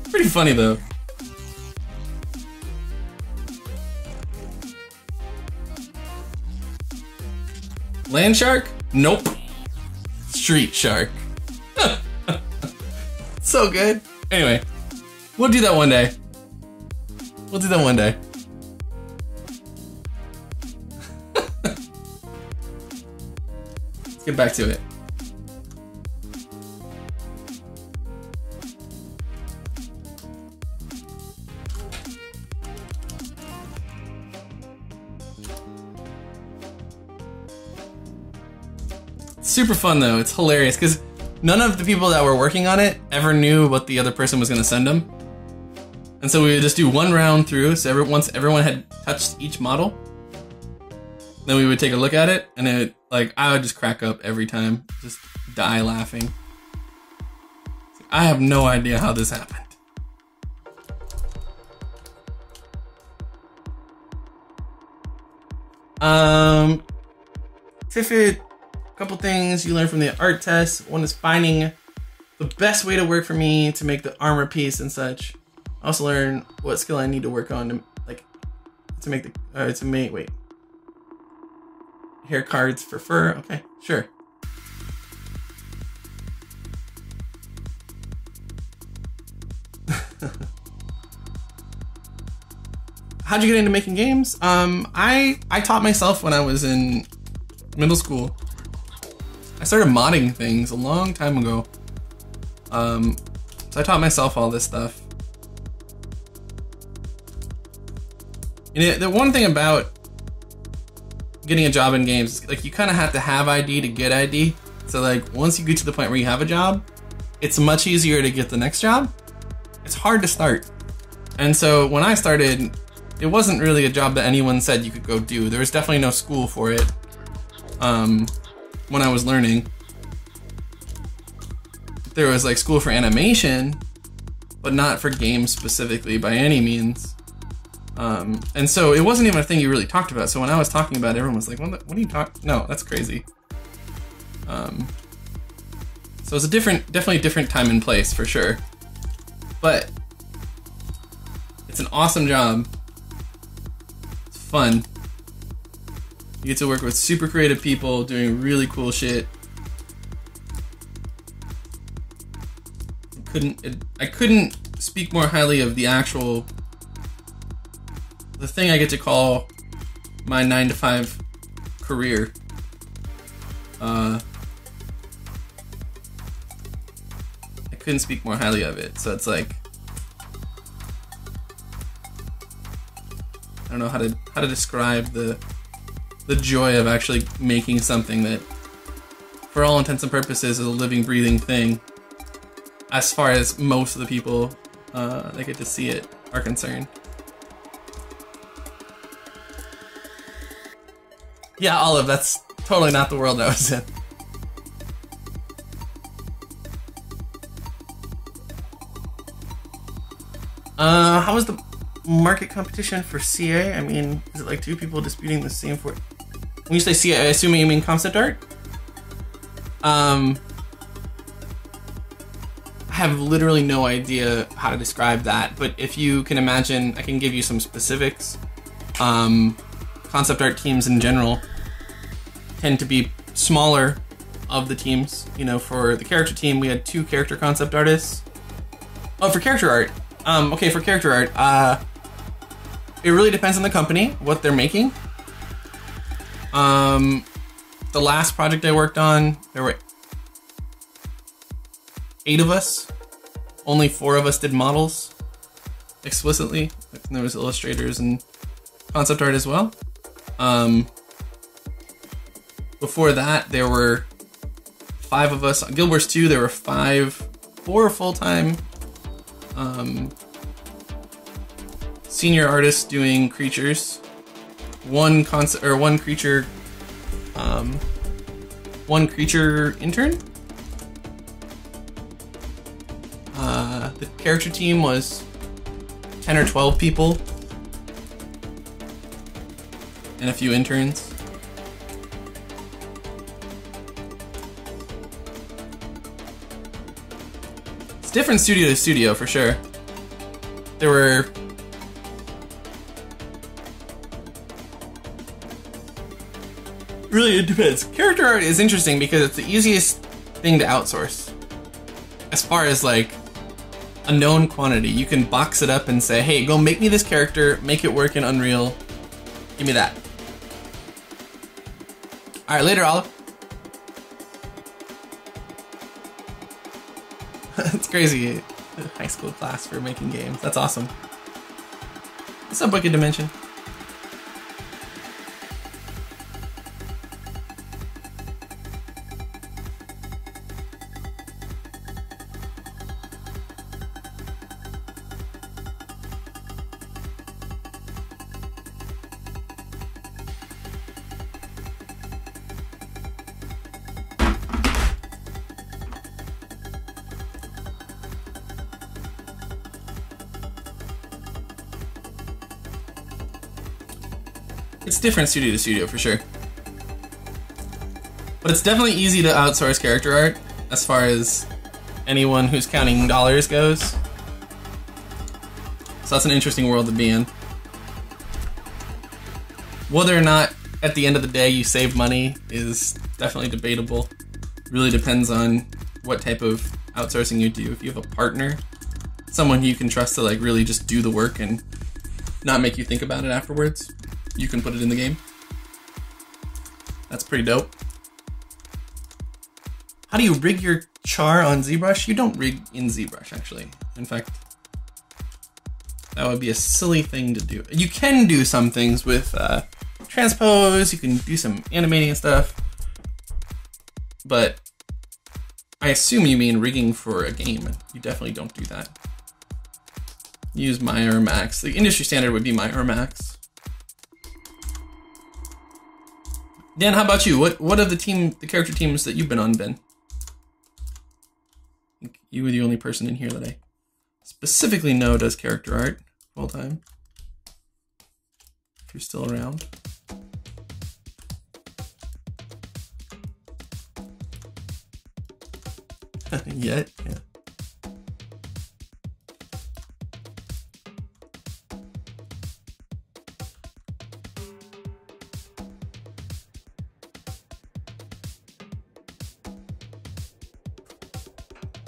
Pretty funny though. Land shark? Nope. Street shark. So good. Anyway, we'll do that one day. We'll do that one day. Let's get back to it. Super fun though. It's hilarious because none of the people that were working on it ever knew what the other person was going to send them. And so we would just do one round through. So once everyone had touched each model, then we would take a look at it, and it, like, I would just crack up every time, just die laughing. I have no idea how this happened. Tiffet, a couple things you learn from the art test. One is finding the best way to work for me to make the armor piece and such. I also learn what skill I need to work on to make the wait. Hair cards for fur. Okay, sure. How'd you get into making games? I taught myself when I was in middle school. I started modding things a long time ago. So I taught myself all this stuff. You know, the one thing about getting a job in games, like, you kind of have to have ID to get ID. So like, once you get to the point where you have a job, it's much easier to get the next job. It's hard to start. And so when I started, it wasn't really a job that anyone said you could go do. There was definitely no school for it when I was learning. There was like school for animation, but not for games specifically by any means. And so it wasn't even a thing you really talked about. So when I was talking about it, everyone was like, what are you talking? No, that's crazy. So it's a definitely different time and place for sure. But it's an awesome job. It's fun. You get to work with super creative people doing really cool shit. I couldn't speak more highly of the thing I get to call my 9-to-5 career. I couldn't speak more highly of it. So it's like, I don't know how to describe the joy of actually making something that, for all intents and purposes, is a living, breathing thing. As far as most of the people that get to see it are concerned. Yeah, Olive, that's totally not the world I was in. How was the market competition for CA? I mean, is it like two people disputing the same for... When you say CA, I assume you mean concept art? I have literally no idea how to describe that, but if you can imagine, I can give you some specifics. Concept art teams in general tend to be smaller of the teams. You know, for the character team, we had 2 character concept artists. Oh, for character art. Okay, for character art, it really depends on the company, what they're making. The last project I worked on, there were 8 of us. Only 4 of us did models explicitly. There was illustrators and concept art as well. Before that, there were 5 of us. On Guild Wars 2, there were 4 full-time senior artists doing creatures. One creature intern. The character team was 10 or 12 people and a few interns. It's different studio to studio for sure. There were really, it depends. Character art is interesting because it's the easiest thing to outsource. As far as like a known quantity, you can box it up and say, hey, go make me this character, make it work in Unreal, give me that. Alright, later, Olive. It's crazy. High school class for making games. That's awesome. What's up, Wicked Dimension? It's different studio to studio for sure. But it's definitely easy to outsource character art as far as anyone who's counting dollars goes. So that's an interesting world to be in. Whether or not at the end of the day you save money is definitely debatable. Really depends on what type of outsourcing you do. If you have a partner, someone you can trust to like really just do the work and not make you think about it afterwards, you can put it in the game. That's pretty dope. How do you rig your char on ZBrush? You don't rig in ZBrush, actually. In fact, that would be a silly thing to do. You can do some things with transpose, you can do some animating and stuff, but I assume you mean rigging for a game. You definitely don't do that. Use Maya or Max. The industry standard would be Maya or Max. Dan, how about you? What of the character teams that you've been on been? I think you were the only person in here that I specifically know does character art full time. If you're still around. Yet, yeah.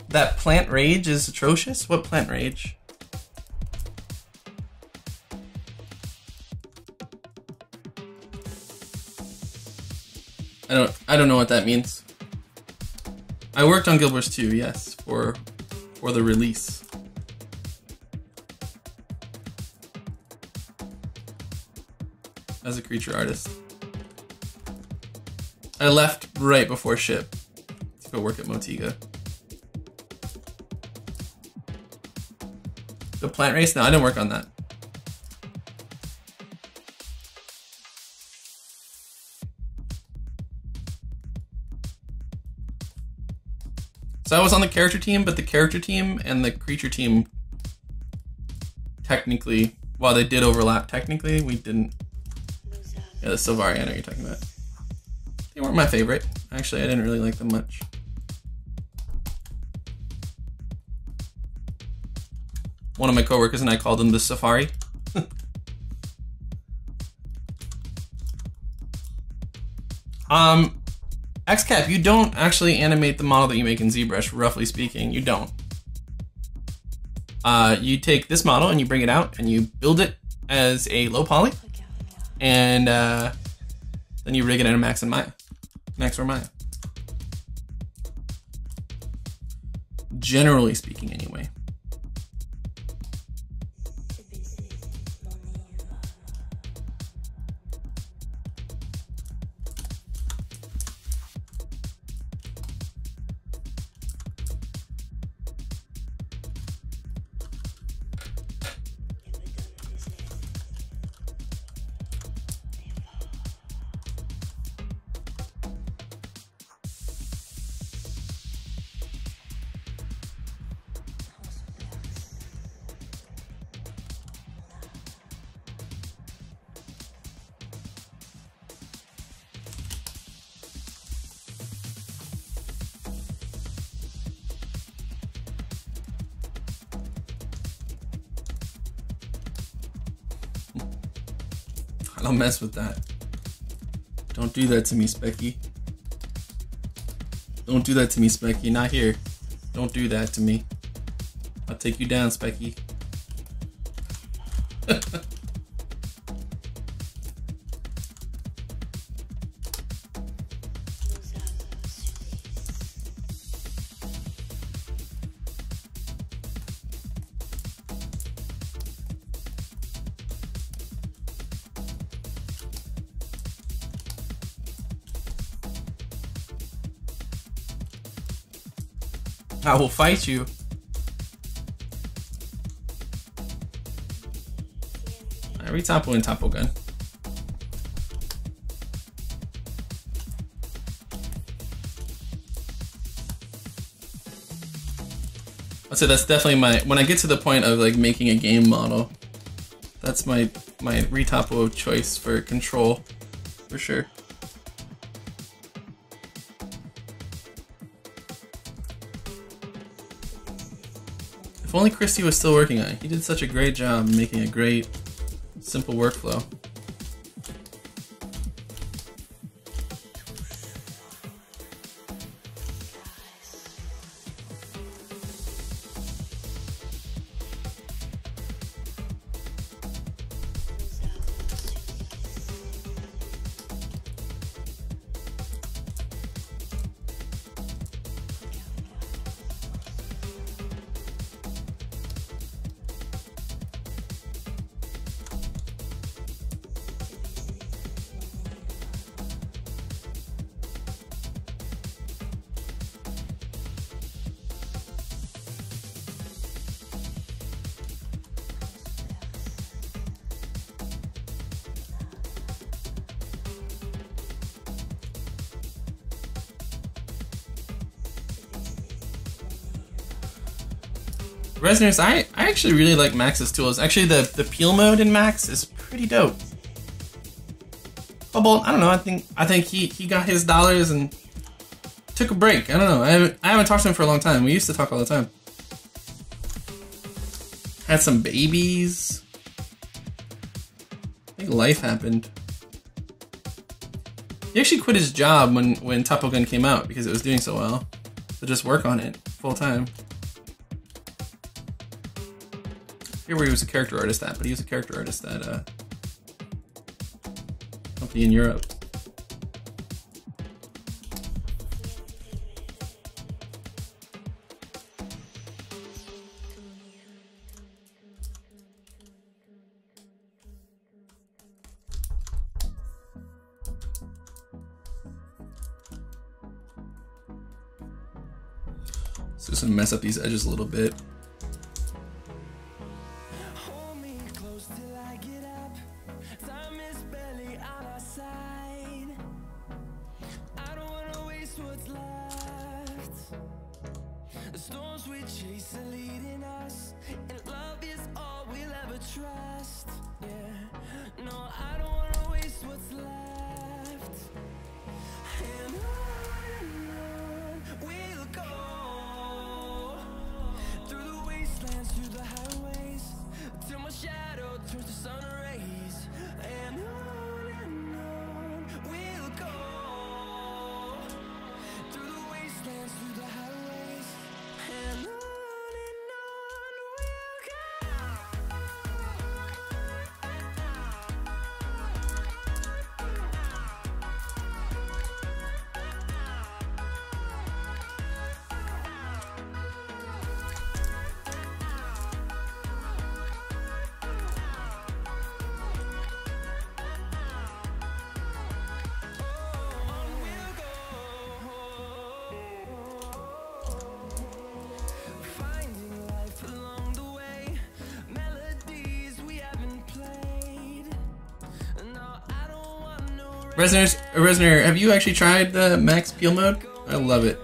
That plant rage is atrocious? What plant rage? I don't know what that means. I worked on Guild Wars 2, yes, for the release. As a creature artist. I left right before ship to go work at Motiga. The plant race? No, I didn't work on that. So I was on the character team, but the character team and the creature team technically, while they did overlap technically, we didn't. Yeah, the Sylvari, I know you're talking about. They weren't my favorite. Actually, I didn't really like them much. One of my coworkers and I called them the Safari. XCap, you don't actually animate the model that you make in ZBrush, roughly speaking. You don't. You take this model and you bring it out and you build it as a low poly, and then you rig it in a Max and Maya. Max or Maya. Generally speaking, anyway. I don't mess with that. Don't do that to me, Specky. Don't do that to me, Specky. Not here. Don't do that to me. I'll take you down, Specky. I will fight you. Alright, re-topo and topo gun. I'd say that's definitely my, when I get to the point of like making a game model, that's my my retopo choice for control, for sure. If only Christy was still working on it. He did such a great job making a great, simple workflow. Resoners, I actually really like Max's tools. Actually, the peel mode in Max is pretty dope. Cobalt, I don't know. I think he got his dollars and took a break. I don't know. I haven't talked to him for a long time. We used to talk all the time. Had some babies. I think life happened. He actually quit his job when Topogun came out because it was doing so well. So just work on it full time. I forget where he was a character artist at, but he was a character artist at a company in Europe. So just gonna mess up these edges a little bit. Resner, have you actually tried the Max Peel mode? I love it.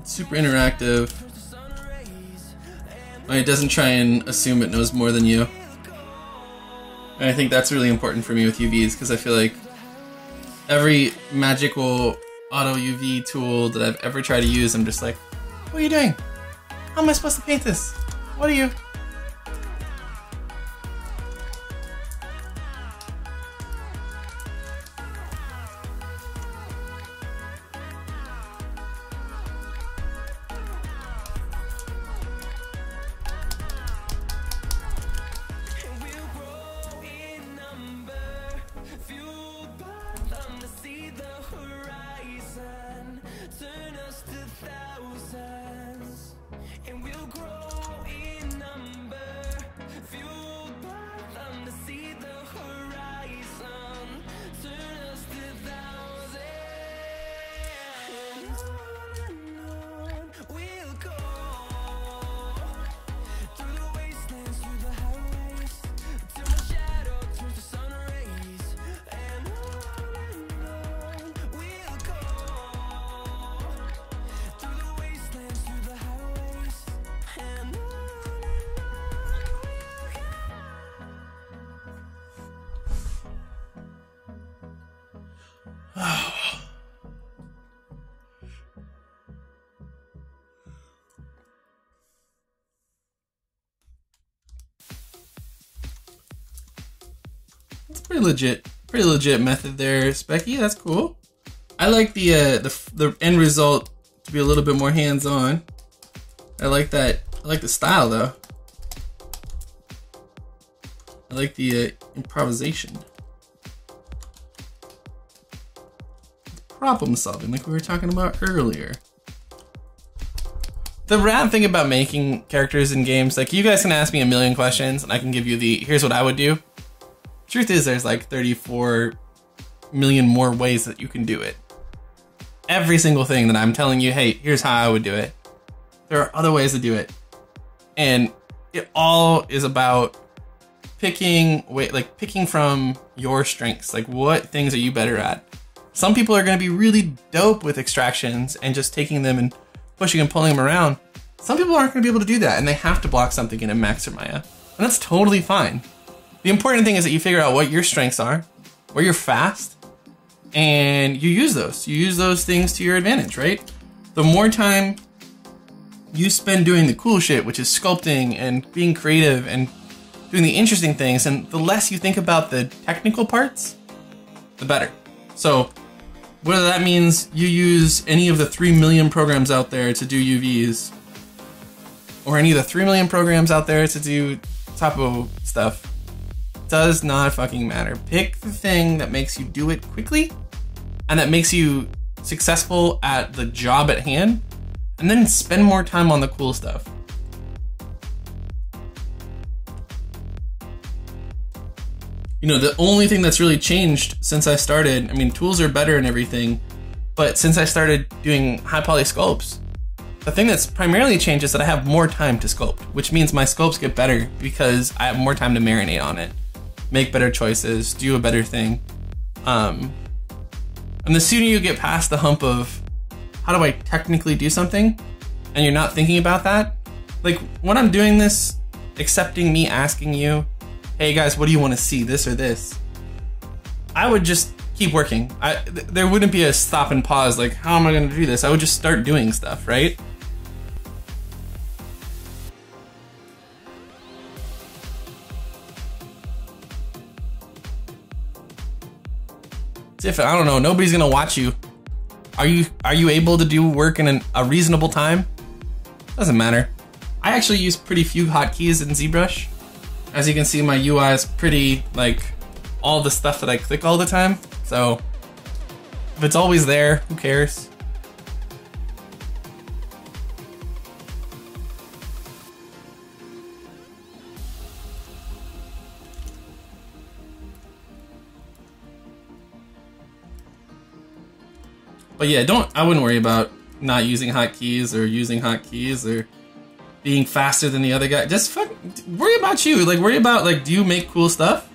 It's super interactive. It doesn't try and assume it knows more than you. And I think that's really important for me with UVs because I feel like every magical auto UV tool that I've ever tried to use, I'm just like, what are you doing? How am I supposed to paint this? What are you? Turn us to thousands, and we'll grow in numbers. pretty legit method there, Specky. That's cool. I like the end result to be a little bit more hands-on. I like that. I like the style though. I like the improvisation. Problem solving, like we were talking about earlier. The rad thing about making characters in games, like you guys can ask me a million questions and I can give you the, here's what I would do. Truth is there's like 34 million more ways that you can do it. Every single thing that I'm telling you, hey, here's how I would do it. There are other ways to do it. And it all is about picking from your strengths. Like what things are you better at? Some people are gonna be really dope with extractions and just taking them and pushing and pulling them around. Some people aren't gonna be able to do that and they have to block something in a Max or Maya. And that's totally fine. The important thing is that you figure out what your strengths are, where you're fast, and you use those. You use those things to your advantage, right? The more time you spend doing the cool shit, which is sculpting and being creative and doing the interesting things, and the less you think about the technical parts, the better. So whether that means you use any of the 3 million programs out there to do UVs, or any of the 3 million programs out there to do topo stuff, does not fucking matter. Pick the thing that makes you do it quickly and that makes you successful at the job at hand, and then spend more time on the cool stuff. You know, the only thing that's really changed since I started, I mean, tools are better and everything, but since I started doing high poly sculpts, the thing that's primarily changed is that I have more time to sculpt, which means my sculpts get better because I have more time to marinate on it, make better choices, do a better thing. And the sooner you get past the hump of how do I technically do something, and you're not thinking about that, like when I'm doing this, accepting me asking you, hey guys, what do you want to see, this or this? I would just keep working. There wouldn't be a stop and pause, like, how am I going to do this? I would just start doing stuff, right? It's different. I don't know. Nobody's going to watch you. Are you able to do work in a reasonable time? Doesn't matter. I actually use pretty few hotkeys in ZBrush. As you can see, my UI is pretty, like, all the stuff that I click all the time. So, if it's always there, who cares? But yeah, I wouldn't worry about not using hotkeys or using hotkeys or being faster than the other guy. Just worry about you. Like, worry about, like, do you make cool stuff?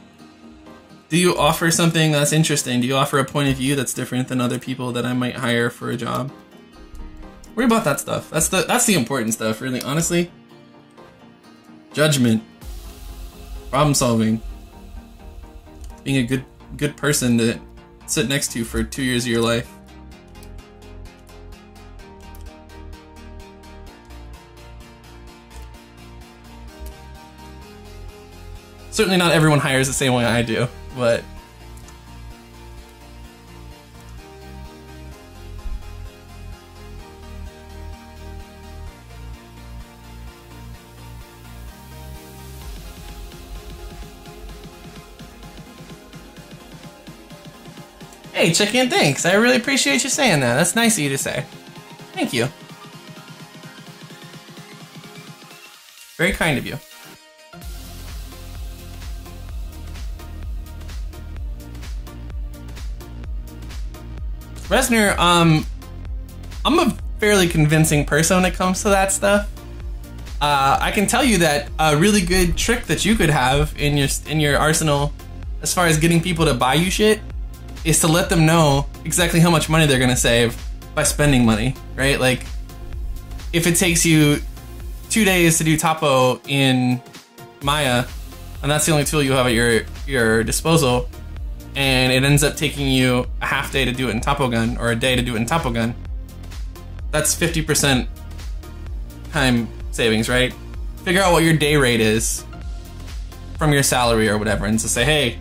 Do you offer something that's interesting? Do you offer a point of view that's different than other people that I might hire for a job? Worry about that stuff. That's the important stuff, really, honestly. Judgment. Problem solving. Being a good person to sit next to for 2 years of your life. Certainly not everyone hires the same way I do, but hey, check in, thanks. I really appreciate you saying that. That's nice of you to say. Thank you. Very kind of you. Resner, I'm a fairly convincing person when it comes to that stuff. I can tell you that a really good trick that you could have in your arsenal as far as getting people to buy you shit is to let them know exactly how much money they're gonna save by spending money, right? Like, if it takes you 2 days to do topo in Maya, and that's the only tool you have at your disposal, and it ends up taking you a half day to do it in Topogun, or a day to do it in Topogun, that's 50% time savings, right? Figure out what your day rate is from your salary or whatever, and to say, hey,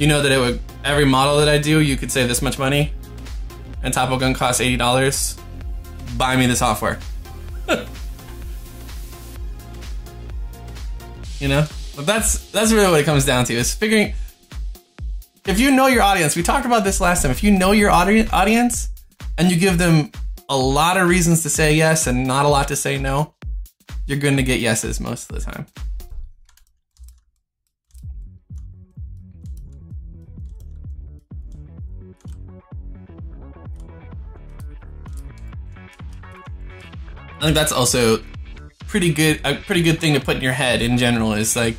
you know that it would, every model that I do, you could save this much money, and Topo Gun costs $80. Buy me the software. You know, but that's really what it comes down to, is figuring. If you know your audience, we talked about this last time. If you know your audience and you give them a lot of reasons to say yes and not a lot to say no, you're going to get yeses most of the time. I think that's also a pretty good thing to put in your head in general, is like,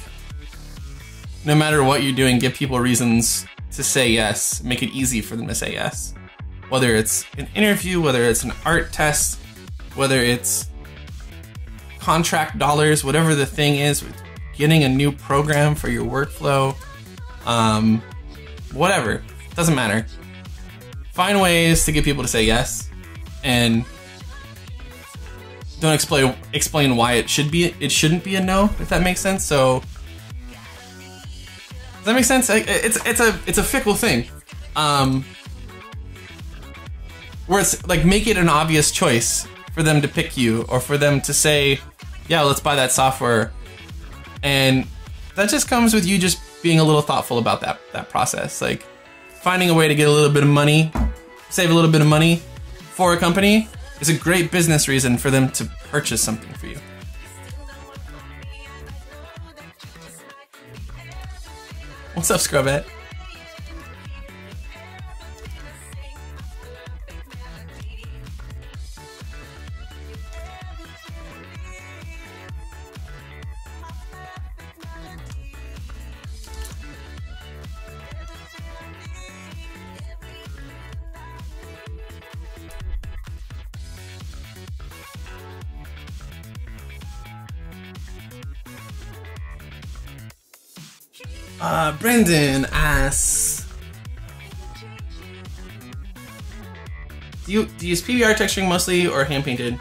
no matter what you're doing, give people reasons to say yes. Make it easy for them to say yes. Whether it's an interview, whether it's an art test, whether it's contract dollars, whatever the thing is, getting a new program for your workflow, whatever, doesn't matter. Find ways to get people to say yes, and don't explain why it shouldn't be a no, if that makes sense. So, does that make sense? It's a fickle thing, where it's like, make it an obvious choice for them to pick you, or for them to say, yeah, let's buy that software. And that just comes with you just being a little thoughtful about that process. Like, finding a way to get a little bit of money, save a little bit of money for a company is a great business reason for them to purchase something for you. What's up, Scrubette? Brendan asks, do you use PBR texturing mostly or hand painted?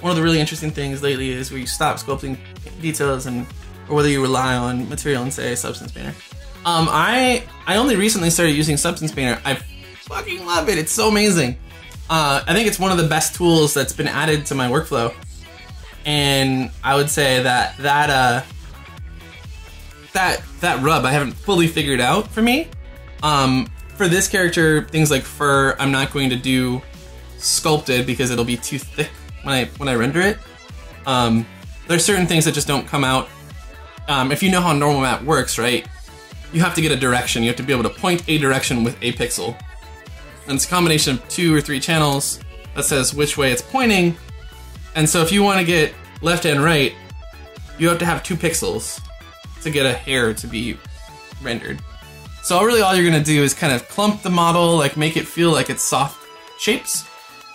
One of the really interesting things lately is where you stop sculpting details, or whether you rely on material and say Substance Painter. I only recently started using Substance Painter. I fucking love it. It's so amazing. I think it's one of the best tools that's been added to my workflow, and I would say that rub I haven't fully figured out for me. For this character, things like fur, I'm not going to do sculpted because it'll be too thick when I render it. There's certain things that just don't come out. If you know how normal map works, right? You have to get a direction. You have to be able to point a direction with a pixel. And it's a combination of 2 or 3 channels that says which way it's pointing. And so if you want to get left and right, you have to have 2 pixels to get a hair to be rendered. So really all you're gonna do is kind of clump the model, like make it feel like it's soft shapes,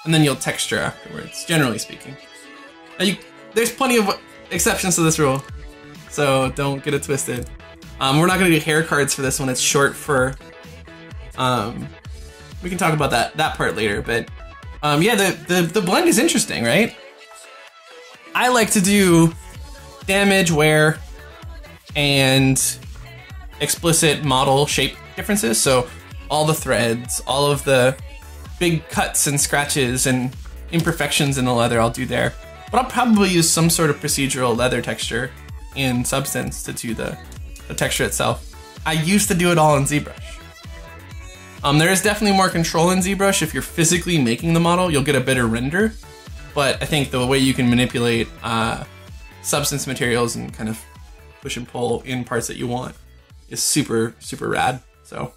and then you'll texture afterwards, generally speaking. Now there's plenty of exceptions to this rule, so don't get it twisted. We're not gonna do hair cards for this one, it's short fur. We can talk about that part later, but yeah, the blend is interesting, right? I like to do damage, wear, and explicit model shape differences. So all the threads, all of the big cuts and scratches and imperfections in the leather I'll do there. But I'll probably use some sort of procedural leather texture in Substance to do the texture itself. I used to do it all in ZBrush. There is definitely more control in ZBrush. If you're physically making the model, you'll get a better render. But I think the way you can manipulate Substance materials and kind of push and pull in parts that you want is super, super rad. So,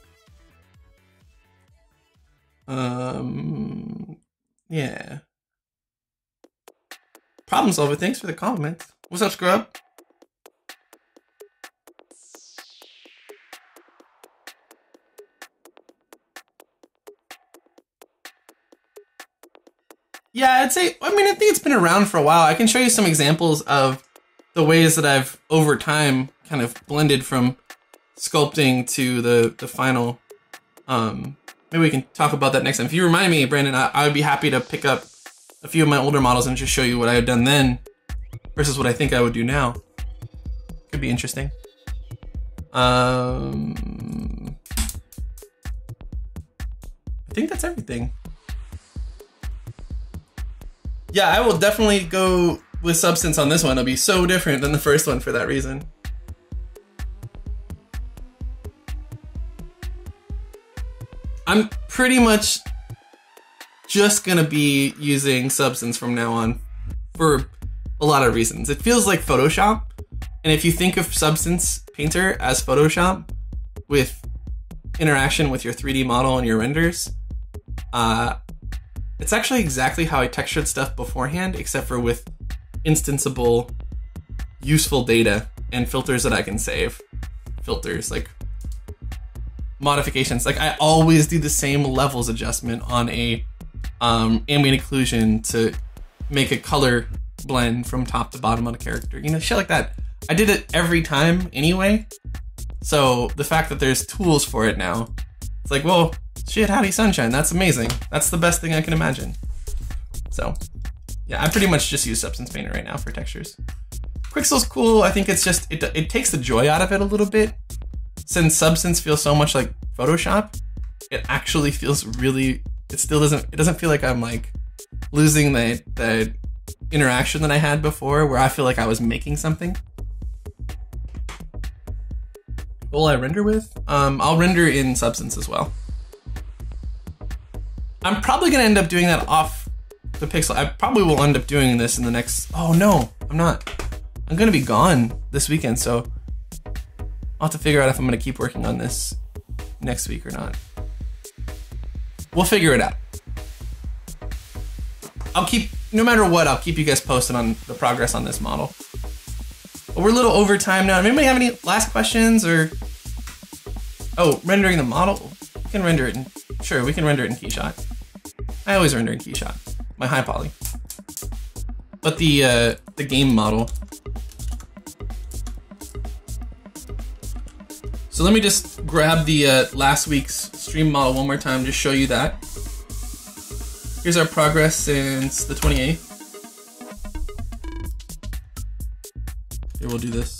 yeah. Problem solver, thanks for the compliment. What's up, Scrub? Yeah, I think it's been around for a while. I can show you some examples of the ways that I've, over time, kind of blended from sculpting to the final. Maybe we can talk about that next time. If you remind me, Brandon, I would be happy to pick up a few of my older models and just show you what I had done then versus what I think I would do now. Could be interesting. I think that's everything. Yeah, I will definitely go with Substance on this one. It'll be so different than the first one for that reason. I'm pretty much just gonna be using Substance from now on for a lot of reasons. It feels like Photoshop, and if you think of Substance Painter as Photoshop with interaction with your 3D model and your renders, it's actually exactly how I textured stuff beforehand, except for with instanceable, useful data and filters that I can save. Filters, like modifications. Like I always do the same levels adjustment on a ambient occlusion to make a color blend from top to bottom on a character. You know, shit like that. I did it every time anyway. So the fact that there's tools for it now, it's like, well, shit, howdy sunshine. That's amazing. That's the best thing I can imagine. So yeah, I pretty much just use Substance Painter right now for textures. Quixel's cool. I think it's just, it takes the joy out of it a little bit. Since Substance feels so much like Photoshop, it actually feels really, it doesn't feel like I'm like losing the interaction that I had before where I feel like I was making something. What will I render with? I'll render in Substance as well. I'm probably gonna end up doing that off the pixel. I probably will end up doing this in the next, oh no, I'm not. I'm gonna be gone this weekend, so I'll have to figure out if I'm gonna keep working on this next week or not. We'll figure it out. No matter what, I'll keep you guys posted on the progress on this model. But we're a little over time now. Anybody have any last questions or? Oh, rendering the model? We can render it in, sure, we can render it in Keyshot. I always render in Keyshot, my high poly. But the game model. So let me just grab the last week's stream model one more time to show you that. Here's our progress since the 28th. Here, we'll do this.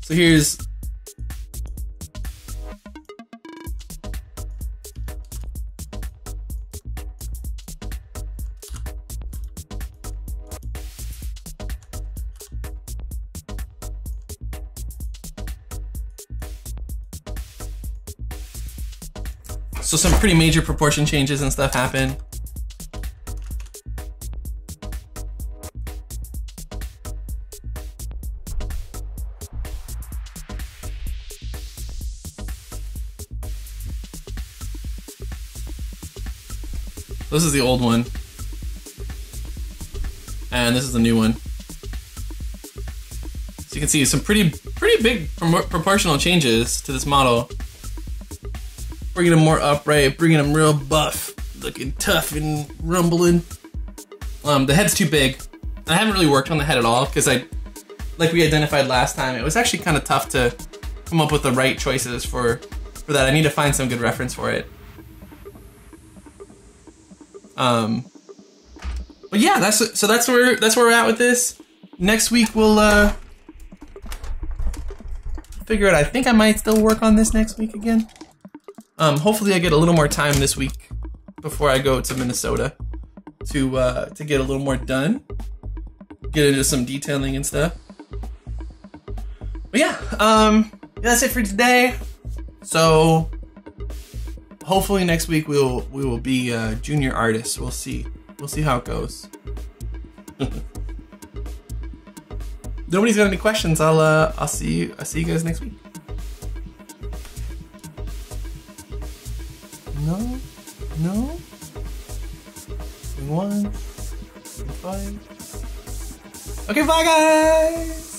So here's so some pretty major proportion changes and stuff happen. This is the old one, and this is the new one. So you can see some pretty big proportional changes to this model. Bringing them more upright, bringing them real buff, looking tough and rumbling. The head's too big. I haven't really worked on the head at all because like we identified last time, it was actually kind of tough to come up with the right choices for that. I need to find some good reference for it. But yeah, that's where we're at with this. Next week we'll figure it out. I think I might still work on this next week again. Hopefully I get a little more time this week before I go to Minnesota to get a little more done. Get into some detailing and stuff. But yeah, that's it for today. So hopefully next week we will be junior artists. We'll see how it goes. Nobody's got any questions. I'll see you guys next week. No. 1, 5. Okay, bye guys.